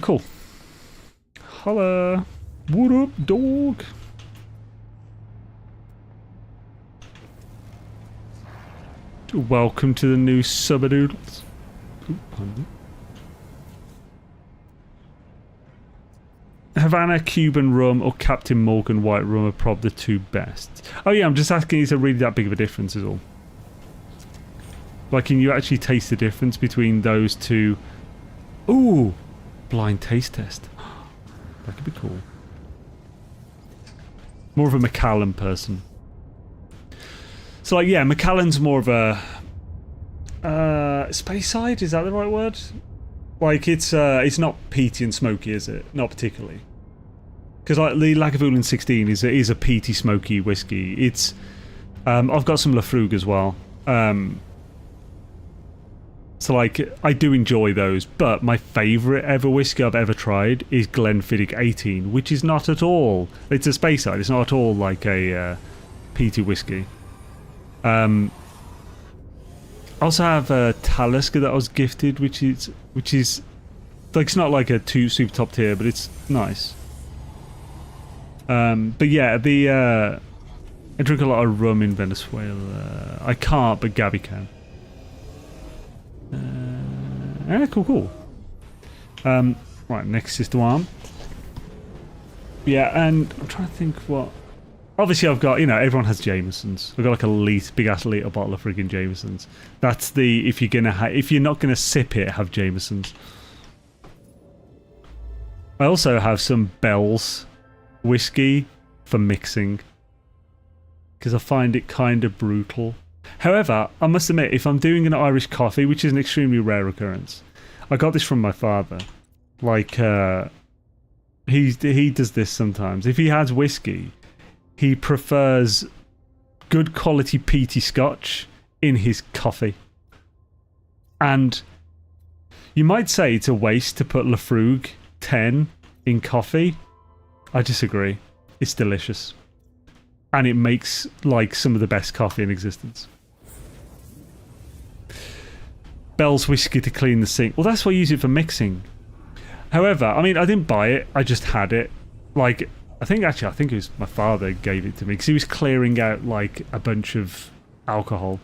Cool. Holla! What up, dog? Welcome to the new Subadoodles. Ooh, pardon. Havana Cuban rum or Captain Morgan white rum are probably the two best. Oh yeah, I'm just asking, is there really that big of a difference is all? Like, can you actually taste the difference between those two? Ooh! Blind taste test. That could be cool. More of a Macallan person. So like, yeah, Macallan's more of a... Speyside? Is that the right word? Like, it's not peaty and smoky, is it? Not particularly. Because like, the Lagavulin 16 is a peaty, smoky whiskey. It's... I've got some Lafroig as well. So like, I do enjoy those, but my favourite ever whiskey I've ever tried is Glenfiddich 18, which is not at all... It's a Speyside, it's not at all like a peaty whiskey. I also have a Talisker that I was gifted, which is like, it's not like a super top tier, but it's nice. But yeah, I drink a lot of rum in Venezuela. I can't, but Gabby can. Cool. Right, next is the one. Yeah, and I'm trying to think what... Obviously, I've got, everyone has Jamesons. I've got like a big ass litre bottle of friggin' Jamesons. That's the, if you're not gonna sip it, have Jamesons. I also have some Bell's whiskey for mixing, because I find it kind of brutal. However, I must admit, if I'm doing an Irish coffee, which is an extremely rare occurrence, I got this from my father. Like, he does this sometimes. If he has whiskey, he prefers good quality peaty scotch in his coffee. And you might say it's a waste to put Lafroig 10 in coffee. I disagree. It's delicious. And it makes like some of the best coffee in existence. Bell's whiskey to clean the sink. Well, that's why I use it for mixing. However, I mean, I didn't buy it. I just had it. Like, I think it was my father gave it to me because he was clearing out like a bunch of alcohol.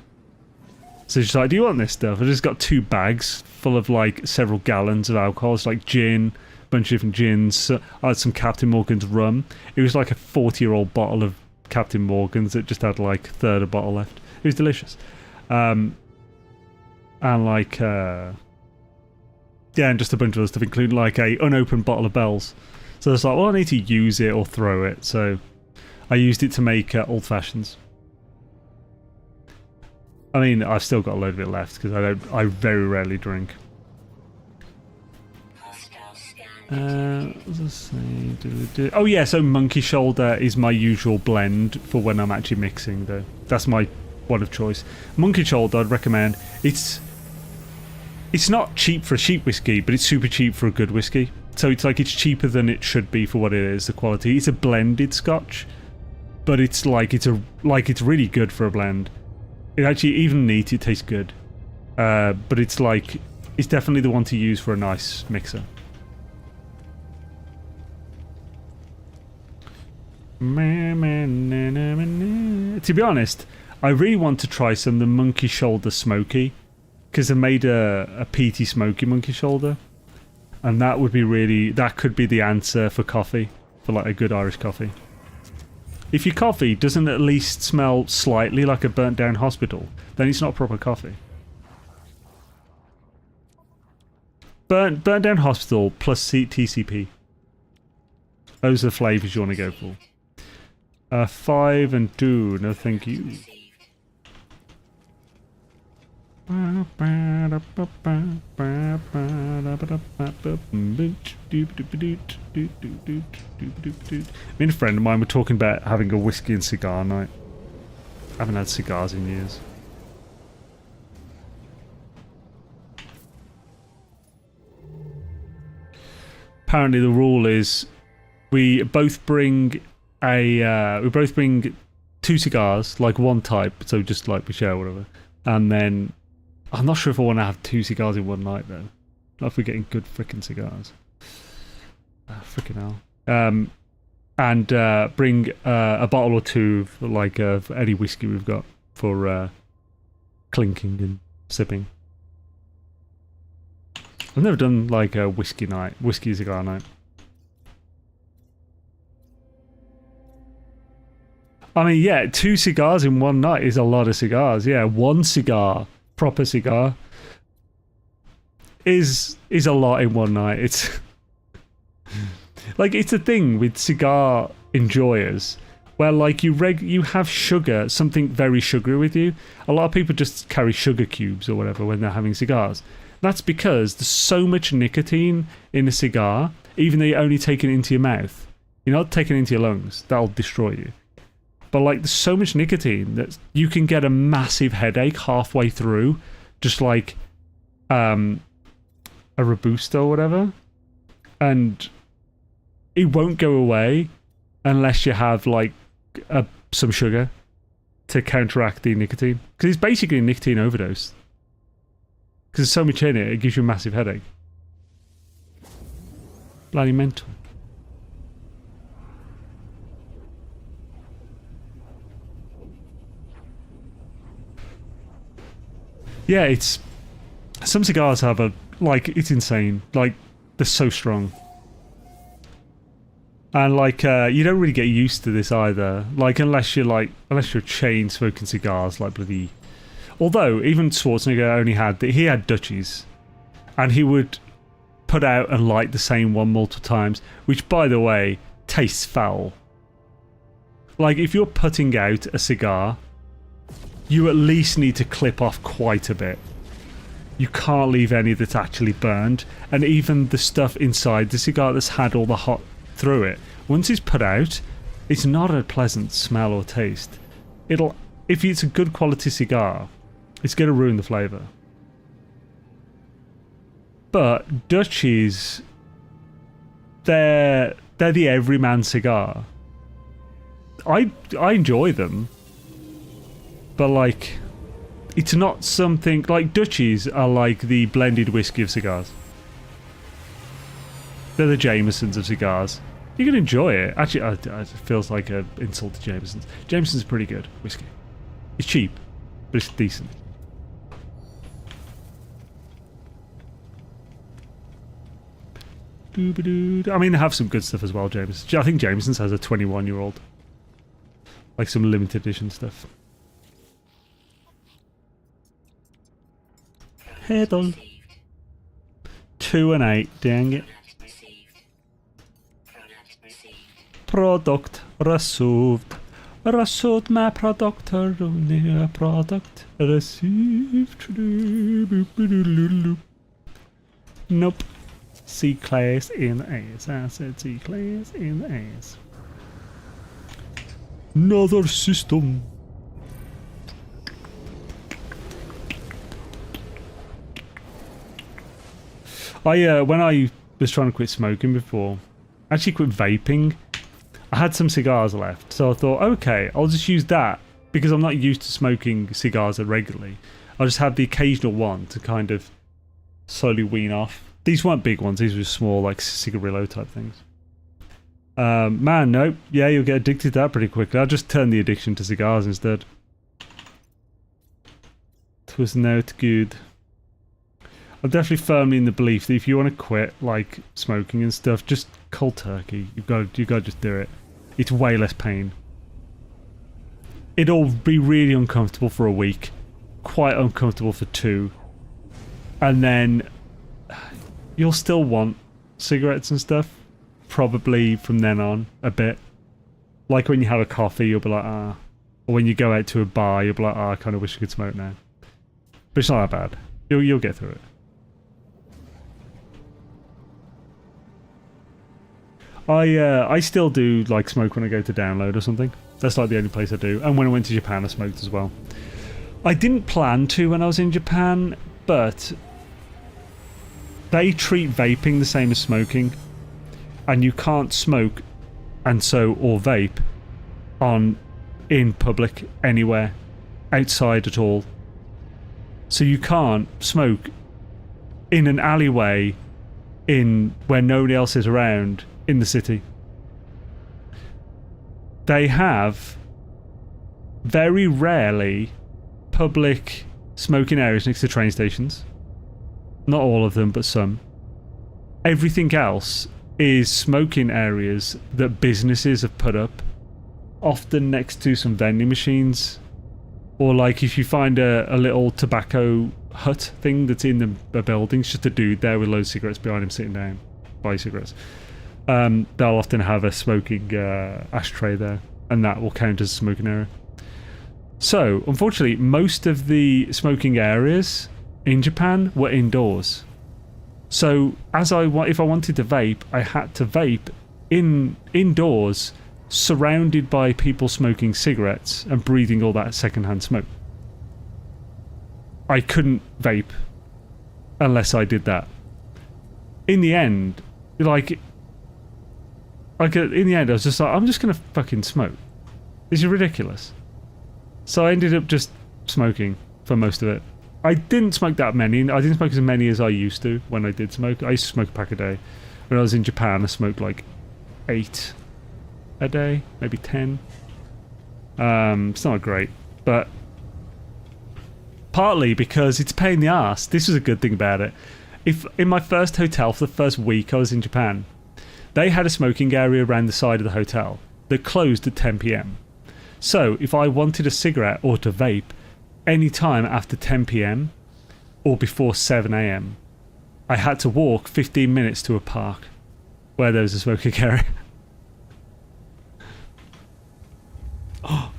So he's like, "Do you want this stuff?" I just got 2 bags full of like several gallons of alcohol. It's like gin, a bunch of different gins. I had some Captain Morgan's rum. It was like a 40-year-old bottle of Captain Morgan's that just had like a third of a bottle left. It was delicious. And like, yeah, and just a bunch of other stuff, including like a unopened bottle of Bell's. So it's like, well, I need to use it or throw it. So I used it to make old fashions. I mean, I've still got a load of it left because I very rarely drink. Oh yeah, so Monkey Shoulder is my usual blend for when I'm actually mixing though. That's my one of choice. Monkey Shoulder I'd recommend. It's not cheap for a cheap whiskey, but it's super cheap for a good whiskey. So it's like, it's cheaper than it should be for what it is, the quality. It's a blended scotch, but it's like, it's really good for a blend. It actually, even neat, it tastes good. But it's like, it's definitely the one to use for a nice mixer. To be honest, I really want to try some of the Monkey Shoulder Smoky, because they made a peaty smoky Monkey Shoulder, and that could be the answer for coffee, for like a good Irish coffee. If your coffee doesn't at least smell slightly like a burnt down hospital, then it's not proper coffee. Burnt down hospital plus TCP. Those are the flavours you want to go for. 5 and 2, no thank you. Me and a friend of mine were talking about having a whiskey and cigar night. I haven't had cigars in years. Apparently the rule is we both bring 2 cigars, like one type, so just like we share whatever, and then I'm not sure if I want to have 2 cigars in one night though. Not if we're getting good frickin' cigars. Frickin' hell. and bring a bottle or two of any whiskey we've got for clinking and sipping. I've never done like a whiskey cigar night. I mean, yeah, 2 cigars in one night is a lot of cigars. Yeah, 1 cigar, proper cigar, is a lot in one night. It's like, it's a thing with cigar enjoyers where like you have sugar, something very sugary with you. A lot of people just carry sugar cubes or whatever when they're having cigars. That's because there's so much nicotine in a cigar, even though you're only taking it into your mouth. You're not taking it into your lungs. That'll destroy you. But like, there's so much nicotine that you can get a massive headache halfway through, just like a Robusto or whatever, and it won't go away unless you have like some sugar to counteract the nicotine, because it's basically a nicotine overdose. Because there's so much in it, it gives you a massive headache. Bloody mental. Yeah, it's... Some cigars have it's insane. Like, they're so strong. And, like, you don't really get used to this either. Like, unless you're chain smoking cigars, like bloody... Although, even Schwarzenegger he had Dutchies. And he would put out and light the same one multiple times, which, by the way, tastes foul. Like, if you're putting out a cigar, you at least need to clip off quite a bit. You can't leave any that's actually burned, and even the stuff inside the cigar that's had all the hot through it, once it's put out, it's not a pleasant smell or taste. If it's a good quality cigar, it's going to ruin the flavour. But Dutchies, they're the everyman cigar. I enjoy them, but like, it's not something like... Dutchies are like the blended whiskey of cigars. They're the Jamesons of cigars. You can enjoy it. Actually, it feels like an insult to Jamesons. Jameson's pretty good whiskey. It's cheap, but it's decent. I mean, they have some good stuff as well, Jameson. I think Jameson's has a 21-year-old. Like some limited edition stuff. Head on. 2 and 8, dang it. Product received. Received my product, only a product received. Nope. C-class in the ass. I said C-class in the ass. Another system. When I was trying to quit smoking before, actually quit vaping, I had some cigars left, so I thought, okay, I'll just use that, because I'm not used to smoking cigars regularly. I'll just have the occasional one to kind of slowly wean off. These weren't big ones, these were small, like cigarillo type things. Man, nope. Yeah, you'll get addicted to that pretty quickly. I'll just turn the addiction to cigars instead. It was not good. I'm definitely firmly in the belief that if you want to quit, like, smoking and stuff, just cold turkey. You've got to just do it. It's way less pain. It'll be really uncomfortable for a week. Quite uncomfortable for 2. And then you'll still want cigarettes and stuff. Probably from then on, a bit. Like when you have a coffee, you'll be like, ah. Or when you go out to a bar, you'll be like, ah, I kind of wish I could smoke now. But it's not that bad. You'll get through it. I still do like smoke when I go to download or something. That's like the only place I do. And when I went to Japan, I smoked as well. I didn't plan to when I was in Japan, but they treat vaping the same as smoking, and you can't smoke or vape in public anywhere outside at all. So you can't smoke in an alleyway where nobody else is around in the city. they have very rarely public smoking areas next to train stations. Not all of them, but some. Everything else is smoking areas that businesses have put up, often next to some vending machines, or like if you find a little tobacco hut thing that's in the building, it's just a dude there with loads of cigarettes behind him sitting down, buy cigarettes. They'll often have a smoking ashtray there, and that will count as a smoking area. So, unfortunately, most of the smoking areas in Japan were indoors. So, if I wanted to vape, I had to vape indoors, surrounded by people smoking cigarettes and breathing all that secondhand smoke. I couldn't vape unless I did that. In the end, in the end, I was just like, I'm just gonna fucking smoke. This is ridiculous. So I ended up just smoking for most of it. I didn't smoke that many. I didn't smoke as many as I used to when I did smoke. I used to smoke a pack a day. When I was in Japan, I smoked like 8 a day, maybe 10. It's not great, but partly because it's a pain in the arse. This was a good thing about it. If in my first hotel for the first week I was in Japan, they had a smoking area around the side of the hotel that closed at 10 p.m. So if I wanted a cigarette or to vape any time after 10 p.m. or before 7 a.m., I had to walk 15 minutes to a park where there was a smoking area.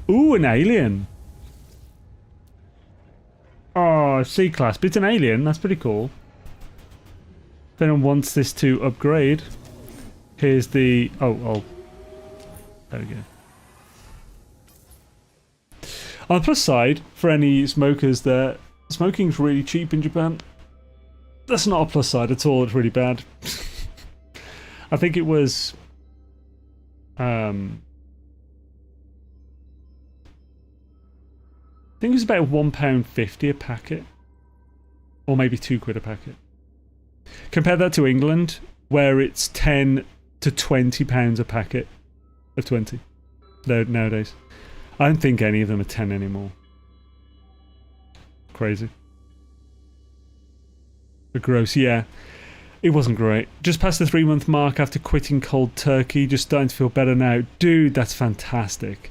Ooh, an alien. Oh, C-class. But it's an alien. That's pretty cool. If anyone wants this to upgrade, here's the... Oh. There we go. On the plus side, for any smokers there, smoking's really cheap in Japan. That's not a plus side at all. It's really bad. I think it was... I think it was about £1.50 a packet. Or maybe £2 a packet. Compare that to England, where it's £10 to £20 a packet of 20 nowadays. I don't think any of them are 10 anymore. Crazy. But gross, yeah. It wasn't great. Just past the 3-month mark after quitting cold turkey, just starting to feel better now. Dude, that's fantastic.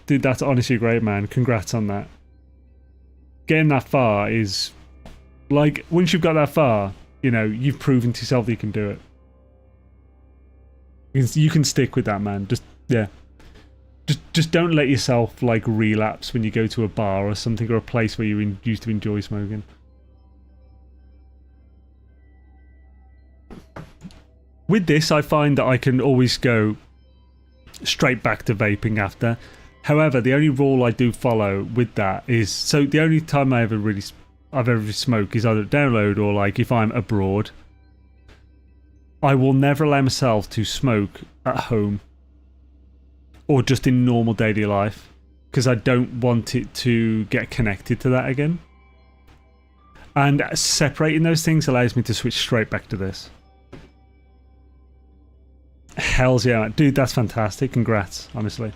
Dude, that's honestly great, man. Congrats on that. Getting that far is... Like, once you've got that far, you know, you've proven to yourself that you can do it. You can stick with that, man. Just, yeah. Just don't let yourself, like, relapse when you go to a bar or something, or a place where you used to enjoy smoking. With this, I find that I can always go straight back to vaping after. However, the only rule I do follow with that is... So, the only time I've ever smoked is either download or, like, if I'm abroad. I will never allow myself to smoke at home. Or just in normal daily life. Because I don't want it to get connected to that again. And separating those things allows me to switch straight back to this. Hells yeah. Dude, that's fantastic. Congrats, honestly.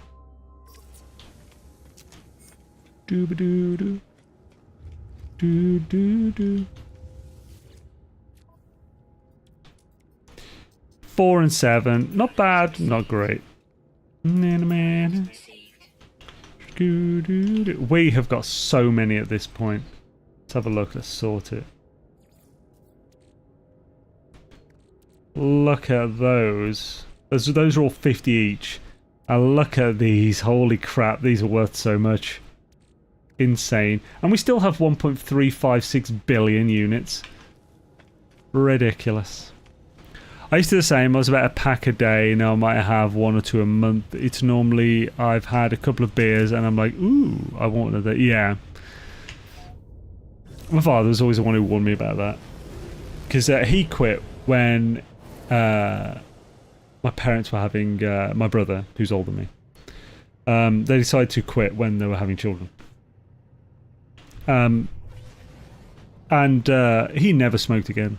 Doo-ba-doo-doo. Doo-doo-doo. 4 and 7. Not bad, not great. We have got so many at this point. Let's have a look. Let's sort it. Look at those. Those are all 50 each. And look at these. Holy crap. These are worth so much. Insane. And we still have 1.356 billion units. Ridiculous. I used to do the same. I was about a pack a day. Now I might have 1 or 2 a month. It's normally I've had a couple of beers and I'm like, ooh, I want another. Yeah. My father was always the one who warned me about that. Because he quit when my parents were having... my brother, who's older than me. They decided to quit when they were having children. And he never smoked again.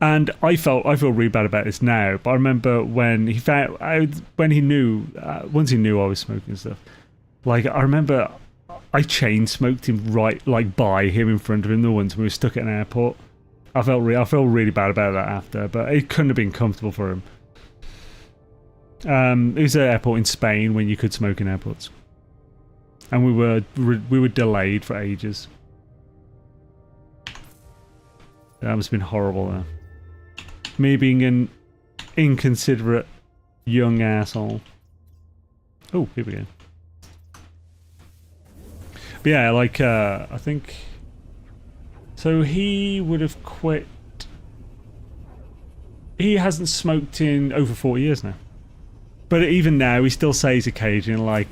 And I feel really bad about this now, but I remember when he found out, when he knew, once he knew I was smoking and stuff, like, I remember I chain smoked him right, like, by him, in front of him, the ones when we were stuck at an airport. I felt really bad about that after, but it couldn't have been comfortable for him. It was an airport in Spain when you could smoke in airports. And we were delayed for ages. That must have been horrible there. Me being an inconsiderate young asshole. Oh, here we go. But yeah, like, I think... So he would have quit... He hasn't smoked in over 40 years now. But even now, he still says occasionally,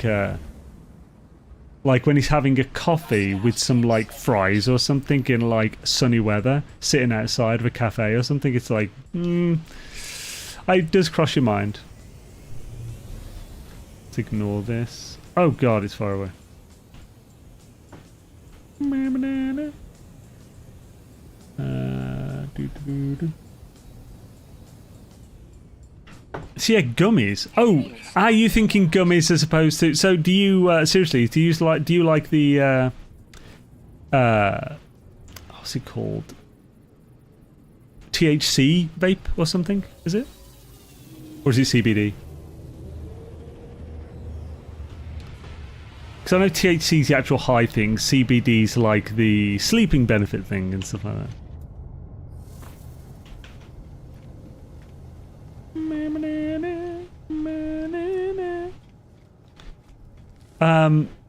like when he's having a coffee with some, like, fries or something in, like, sunny weather, sitting outside of a cafe or something, it's like, it does cross your mind. Let's ignore this. Oh god, it's far away. So yeah, gummies. Oh, are you thinking gummies as opposed to? So do you seriously? Do you like the what's it called? THC vape or something? Is it? Or is it CBD? Because I know THC is the actual high thing. CBD's like the sleeping benefit thing and stuff like that.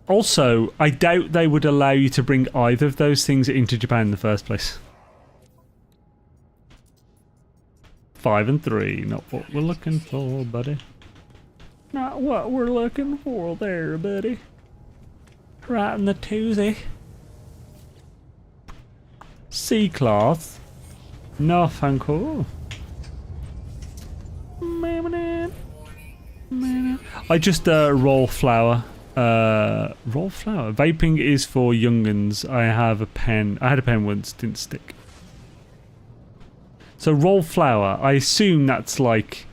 Also, I doubt they would allow you to bring either of those things into Japan in the first place. 5 and 3, not what we're looking for, buddy. Not what we're looking for there, buddy. Right in the toozy. Sea cloth. No, thank you. I just roll flour. Roll flour. Vaping is for younguns. I have a pen. I had a pen once, didn't stick. So roll flour. I assume that's like,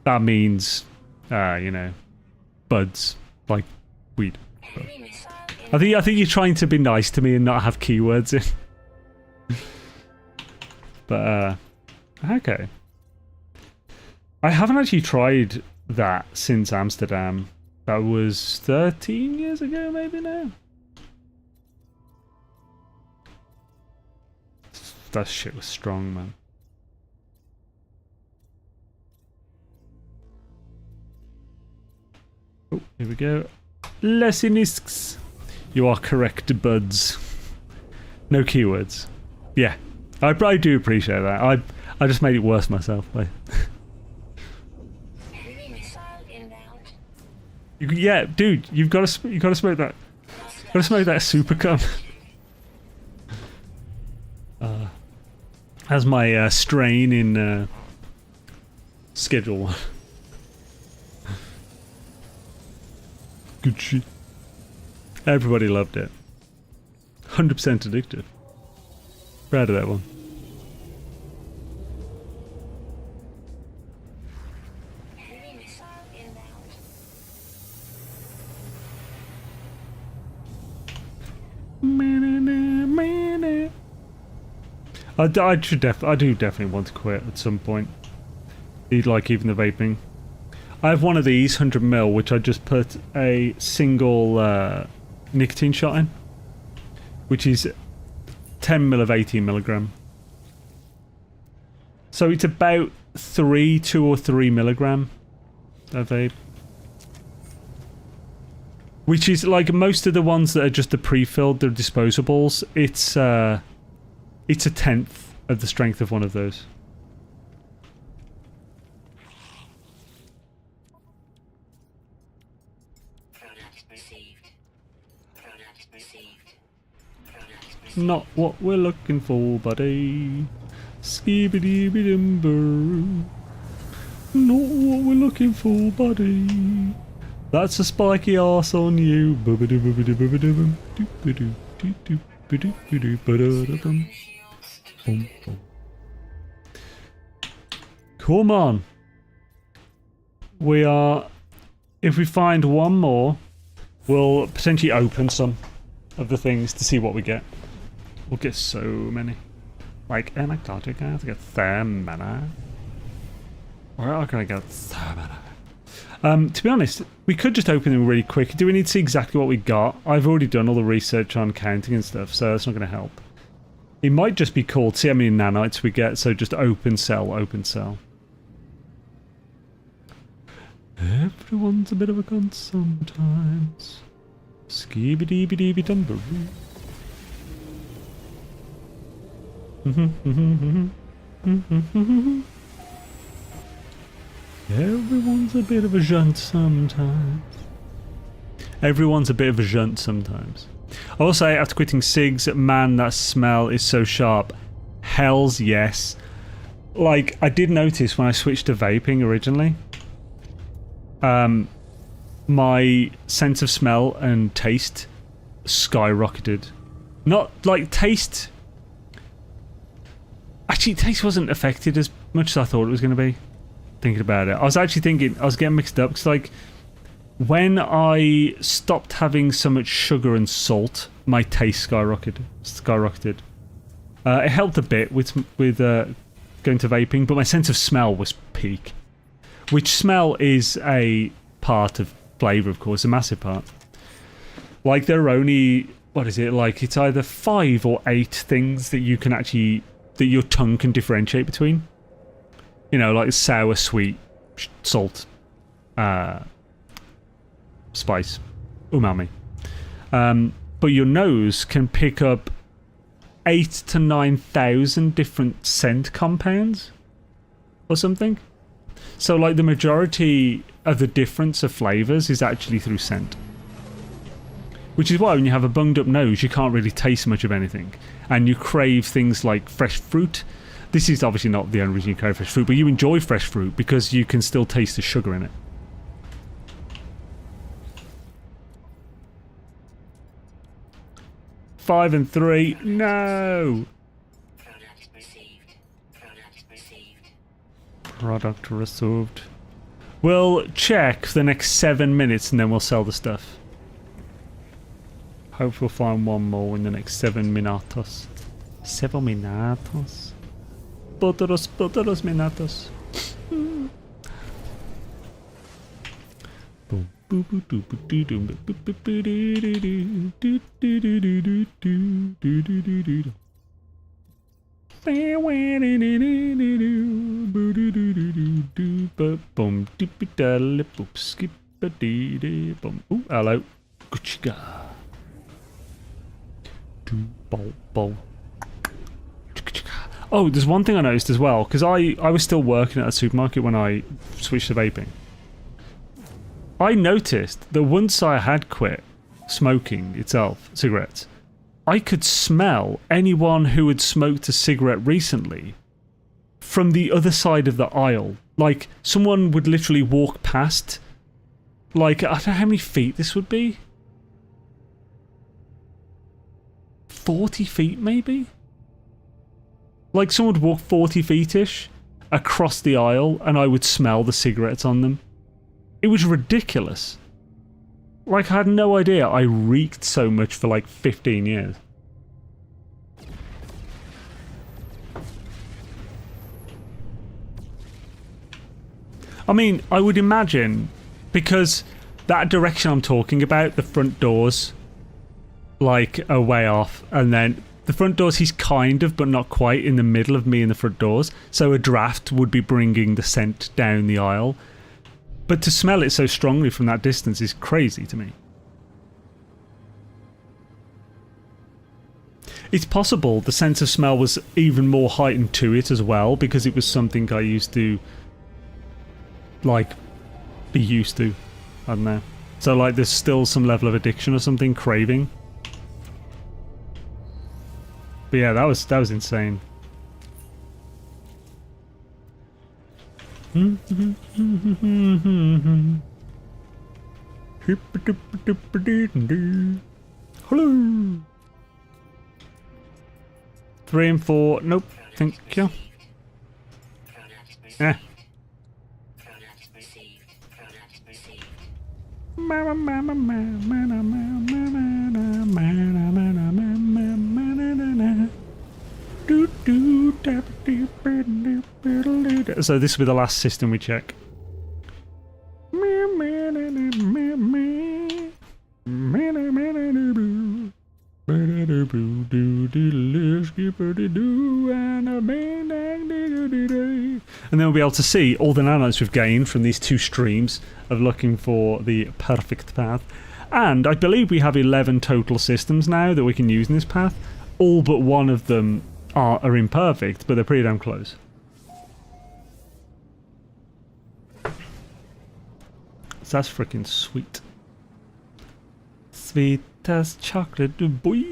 that means, you know, buds, like weed. I think you're trying to be nice to me and not have keywords in. But okay. I haven't actually tried that since Amsterdam. That was 13 years ago, maybe now. That shit was strong, man. Oh, here we go. Lessinisks. You are correct, buds. No keywords. Yeah, I do appreciate that. I just made it worse myself. Yeah, dude, you've got to smoke that. Got to smoke that super cum. As my strain in Schedule 1. Good shit. Everybody loved it. 100% addictive. Proud of that one. I do definitely want to quit at some point. Like even the vaping. I have one of these 100ml, which I just put a single nicotine shot in, which is 10ml of 18mg. So it's about 2 or 3 milligram of vape. Which is like most of the ones that are just the pre-filled, they're disposables. It's a 1/10 of the strength of one of those. Not what we're looking for, buddy. Skibidi-bidimber. Not what we're looking for, buddy. That's a spiky arse on you. Come on. We are... If we find one more, we'll potentially open some of the things to see what we get. We'll get so many. Like, Antarctica, to get so many. Where are going to get so many? To be honest, we could just open them really quick. Do we need to see exactly what we got? I've already done all the research on counting and stuff, so that's not going to help. It might just be called, see how many nanites we get, so just open cell, open cell. Everyone's a bit of a cunt sometimes. Skibidi-bidi-bidi-dumbaroo. Everyone's a bit of a junt sometimes. Everyone's a bit of a junt sometimes. I will say, after quitting cigs, man, that smell is so sharp. Hells yes. Like, I did notice when I switched to vaping originally, my sense of smell and taste skyrocketed. Not like taste. Actually, taste wasn't affected as much as I thought it was going to be. Thinking about it, I was actually thinking I was getting mixed up because, like, when I stopped having so much sugar and salt, my taste skyrocketed. It helped a bit with going to vaping, but my sense of smell was peak. Which smell is a part of flavour, of course, a massive part. Like, there are only, what is it, like, it's either 5 or 8 things that you can actually, that your tongue can differentiate between. You know, like sour, sweet, salt, spice, umami. But your nose can pick up 8,000 to 9,000 different scent compounds or something. So, like, the majority of the difference of flavours is actually through scent. Which is why when you have a bunged up nose, you can't really taste much of anything. And you crave things like fresh fruit. This is obviously not the only reason you crave fresh fruit, but you enjoy fresh fruit because you can still taste the sugar in it. Five and 3. No! Product received. We'll check for the next 7 minutes and then we'll sell the stuff. Hope we'll find one more in the next 7 minutos. 7 minutos. Poteros minutos. Ooh, hello. Oh, there's one thing I noticed as well, because I was still working at a supermarket when I switched to vaping. I noticed that once I had quit smoking itself, cigarettes, I could smell anyone who had smoked a cigarette recently from the other side of the aisle. Like, someone would literally walk past, like, I don't know how many feet this would be. 40 feet, maybe? Like, someone would walk 40 feet-ish across the aisle and I would smell the cigarettes on them. It was ridiculous. Like, I had no idea I reeked so much for like 15 years. I mean, I would imagine, because that direction I'm talking about, the front doors, like, are way off, and then the front doors, he's kind of, but not quite, in the middle of me and the front doors, so a draft would be bringing the scent down the aisle. But to smell it so strongly from that distance is crazy to me. It's possible the sense of smell was even more heightened to it as well, because it was something I used to, like, be used to. I don't know. So, like, there's still some level of addiction or something, craving. But yeah, that was insane. Hello. 3 and 4. Nope. Thank you. So this will be the last system we check. And then we'll be able to see all the nanites we've gained from these 2 streams of looking for the perfect path. And I believe we have 11 total systems now that we can use in this path. All but one of them are imperfect, but they're pretty damn close. So that's freaking sweet. Sweet as chocolate, boy.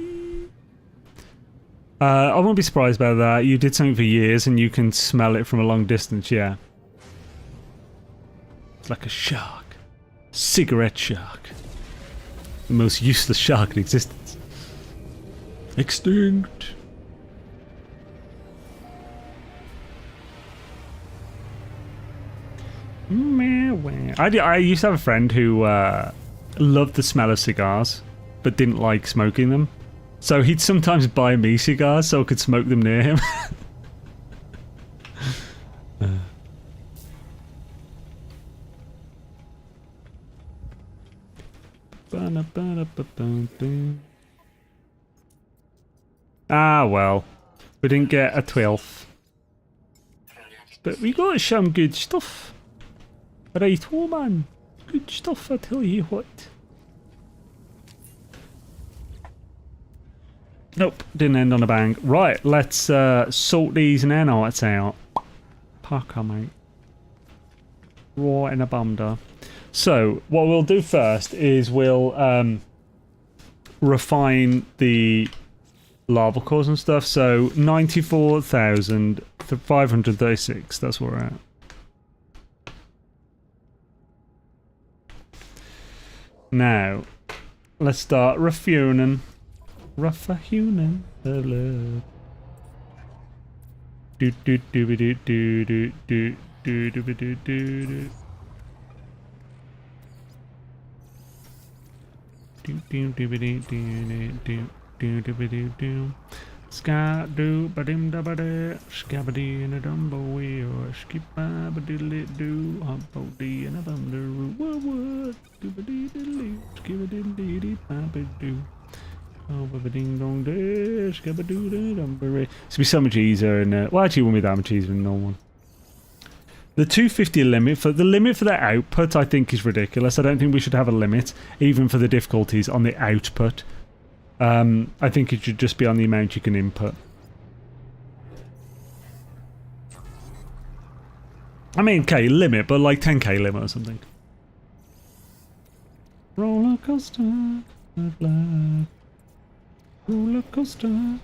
I won't be surprised about that. You did something for years and you can smell it from a long distance, yeah. It's like a shark. Cigarette shark. The most useless shark in existence. Extinct. I used to have a friend who loved the smell of cigars, but didn't like smoking them. So he'd sometimes buy me cigars so I could smoke them near him. Ah, well. We didn't get a 12th. But we got some good stuff. Right, oh man. Good stuff, I tell you what. Nope, didn't end on a bang. Right, let's sort these nanites out. Pucker, mate. Right in a bumder. So, what we'll do first is we'll refine the lava cores and stuff. So, 94,536, that's where we're at. Now, let's start refueling. Ruffahunan the love. Do do do do do do do do do do do do. Do do do do do do do do do do. Ska do ba dim da ba da. Scabady in a dumbo wheel. Skip ba ba diddly do. Humpo dee in a bum do. What? Do ba dee diddly. Skip a diddly dee ba ba do. Oh, ding dong dish, it's gonna be so much easier, and well, actually, it won't be that much easier than the normal one. The 250 limit for the output, I think, is ridiculous. I don't think we should have a limit, even for the difficulties on the output. I think it should just be on the amount you can input. I mean, limit, but like 10k limit or something. Roller coaster of life. Roller coaster.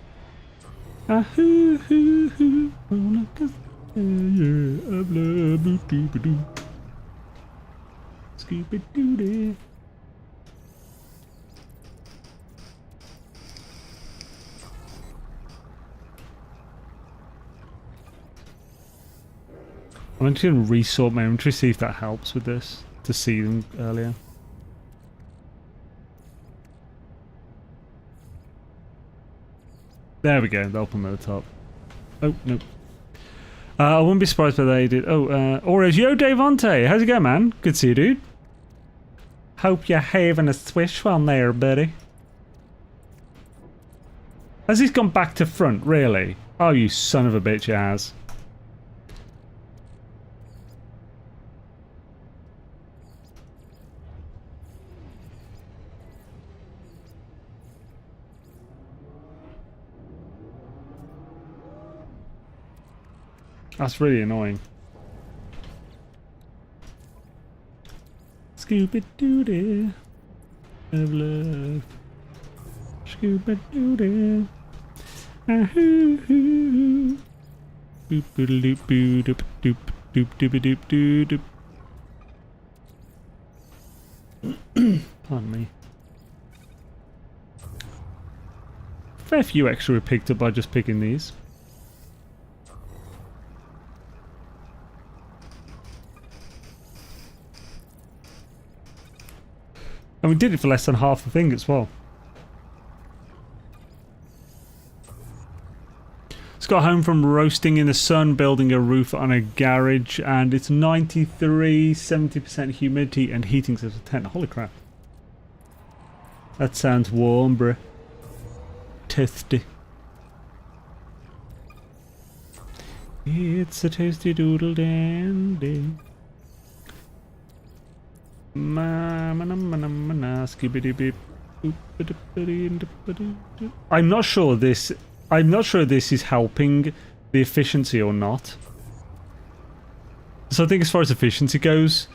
Hoo hoo hoo. Roller coaster. Yeah, of love. Boo doo ba doo. Scooby doo doo. I'm just going to resort my inventory, see if that helps with this, to see them earlier. There we go, they'll open at the top. Oh, no. I wouldn't be surprised if they did. Oh, Oreos. Yo, Davante. How's it going, man? Good to see you, dude. Hope you're having a swish one there, buddy. Has he gone back to front, really? Oh, you son of a bitch, he has. That's really annoying. Scooby-Doo of love. Scooby-Doo. Ahoo. Boop-a-doop-doop-doop-doop-doop-doop-doop. Pardon me. Fair few extra we picked up by just picking these. And we did it for less than half the thing as well. Just got home from roasting in the sun, building a roof on a garage, and it's 93, 70% humidity, and heating says 10. Holy crap. That sounds warm, bruh. Tasty. It's a tasty doodle dandy. I'm not sure this is helping the efficiency or not. So I think as far as efficiency goes,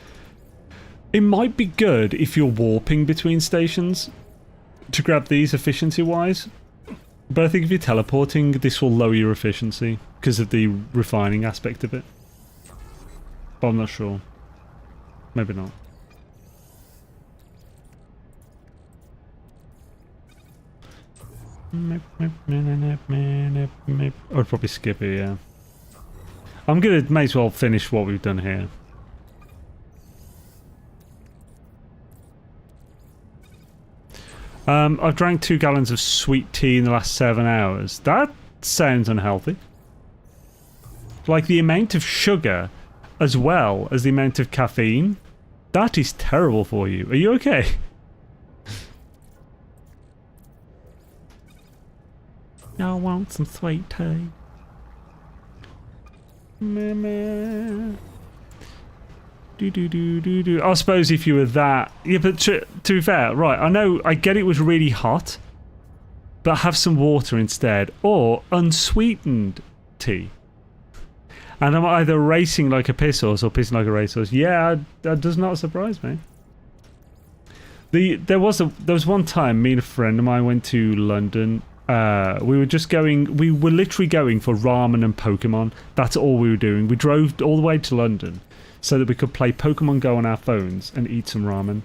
it might be good if you're warping between stations to grab these efficiency wise. But I think if you're teleporting, this will lower your efficiency because of the refining aspect of it. But I'm not sure. Maybe not. I would probably skip it, yeah. I'm gonna may as well finish what we've done here. I've drank 2 gallons of sweet tea in the last 7 hours. That sounds unhealthy. Like the amount of sugar as well as the amount of caffeine. That is terrible for you. Are you okay? I want some sweet tea. Mama. I suppose if you were that... Yeah, but to be fair, right, I know, I get it was really hot, but have some water instead, or unsweetened tea. And I'm either racing like a piss horse or pissing like a racehorse. Yeah, that does not surprise me. There was one time, me and a friend of mine went to London. We were literally going for ramen and Pokemon. That's all we were doing. We drove all the way to London so that we could play Pokemon Go on our phones and eat some ramen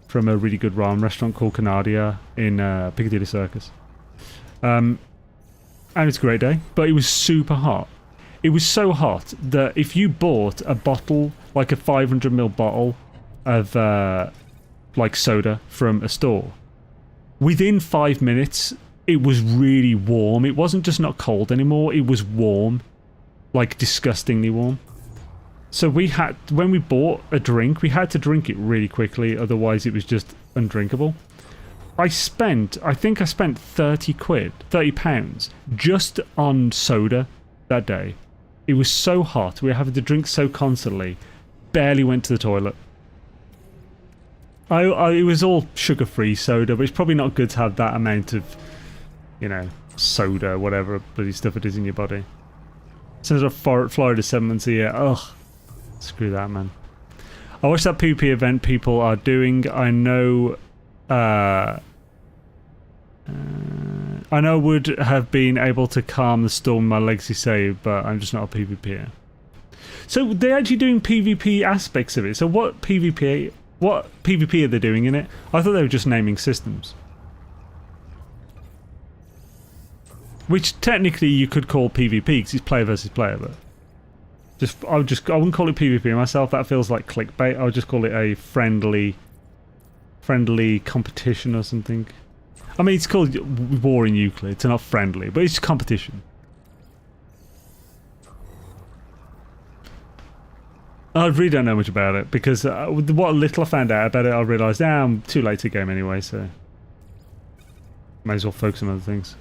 from a really good ramen restaurant called Canadia in Piccadilly Circus. And it's a great day, but it was super hot. It was so hot that if you bought a bottle, like a 500ml bottle of like soda from a store, within 5 minutes it was really warm. It wasn't just not cold anymore, it was warm. Like disgustingly warm. So when we bought a drink, we had to drink it really quickly, otherwise it was just undrinkable. I think I spent 30 quid, £30 just on soda that day. It was so hot, we were having to drink so constantly, barely went to the toilet. It was all sugar-free soda, but it's probably not good to have that amount of, you know, soda, whatever bloody stuff it is in your body. Since I'm Florida 7 months a year, ugh. Screw that, man. I watched that PPP event people are doing. I know I would have been able to calm the storm my legacy save, but I'm just not a PvPer. So they're actually doing PvP aspects of it. So what PvP are they doing in it? I thought they were just naming systems. Which technically you could call PvP because it's player versus player, but I wouldn't call it PvP myself. That feels like clickbait. I would just call it a friendly competition or something. I mean, it's called War in Euclid. It's not friendly, but it's competition. I really don't know much about it because with what little I found out about it, I realised I'm too late to the game anyway, so might as well focus on other things.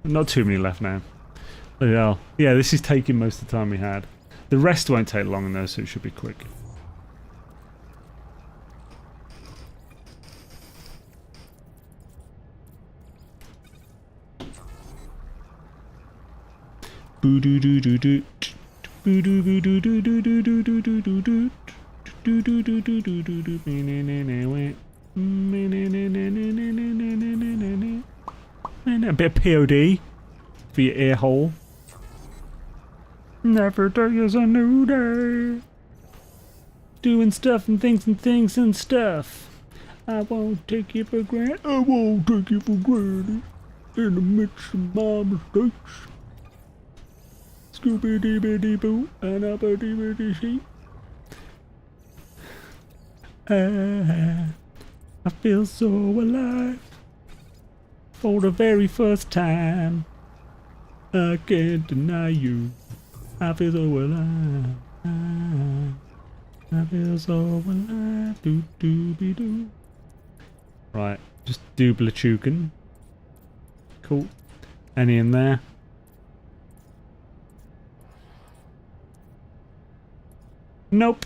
Not too many left now. Yeah, this is taking most of the time we had. The rest won't take long though, so it should be quick. Boo-doo-doo-doo-doo. A bit of POD for your ear hole. Every day is a new day. Doing stuff and things and stuff. I won't take you for granted. I won't take you for granted. In the midst of my mistakes. Scooby-Dee-Bee-Dee-Boo and a Birdie-Birdie-Sheep. I feel so alive. For the very first time. I can't deny you. I feel so alive. I feel so alive. Do-do-be-do. Right, just dubla-chukin. Cool. Any in there? Nope.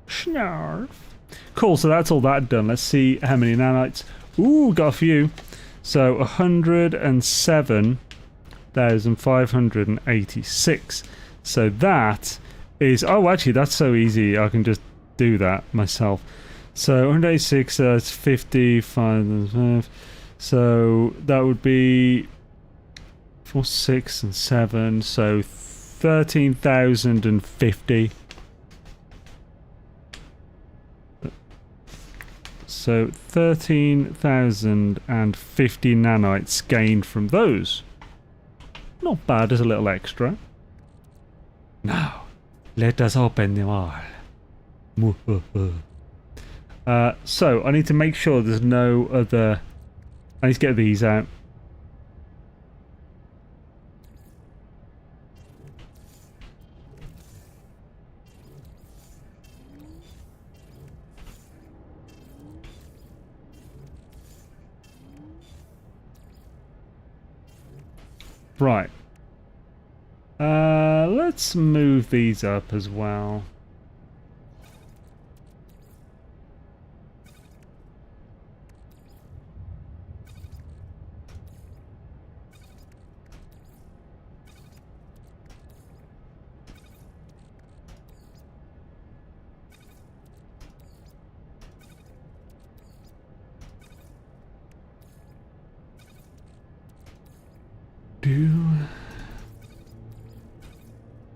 Snarf. Cool, so that's all that done. Let's see how many nanites. Ooh, got a few. So 107,586. So that is... Oh, actually, that's so easy. I can just do that myself. So 186, that's 55. So that would be 4, 6, and 7. So 13,050. So 13,050 nanites gained from those. Not bad as a little extra. Now, let us open them all. So, I need to make sure there's no other... I need to get these out. Right. Let's move these up as well.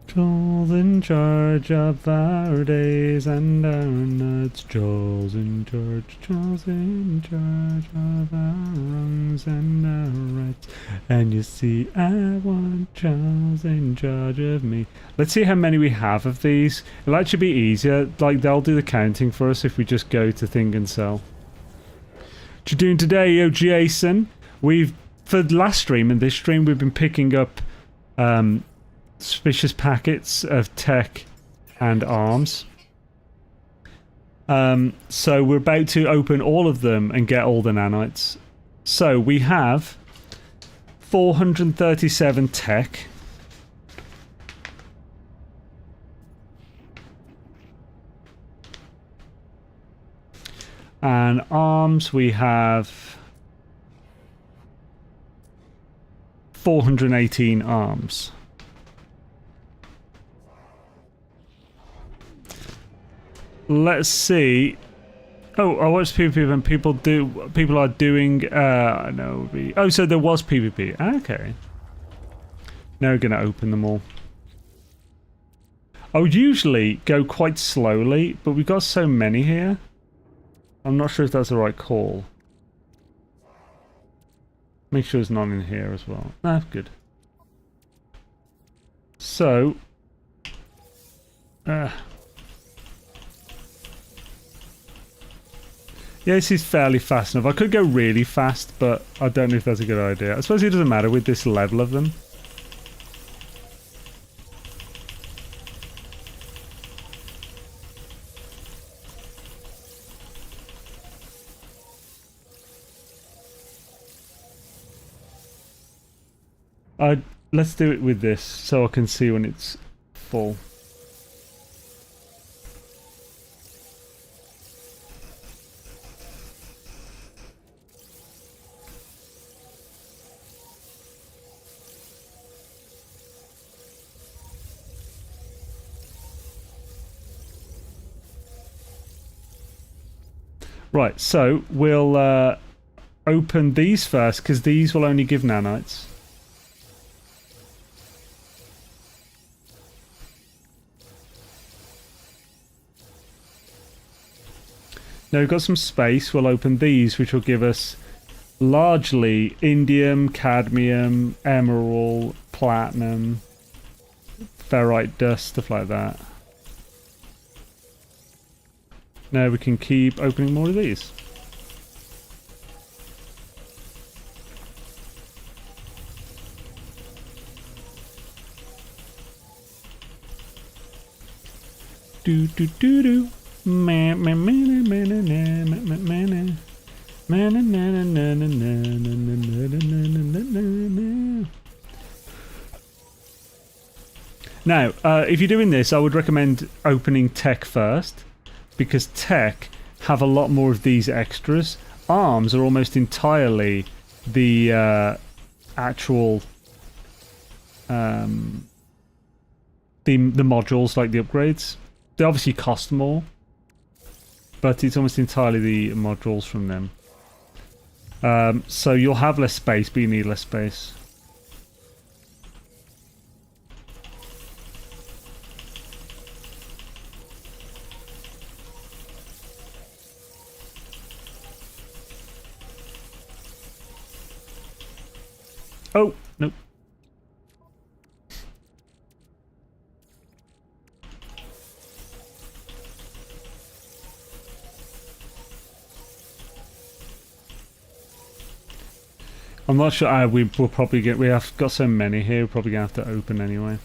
Joel's in charge of our days and our nights. Joel's in charge. Joel's in charge of our wrongs and our rights. And you see, I want Joel's in charge of me. Let's see how many we have of these. It'll actually be easier. Like, they'll do the counting for us if we just go to Thing and Sell. What you doing today, yo, Jason? For the last stream and this stream, we've been picking up suspicious packets of tech and arms. So we're about to open all of them and get all the nanites. So we have 437 tech. And arms we have 418 arms. Let's see. Oh, I watched PPP and people are doing no. Oh, so there was PPP. Okay. Now we're gonna open them all. I would usually go quite slowly, but we've got so many here. I'm not sure if that's the right call. Make sure there's none in here as well. That's good. So, yeah, this is fairly fast enough. I could go really fast, but I don't know if that's a good idea. I suppose it doesn't matter with this level of them. Let's do it with this so I can see when it's full. Right, so we'll open these first because these will only give nanites. Now we've got some space. We'll open these, which will give us largely indium, cadmium, emerald, platinum, ferrite dust, stuff like that. Now we can keep opening more of these. Do do do do. Man, man, man, man, man, man, man, man. Now, if you're doing this, I would recommend opening tech first, because tech have a lot more of these extras. Arms are almost entirely the actual the modules, like the upgrades. They obviously cost more, but it's almost entirely the modules from them. So you'll have less space, but you need less space. Oh, nope. I'm not sure. We'll probably get. We have got so many here. We're probably gonna have to open anyway.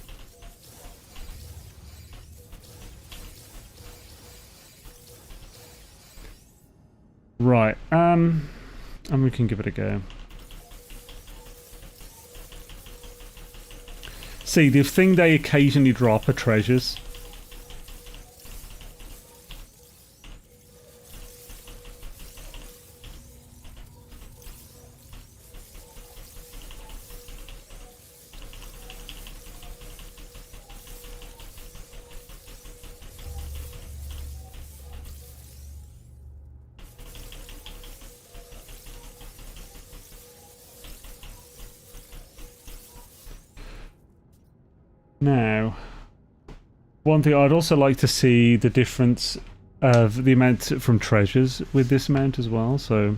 Right. And we can give it a go. See, the thing they occasionally drop are treasures. Now, one thing I'd also like to see the difference of the amount from treasures with this amount as well. So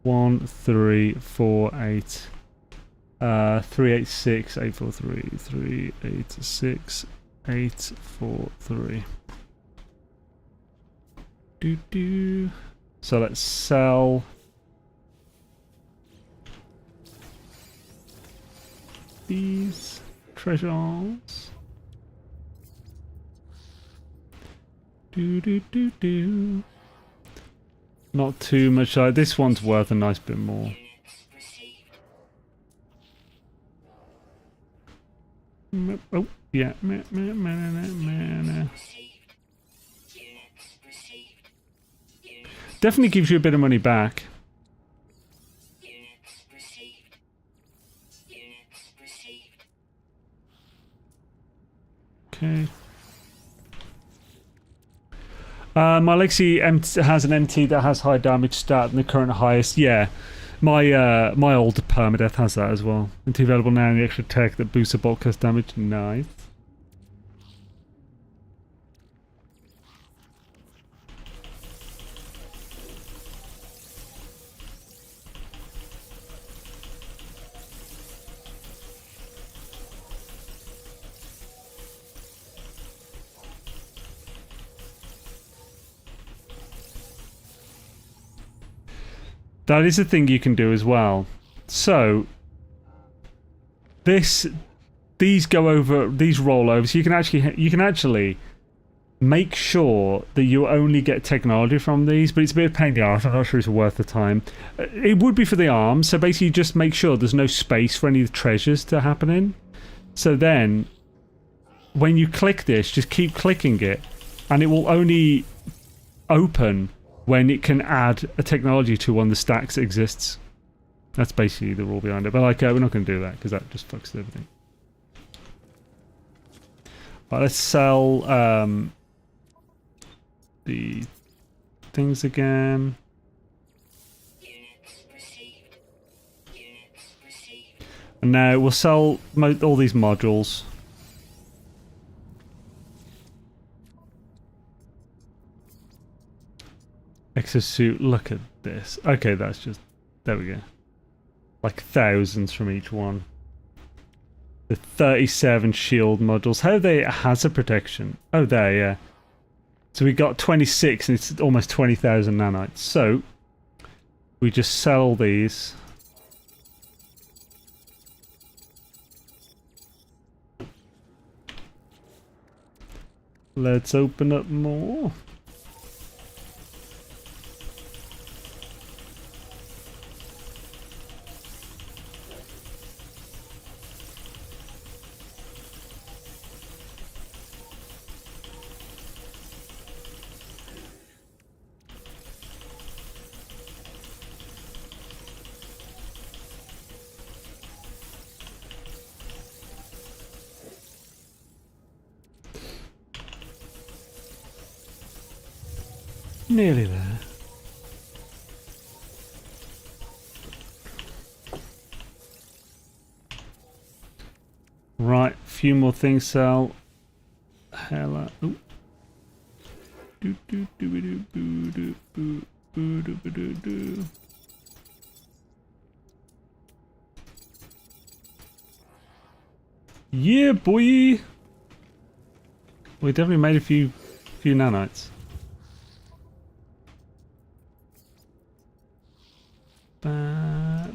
1, 3, 4, 8, 3, 8, 6, 8, 4, 3, 3, 8, 6, 8, 4, 3. Do. So let's sell. These treasures. Do. Not too much. This one's worth a nice bit more. Oh, yeah. Definitely gives you a bit of money back. Okay. My Lexi has an MT that has high damage stat and the current highest. Yeah, my old Permadeath has that as well. MT available now in the extra tech that boosts a bulk cast damage. Nice. That is a thing you can do as well. So these rollovers, you can actually make sure that you only get technology from these, but it's a bit of a pain in the arse. I'm not sure it's worth the time. It would be for the arms, so basically just make sure there's no space for any of the treasures to happen in. So then when you click this, just keep clicking it and it will only open when it can add a technology to one of the stacks that exists. That's basically the rule behind it. But like, we're not going to do that because that just fucks everything. Right, let's sell the things again. And now we'll sell all these modules. Exosuit, look at this. Okay, that's just... There we go. Like thousands from each one. The 37 shield modules. How are they hazard protection? Oh, there, yeah. So we got 26 and it's almost 20,000 nanites. So, we just sell these. Let's open up more. Nearly there. Right, a few more things sell. Hella. Ooh. Do do do do do do do do do do do. Yeah, boy. We definitely made a few nanites.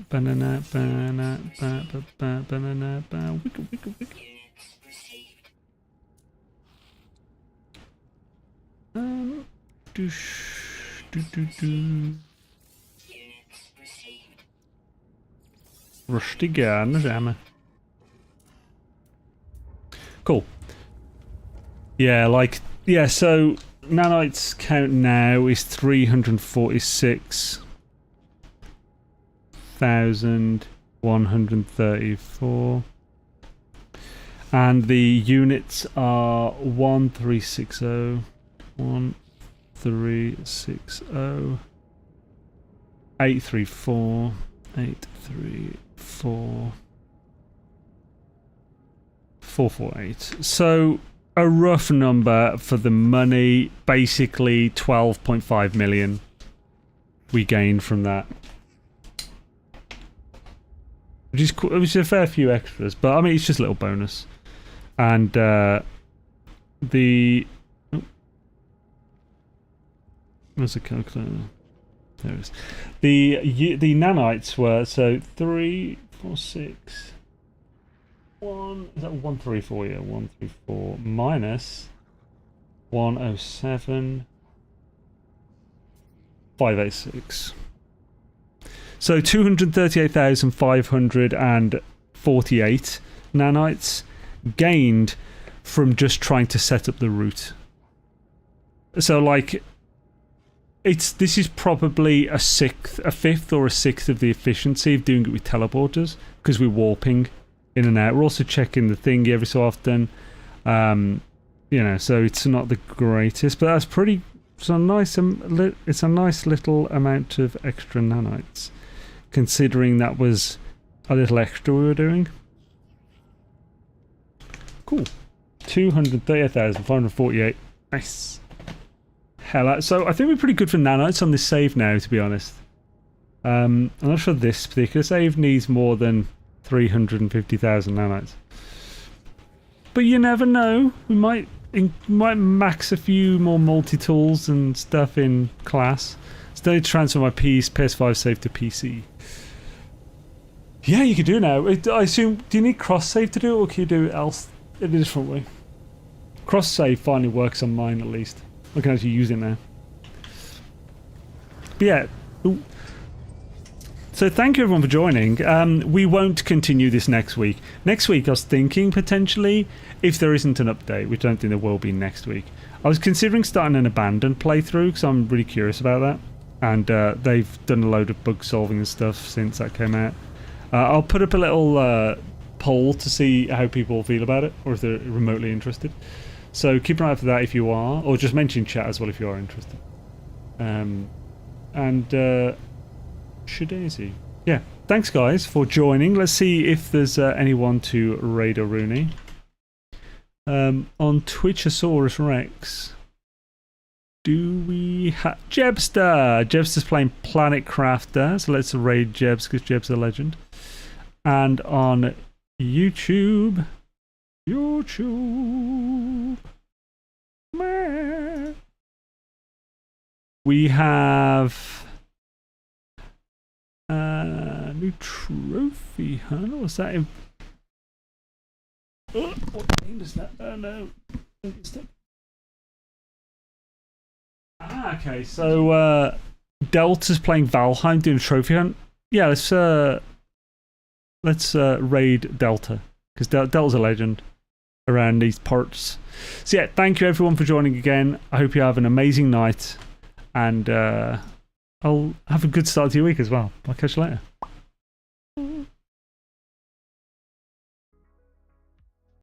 Banana, banana, banana, wicka, wicka, wicka. Doosh, do, do, do. Rustig gerne, jammer. Cool. Yeah, like, yeah, so nanites count now is 346,134. And the units are 1360, 1360, 834, 834, 448. So a rough number for the money, basically 12.5 million we gained from that. Which is cool. It was a fair few extras, but I mean it's just a little bonus. And the where's the calculator? There it is. The nanites were so 3, 4, 6, 1. Is that 134? Yeah, 134 minus 107, 586. So 238,548 nanites gained from just trying to set up the route. So like, this is probably a fifth or a sixth of the efficiency of doing it with teleporters because we're warping in and out. We're also checking the thing every so often, you know. So it's not the greatest, but that's pretty. It's a nice little amount of extra nanites, considering that was a little extra we were doing. Cool. 238,548. Nice. Hella. So I think we're pretty good for nanites on this save now, to be honest. I'm not sure this particular save needs more than 350,000 nanites. But you never know. We might max a few more multi-tools and stuff in class. Still need to transfer my PS5 save to PC. Yeah, you can do it now. I assume, do you need cross-save to do it, or can you do it else in a different way? Cross-save finally works on mine, at least. I can actually use it now. But yeah. Ooh. So thank you everyone for joining. We won't continue this next week. Next week I was thinking potentially, if there isn't an update, which I don't think there will be next week, I was considering starting an abandoned playthrough because I'm really curious about that. And they've done a load of bug solving and stuff since that came out. I'll put up a little poll to see how people feel about it, or if they're remotely interested. So keep an eye out for that if you are, or just mention chat as well if you are interested. Shadaisy. Yeah, thanks guys for joining. Let's see if there's anyone to raid or Rooney. On Twitchosaurus Rex, do we Jebster. Jebster's playing Planet Crafter, so let's raid Jebs because Jeb's a legend. And on YouTube, meh. We have new trophy hunt. What's that? What name is that? Oh no. Okay. So Delta's playing Valheim, doing a trophy hunt. Yeah, let's raid Delta because Delta's a legend around these parts. So yeah, thank you everyone for joining again. I hope you have an amazing night, and I'll have a good start to your week as well. I'll catch you later.